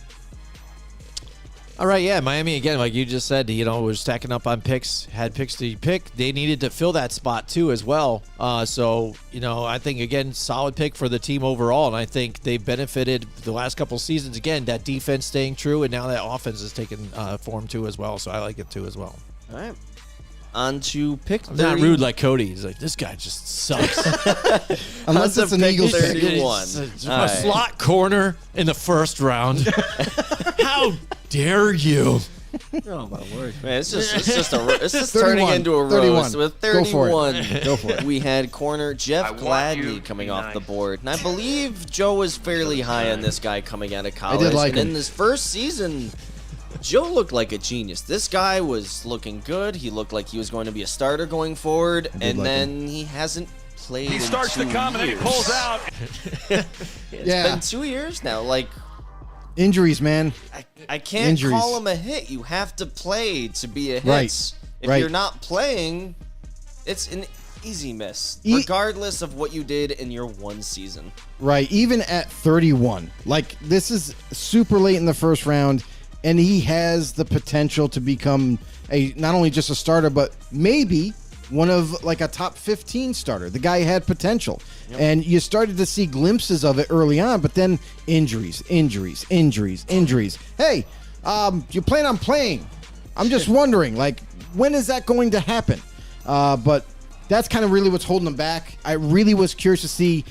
Speaker 3: All right, yeah, Miami, again, like you just said, was stacking up on picks, had picks to pick. They needed to fill that spot, too, as well. So, I think, again, solid pick for the team overall, and I think they benefited the last couple seasons, again, that defense staying true, and now that offense is taking form, too, as well. So I like it, too, as well.
Speaker 5: All right. On to pick 30.
Speaker 3: Not rude like Cody. He's like, this guy just sucks.
Speaker 4: Unless it's an
Speaker 5: pick
Speaker 4: Eagles pick.
Speaker 5: 31.
Speaker 3: It's
Speaker 5: All
Speaker 3: a
Speaker 5: right.
Speaker 3: slot corner in the first round. How dare you?
Speaker 5: Oh my word, man! It's just turning
Speaker 4: 31,
Speaker 5: into a
Speaker 4: 31.
Speaker 5: roast with
Speaker 4: Go for it.
Speaker 5: 31.
Speaker 4: Go for it.
Speaker 5: We had corner Jeff
Speaker 7: I want you
Speaker 5: Gladney
Speaker 7: to
Speaker 5: coming
Speaker 7: be
Speaker 5: off
Speaker 7: nice.
Speaker 5: the board, and I believe Joe was fairly high on this guy coming out of college.
Speaker 4: did like
Speaker 5: and
Speaker 4: him.
Speaker 5: in his first season, Joe looked like a genius. This guy was looking good. He looked like he was going to be a starter going forward, and
Speaker 4: like
Speaker 5: then he hasn't played.
Speaker 7: He starts to
Speaker 5: in 2
Speaker 7: come and then he
Speaker 5: years.
Speaker 7: pulls out.
Speaker 5: It's
Speaker 4: Yeah.
Speaker 5: been 2 years now. Like
Speaker 4: Injuries, man.
Speaker 5: I can't
Speaker 4: Injuries.
Speaker 5: call him a hit. You have to play to be a hit.
Speaker 4: Right.
Speaker 5: If
Speaker 4: Right.
Speaker 5: you're not playing, it's an easy miss,
Speaker 4: E-
Speaker 5: regardless of what you did in your one season.
Speaker 4: Right. Even at 31. Like, this is super late in the first round, and he has the potential to become a not only just a starter, but maybe one of like a top 15 starter. The guy had potential. And you started to see glimpses of it early on, but then injuries. Hey, you plan on playing. I'm just wondering, like, when is that going to happen? But that's kind of really what's holding him back. I really was curious to see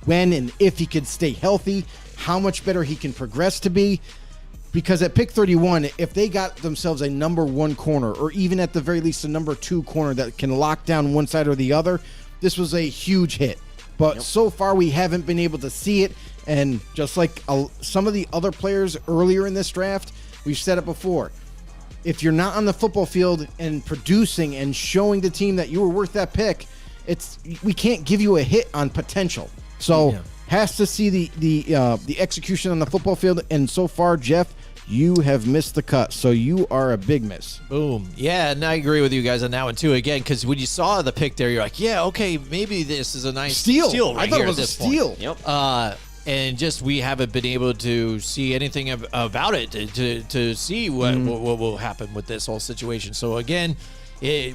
Speaker 4: when and if he could stay healthy, how much better he can progress to be. Because at pick 31, if they got themselves a number 1 corner, or even at the very least a number 2 corner that can lock down one side or the other, this was a huge hit. But so far, we haven't been able to see it. And just like some of the other players earlier in this draft, we've said it before. If you're not on the football field and producing and showing the team that you were worth that pick, we can't give you a hit on potential. So has to see the execution on the football field. And so far, Jeff, you have missed the cut. So you are a big miss.
Speaker 3: Boom. Yeah, and I agree with you guys on that one too. Again, because when you saw the pick there, you're like, yeah, okay, maybe this is a nice
Speaker 4: Steal.
Speaker 3: right
Speaker 4: I thought
Speaker 3: here
Speaker 4: it was
Speaker 3: at
Speaker 4: a
Speaker 3: this point.
Speaker 4: steal.
Speaker 5: Yep.
Speaker 3: And just we haven't been able to see anything about it to see what will happen with this whole situation. So again,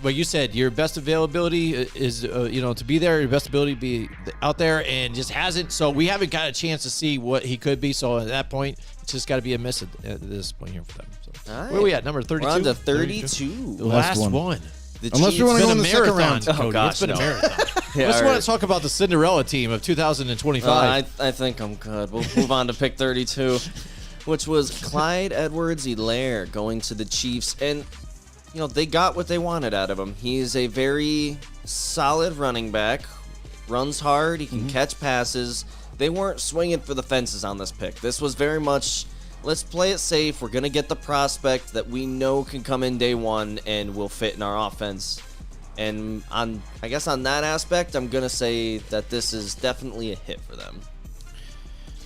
Speaker 3: what you said, your best availability is to be there, your best ability to be out there, and just hasn't. So we haven't got a chance to see what he could be. So at that point, it's just got to be a miss at this point here for them. So
Speaker 5: All right.
Speaker 3: where are we at? Number 32.
Speaker 5: We're on to 32.
Speaker 3: The last
Speaker 4: one.
Speaker 3: one.
Speaker 5: The
Speaker 4: Unless we
Speaker 5: Chiefs-
Speaker 4: wanna
Speaker 3: It's
Speaker 4: go
Speaker 3: been
Speaker 4: in
Speaker 3: a
Speaker 4: the second
Speaker 3: marathon,
Speaker 4: round.
Speaker 3: Cody.
Speaker 5: Oh, gosh,
Speaker 3: it's been
Speaker 5: no.
Speaker 3: a marathon.
Speaker 5: Yeah,
Speaker 3: Let's
Speaker 5: all
Speaker 3: want
Speaker 5: right.
Speaker 3: to talk about the Cinderella team of 2025.
Speaker 5: I think I'm good. We'll move on to pick 32, which was Clyde Edwards-Helaire going to the Chiefs. And, they got what they wanted out of him. He's a very solid running back, runs hard, he can catch passes. They weren't swinging for the fences on this pick. This was very much, let's play it safe. We're going to get the prospect that we know can come in day one and will fit in our offense. And I guess on that aspect, I'm going to say that this is definitely a hit for them.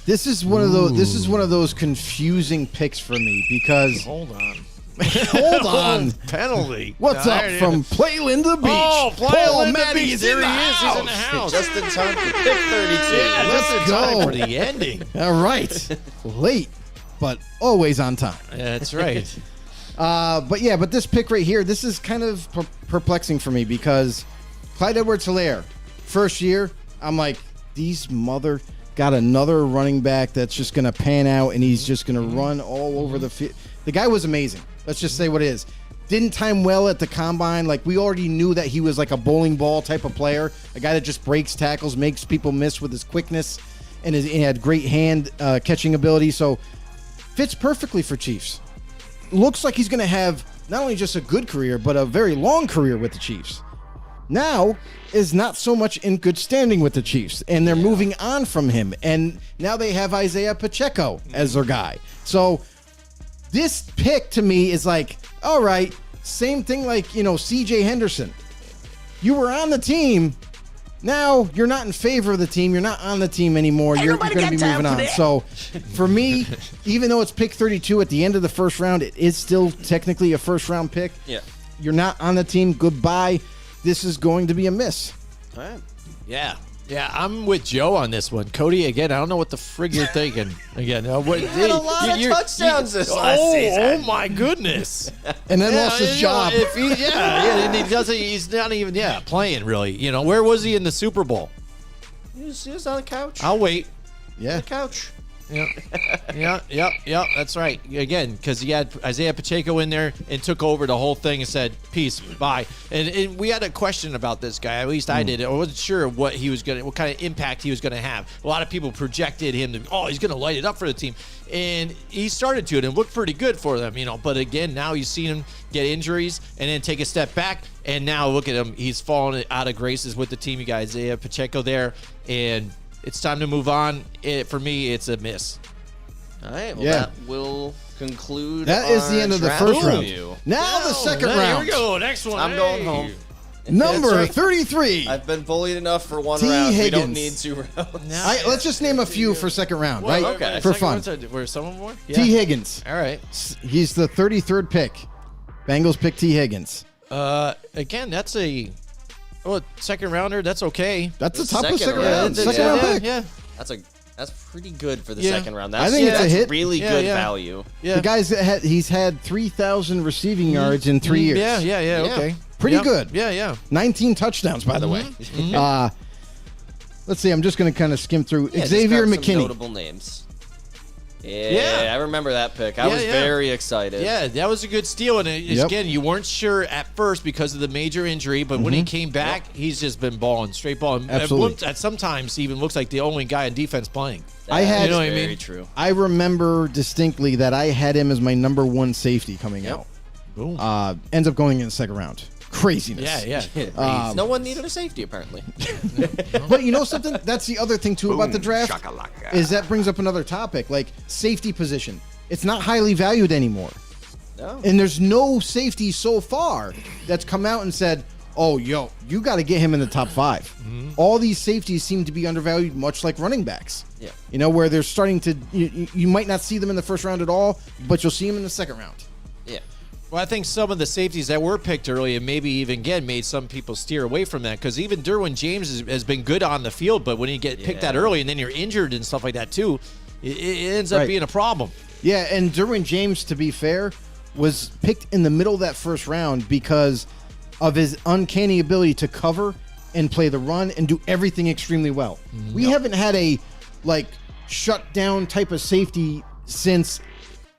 Speaker 4: This is one of those. This is one of those confusing picks for me because
Speaker 3: Hold on.
Speaker 4: hold on.
Speaker 3: Penalty.
Speaker 4: What's up from Playland the Beach?
Speaker 3: Oh,
Speaker 4: Paul
Speaker 3: Playland
Speaker 4: Meddy's
Speaker 3: Beach. There
Speaker 4: in
Speaker 3: he
Speaker 4: the
Speaker 3: is. He's in the house.
Speaker 5: Just in time for pick 32.
Speaker 3: Yeah,
Speaker 4: Let's
Speaker 3: just in time
Speaker 4: go.
Speaker 3: for the ending.
Speaker 4: All right, late, but always on time.
Speaker 3: That's right.
Speaker 4: But this pick right here, this is kind of perplexing for me because Clyde Edwards-Helaire, first year, I'm like, these mother got another running back that's just going to pan out and he's just going to run all over the field. The guy was amazing. Let's just say what it is. Didn't time well at the combine. Like, we already knew that he was like a bowling ball type of player, a guy that just breaks tackles, makes people miss with his quickness, and he had great hand catching ability. So fits perfectly for Chiefs. Looks like he's going to have not only just a good career, but a very long career with the Chiefs. Now is not so much in good standing with the Chiefs, and they're moving on from him. And now they have Isaiah Pacheco as their guy. So this pick to me is like, all right, same thing like, CJ Henderson. You were on the team. Now you're not in favor of the team. You're not on the team anymore. You're going to be moving on. So for me, even though it's pick 32 at the end of the first round, it is still technically a first round pick.
Speaker 5: Yeah.
Speaker 4: You're not on the team. Goodbye. This is going to be a miss.
Speaker 5: All right.
Speaker 3: Yeah. Yeah, I'm with Joe on this one. Cody, again, I don't know what the frig you're thinking. Again,
Speaker 5: He had a lot of touchdowns this last season.
Speaker 3: Oh my goodness!
Speaker 4: And then lost his job.
Speaker 3: If he, and he doesn't. He's not even playing really. Where was he in the Super Bowl?
Speaker 5: He was on the couch.
Speaker 3: I'll wait.
Speaker 4: Yeah.
Speaker 5: Couch.
Speaker 3: Yep. That's right. Again, because he had Isaiah Pacheco in there and took over the whole thing and said, "Peace, bye." And we had a question about this guy. At least I did. I wasn't sure what kind of impact he was gonna have. A lot of people projected him to, he's gonna light it up for the team, and he started to, and it looked pretty good for them, But again, now you've seen him get injuries and then take a step back, and now look at him. He's fallen out of graces with the team. You got Isaiah Pacheco there, and it's time to move on. For me, it's a miss.
Speaker 5: All right, well,
Speaker 4: Yeah.
Speaker 5: that will conclude
Speaker 4: That is the
Speaker 5: our
Speaker 4: end of the
Speaker 5: draft
Speaker 4: first round.
Speaker 5: review.
Speaker 4: Now the second
Speaker 3: Here
Speaker 4: round.
Speaker 3: we go. Next one.
Speaker 5: I'm going home.
Speaker 4: Number
Speaker 5: That's right.
Speaker 4: 33.
Speaker 5: I've been bullied enough for one
Speaker 4: T.
Speaker 5: round. We don't
Speaker 4: Higgins.
Speaker 5: need 2 rounds.
Speaker 4: Let's just name a few for second round, right?
Speaker 5: okay.
Speaker 4: For fun.
Speaker 3: Were some of them more?
Speaker 4: T. Higgins.
Speaker 3: All right.
Speaker 4: He's the 33rd pick. Bengals pick T. Higgins.
Speaker 3: Again, that's a second rounder. That's okay.
Speaker 4: That's the
Speaker 5: The
Speaker 4: top of
Speaker 5: second
Speaker 4: second
Speaker 5: round.
Speaker 4: round.
Speaker 5: Yeah,
Speaker 4: Second round pick.
Speaker 3: Yeah.
Speaker 5: That's pretty good for the
Speaker 3: Yeah.
Speaker 5: second round.
Speaker 4: I
Speaker 5: That's,
Speaker 4: think it's a
Speaker 5: that's
Speaker 4: hit.
Speaker 5: really
Speaker 3: Yeah,
Speaker 5: good
Speaker 3: yeah.
Speaker 5: value.
Speaker 3: Yeah.
Speaker 4: The guy's he's had 3,000 receiving yards in 3 years.
Speaker 3: Yeah. Okay.
Speaker 4: Pretty
Speaker 3: Yep.
Speaker 4: good.
Speaker 3: Yeah.
Speaker 4: 19 touchdowns, by the way. Let's see. I'm just going to kind of skim through.
Speaker 5: Yeah,
Speaker 4: Xavier
Speaker 5: just grab some
Speaker 4: McKinney.
Speaker 5: notable names. Yeah, I remember that pick. I was
Speaker 3: yeah.
Speaker 5: very excited.
Speaker 3: Yeah, that was a good steal. And
Speaker 4: Yep.
Speaker 3: again, you weren't sure at first because of the major injury, but when he came back, he's just been balling, straight balling.
Speaker 4: Absolutely.
Speaker 3: At sometimes even looks like the only guy in defense playing.
Speaker 4: I had-
Speaker 3: You know what I
Speaker 5: very
Speaker 3: mean?
Speaker 5: true.
Speaker 4: I remember distinctly that I had him as my number 1 safety coming out.
Speaker 3: Boom.
Speaker 4: Ends up going in the second round. Craziness.
Speaker 3: Yeah.
Speaker 5: No one needed a safety apparently.
Speaker 4: But you know something? That's the other thing too about the draft is that brings up another topic, like safety position. It's not highly valued anymore.
Speaker 5: No.
Speaker 4: And there's no safety so far that's come out and said, "Oh, you got to get him in the top 5." All these safeties seem to be undervalued, much like running backs.
Speaker 5: Yeah.
Speaker 4: Where they're starting to. You might not see them in the first round at all, but you'll see them in the second round.
Speaker 5: Yeah.
Speaker 3: Well, I think some of the safeties that were picked early and maybe even again made some people steer away from that because even Derwin James has been good on the field, but when you get picked that early and then you're injured and stuff like that too, it ends up
Speaker 4: Right.
Speaker 3: being a problem.
Speaker 4: Yeah, and Derwin James, to be fair, was picked in the middle of that first round because of his uncanny ability to cover and play the run and do everything extremely well. We haven't had a shut down type of safety since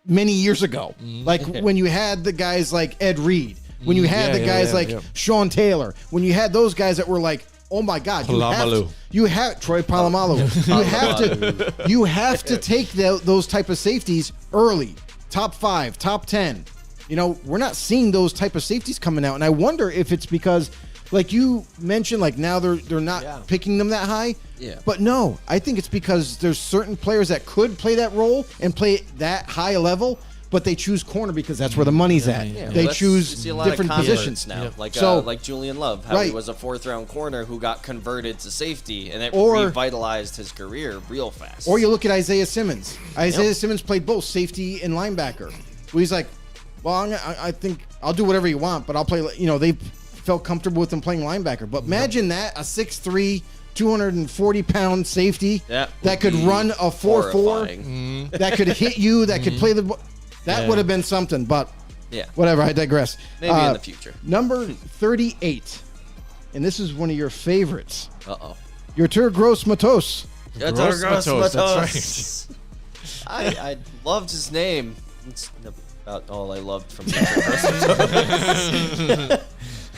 Speaker 4: many years ago. Like when you had the guys like Ed Reed, when you had the guys like Sean Taylor, when you had those guys that were like, oh my God, you have Troy Polamalu. you have to take those type of safeties early, top 5, top 10. We're not seeing those type of safeties coming out, and I wonder if it's because, like you mentioned, like now they're not picking them that high.
Speaker 5: Yeah.
Speaker 4: But no, I think it's because there's certain players that could play that role and play it that high a level, but they choose corner because that's where the money's at.
Speaker 5: Yeah,
Speaker 4: They
Speaker 5: you
Speaker 4: choose
Speaker 5: see a lot
Speaker 4: different
Speaker 5: of converts
Speaker 4: positions
Speaker 5: now, like Julian Love, how he
Speaker 4: Right.
Speaker 5: was a 4th-round corner who got converted to safety, and it
Speaker 4: Or-
Speaker 5: revitalized his career real fast.
Speaker 4: Or you look at Isaiah Simmons. Isaiah Simmons played both safety and linebacker. Well, he's like, well, I think I'll do whatever you want, but I'll play. They felt comfortable with him playing linebacker. But imagine that, a 6'3", 240-pound safety
Speaker 5: That
Speaker 4: that could
Speaker 5: would be
Speaker 4: run a 4.4,
Speaker 5: horrifying.
Speaker 4: that could hit you, that could play the. That would have been something. But
Speaker 5: Yeah.
Speaker 4: whatever. I digress.
Speaker 5: Maybe in the future.
Speaker 4: Number 38, and this is one of your favorites.
Speaker 5: Uh-oh.
Speaker 4: Your Gross Matos.
Speaker 3: Gross Matos,
Speaker 5: Matos. I loved his name. It's about all I loved from him.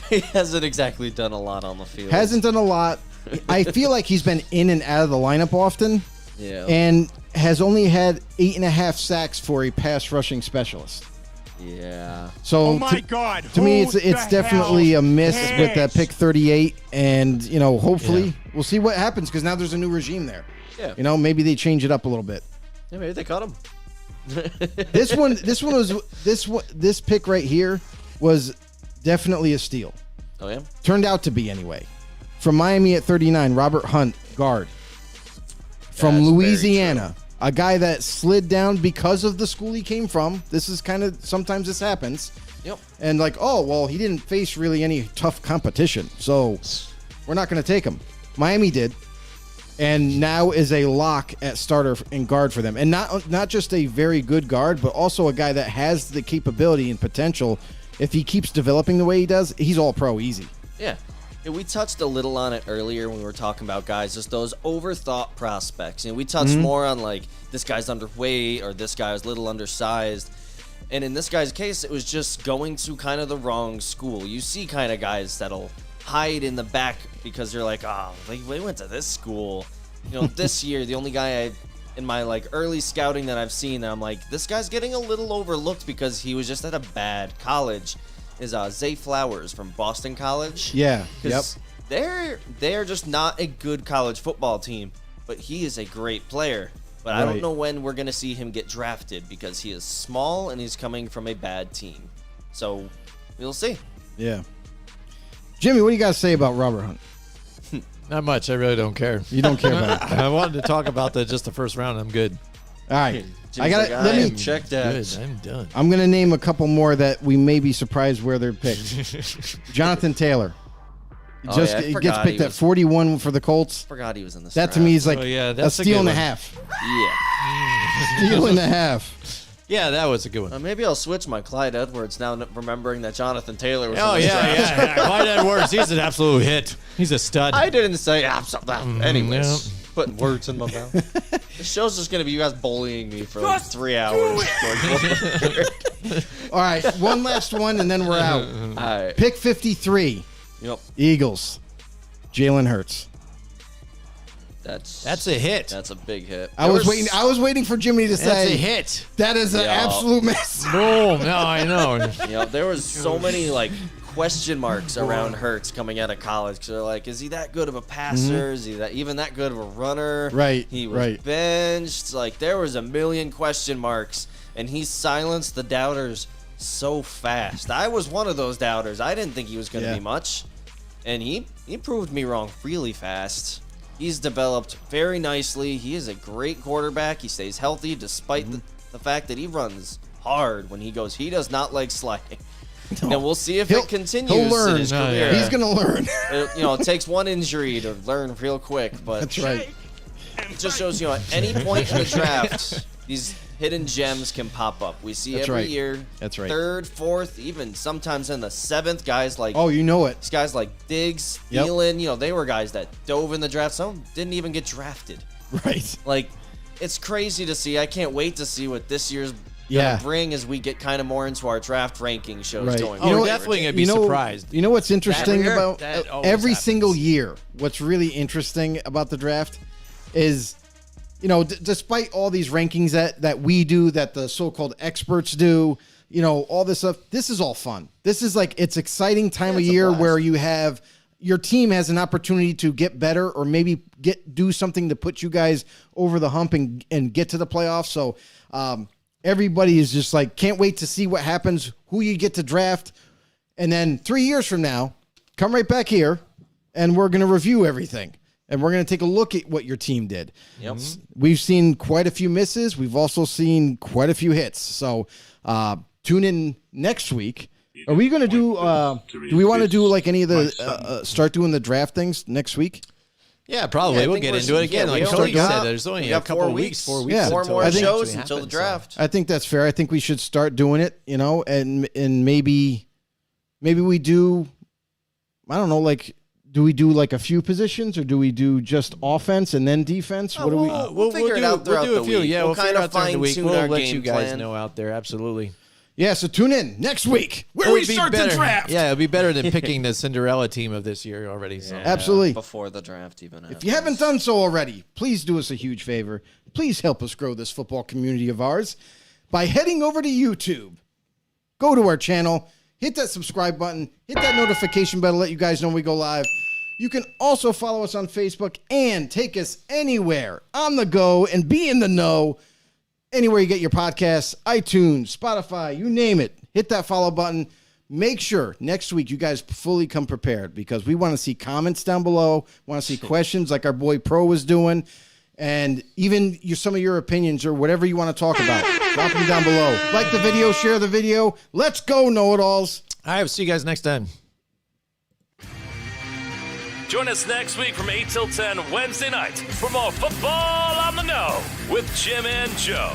Speaker 5: He hasn't exactly done a lot on the field.
Speaker 4: Hasn't done a lot. I feel like he's been in and out of the lineup often.
Speaker 5: Yeah.
Speaker 4: And has only had 8.5 sacks for a pass rushing specialist.
Speaker 5: Yeah.
Speaker 4: So
Speaker 7: God.
Speaker 4: to me, it's definitely a miss with that pick 38. And hopefully we'll see what happens because now there's a new regime there.
Speaker 5: Yeah.
Speaker 4: Maybe they change it up a little bit.
Speaker 5: Yeah, maybe they cut him.
Speaker 4: This pick right here was definitely a steal.
Speaker 5: Oh, yeah?
Speaker 4: Turned out to be anyway. From Miami at 39, Robert Hunt, guard. From
Speaker 5: That's very
Speaker 4: Louisiana, a guy that slid down because of the school he came from. This is sometimes this happens.
Speaker 5: Yep.
Speaker 4: And he didn't face really any tough competition. So we're not going to take him. Miami did. And now is a lock at starter and guard for them. And not just a very good guard, but also a guy that has the capability and potential. If he keeps developing the way he does, he's all pro easy.
Speaker 5: Yeah. We touched a little on it earlier when we were talking about guys, just those overthought prospects. We touched more on like this guy's underweight or this guy is a little undersized. And in this guy's case, it was just going to kind of the wrong school. You see kind of guys that'll hide in the back because they're like, oh, they went to this school. This year, the only guy in my like early scouting that I've seen that I'm like, this guy's getting a little overlooked because he was just at a bad college is Zay Flowers from Boston College.
Speaker 4: Yeah. Yep.
Speaker 5: 'Cause they're just not a good college football team, but he is a great player. But I don't
Speaker 4: Right.
Speaker 5: know when we're going to see him get drafted because he is small and he's coming from a bad team. So we'll see.
Speaker 4: Yeah. Jimmy, what do you got to say about Robert Hunt?
Speaker 3: Not much. I really don't care.
Speaker 4: You don't care about it.
Speaker 3: I wanted to talk about just the first round. I'm good.
Speaker 4: All right. I
Speaker 5: Jimmy's
Speaker 4: got
Speaker 5: like,
Speaker 4: to
Speaker 5: I
Speaker 4: let me
Speaker 5: am checked that.
Speaker 3: Good. I'm done.
Speaker 4: I'm going to name a couple more that we may be surprised where they're picked. Jonathan Taylor.
Speaker 5: Oh,
Speaker 4: Just
Speaker 5: yeah, I
Speaker 4: it gets
Speaker 5: forgot he
Speaker 4: picked at
Speaker 5: was-
Speaker 4: 41 for the Colts.
Speaker 5: Forgot he was in this.
Speaker 4: That to me is like
Speaker 3: Oh, yeah,
Speaker 4: a
Speaker 3: that's a
Speaker 4: steal
Speaker 3: good
Speaker 4: and a
Speaker 3: one.
Speaker 4: half.
Speaker 5: Yeah.
Speaker 4: Steal and a half.
Speaker 3: Yeah, that was a good one.
Speaker 5: Maybe I'll switch my Clyde Edwards now, remembering that Jonathan Taylor was.
Speaker 3: Oh
Speaker 5: in this draft.
Speaker 3: yeah. Clyde Edwards, he's an absolute hit. He's a stud.
Speaker 5: I didn't say absolutely. Anyways,
Speaker 3: yeah.
Speaker 5: putting words in my mouth. The show's just gonna be you guys bullying me for like 3 hours.
Speaker 4: All right, one last one, and then we're out.
Speaker 5: All right.
Speaker 4: Pick 53,
Speaker 5: Yep.
Speaker 4: Eagles. Jalen Hurts.
Speaker 5: That's
Speaker 3: a hit.
Speaker 5: That's a big hit.
Speaker 4: I was waiting for Jimmy to
Speaker 3: That's
Speaker 4: say
Speaker 3: a hit.
Speaker 4: that is an
Speaker 5: Yeah.
Speaker 4: absolute mess.
Speaker 3: Boom. No, I know.
Speaker 5: There was so many like question marks around Hurts coming out of college. Cause they're like, is he that good of a passer? Is he even that good of a runner?
Speaker 4: Right,
Speaker 5: He was
Speaker 4: right.
Speaker 5: benched. Like there was a million question marks, and he silenced the doubters so fast. I was one of those doubters. I didn't think he was going to
Speaker 4: Yeah.
Speaker 5: be much, and he proved me wrong really fast. He's developed very nicely. He is a great quarterback. He stays healthy despite the fact that he runs hard when he goes. He does not like sliding. And we'll see if it continues
Speaker 4: He'll learn.
Speaker 5: in his
Speaker 3: Oh,
Speaker 5: career.
Speaker 3: yeah.
Speaker 4: He's going to learn.
Speaker 5: It takes one injury to learn real quick, but
Speaker 4: That's right.
Speaker 5: it just shows at any point in the draft, these hidden gems can pop up. We see
Speaker 4: That's
Speaker 5: every
Speaker 4: right.
Speaker 5: year.
Speaker 4: That's right.
Speaker 5: Third, fourth, even sometimes in the seventh, guys like
Speaker 4: Oh, you know it.
Speaker 5: these guys like Diggs,
Speaker 4: Yep.
Speaker 5: Thielen, they were guys that dove in the draft. Some didn't even get drafted.
Speaker 4: Right.
Speaker 5: Like, it's crazy to see. I can't wait to see what this year's
Speaker 4: Yeah.
Speaker 5: gonna bring as we get kind of more into our draft ranking shows
Speaker 4: Right.
Speaker 5: going.
Speaker 3: Oh,
Speaker 5: forward.
Speaker 3: we're definitely going to be surprised.
Speaker 4: You know what's interesting
Speaker 5: Every year.
Speaker 4: about
Speaker 3: That always
Speaker 4: every
Speaker 3: happens.
Speaker 4: single year? What's really interesting about the draft is, despite all these rankings that we do, that the so-called experts do, all this stuff, this is all fun. This is like, it's exciting time of
Speaker 5: it's a
Speaker 4: year
Speaker 5: blast.
Speaker 4: where you have your team has an opportunity to get better or maybe do something to put you guys over the hump and get to the playoffs. So everybody is just like, can't wait to see what happens, who you get to draft. And then 3 years from now, come right back here and we're going to review everything. And we're going to take a look at what your team did.
Speaker 5: Yep.
Speaker 4: We've seen quite a few misses. We've also seen quite a few hits. So tune in next week. Are we going to do we want to do like any of the, start doing the draft things next week?
Speaker 3: Yeah, probably.
Speaker 5: Yeah, I
Speaker 3: we'll
Speaker 5: think
Speaker 3: get
Speaker 5: we're-
Speaker 3: into it again.
Speaker 5: yeah,
Speaker 3: like
Speaker 5: we
Speaker 3: Cody
Speaker 5: only got-
Speaker 3: said, there's only
Speaker 5: we
Speaker 3: a
Speaker 5: got
Speaker 3: couple
Speaker 5: 4
Speaker 3: weeks, 4 weeks.
Speaker 4: Yeah.
Speaker 5: Four
Speaker 3: until
Speaker 5: more
Speaker 4: I think-
Speaker 5: shows
Speaker 3: actually
Speaker 5: until the
Speaker 3: happens,
Speaker 5: draft.
Speaker 4: I think that's fair. I think we should start doing it, and maybe we do, I don't know, like, do we do like a few positions or do we do just offense and then defense? What do we?
Speaker 5: We'll figure it out throughout
Speaker 3: We'll do a
Speaker 5: the
Speaker 3: few.
Speaker 5: week.
Speaker 3: Yeah,
Speaker 5: We'll
Speaker 3: we'll figure
Speaker 5: kinda
Speaker 3: out during the week.
Speaker 5: fine-tune
Speaker 3: We'll
Speaker 5: our
Speaker 3: let
Speaker 5: game
Speaker 3: you guys
Speaker 5: plan.
Speaker 3: know out there. Absolutely.
Speaker 4: Yeah, so tune in next week.
Speaker 7: Where
Speaker 3: It
Speaker 7: we
Speaker 3: would be
Speaker 7: start the
Speaker 3: better-
Speaker 7: draft.
Speaker 3: Yeah, it'd be better than picking the Cinderella team of this year already. So.
Speaker 4: Absolutely.
Speaker 5: Before the draft even happens.
Speaker 4: If you haven't done so already, please do us a huge favor. Please help us grow this football community of ours by heading over to YouTube. Go to our channel, hit that subscribe button, hit that notification bell to let you guys know when we go live. You can also follow us on Facebook and take us anywhere on the go and be in the know. Anywhere you get your podcasts, iTunes, Spotify, you name it. Hit that follow button. Make sure next week you guys fully come prepared because we want to see comments down below, want to see questions like our boy Pro was doing, and even some of your opinions or whatever you want to talk about. Drop them down below. Like the video, share the video. Let's go, know-it-alls.
Speaker 3: All right, we'll see you guys next time.
Speaker 1: Join us next week from 8 till 10 Wednesday night for more Football on the Know with Jim and Joe.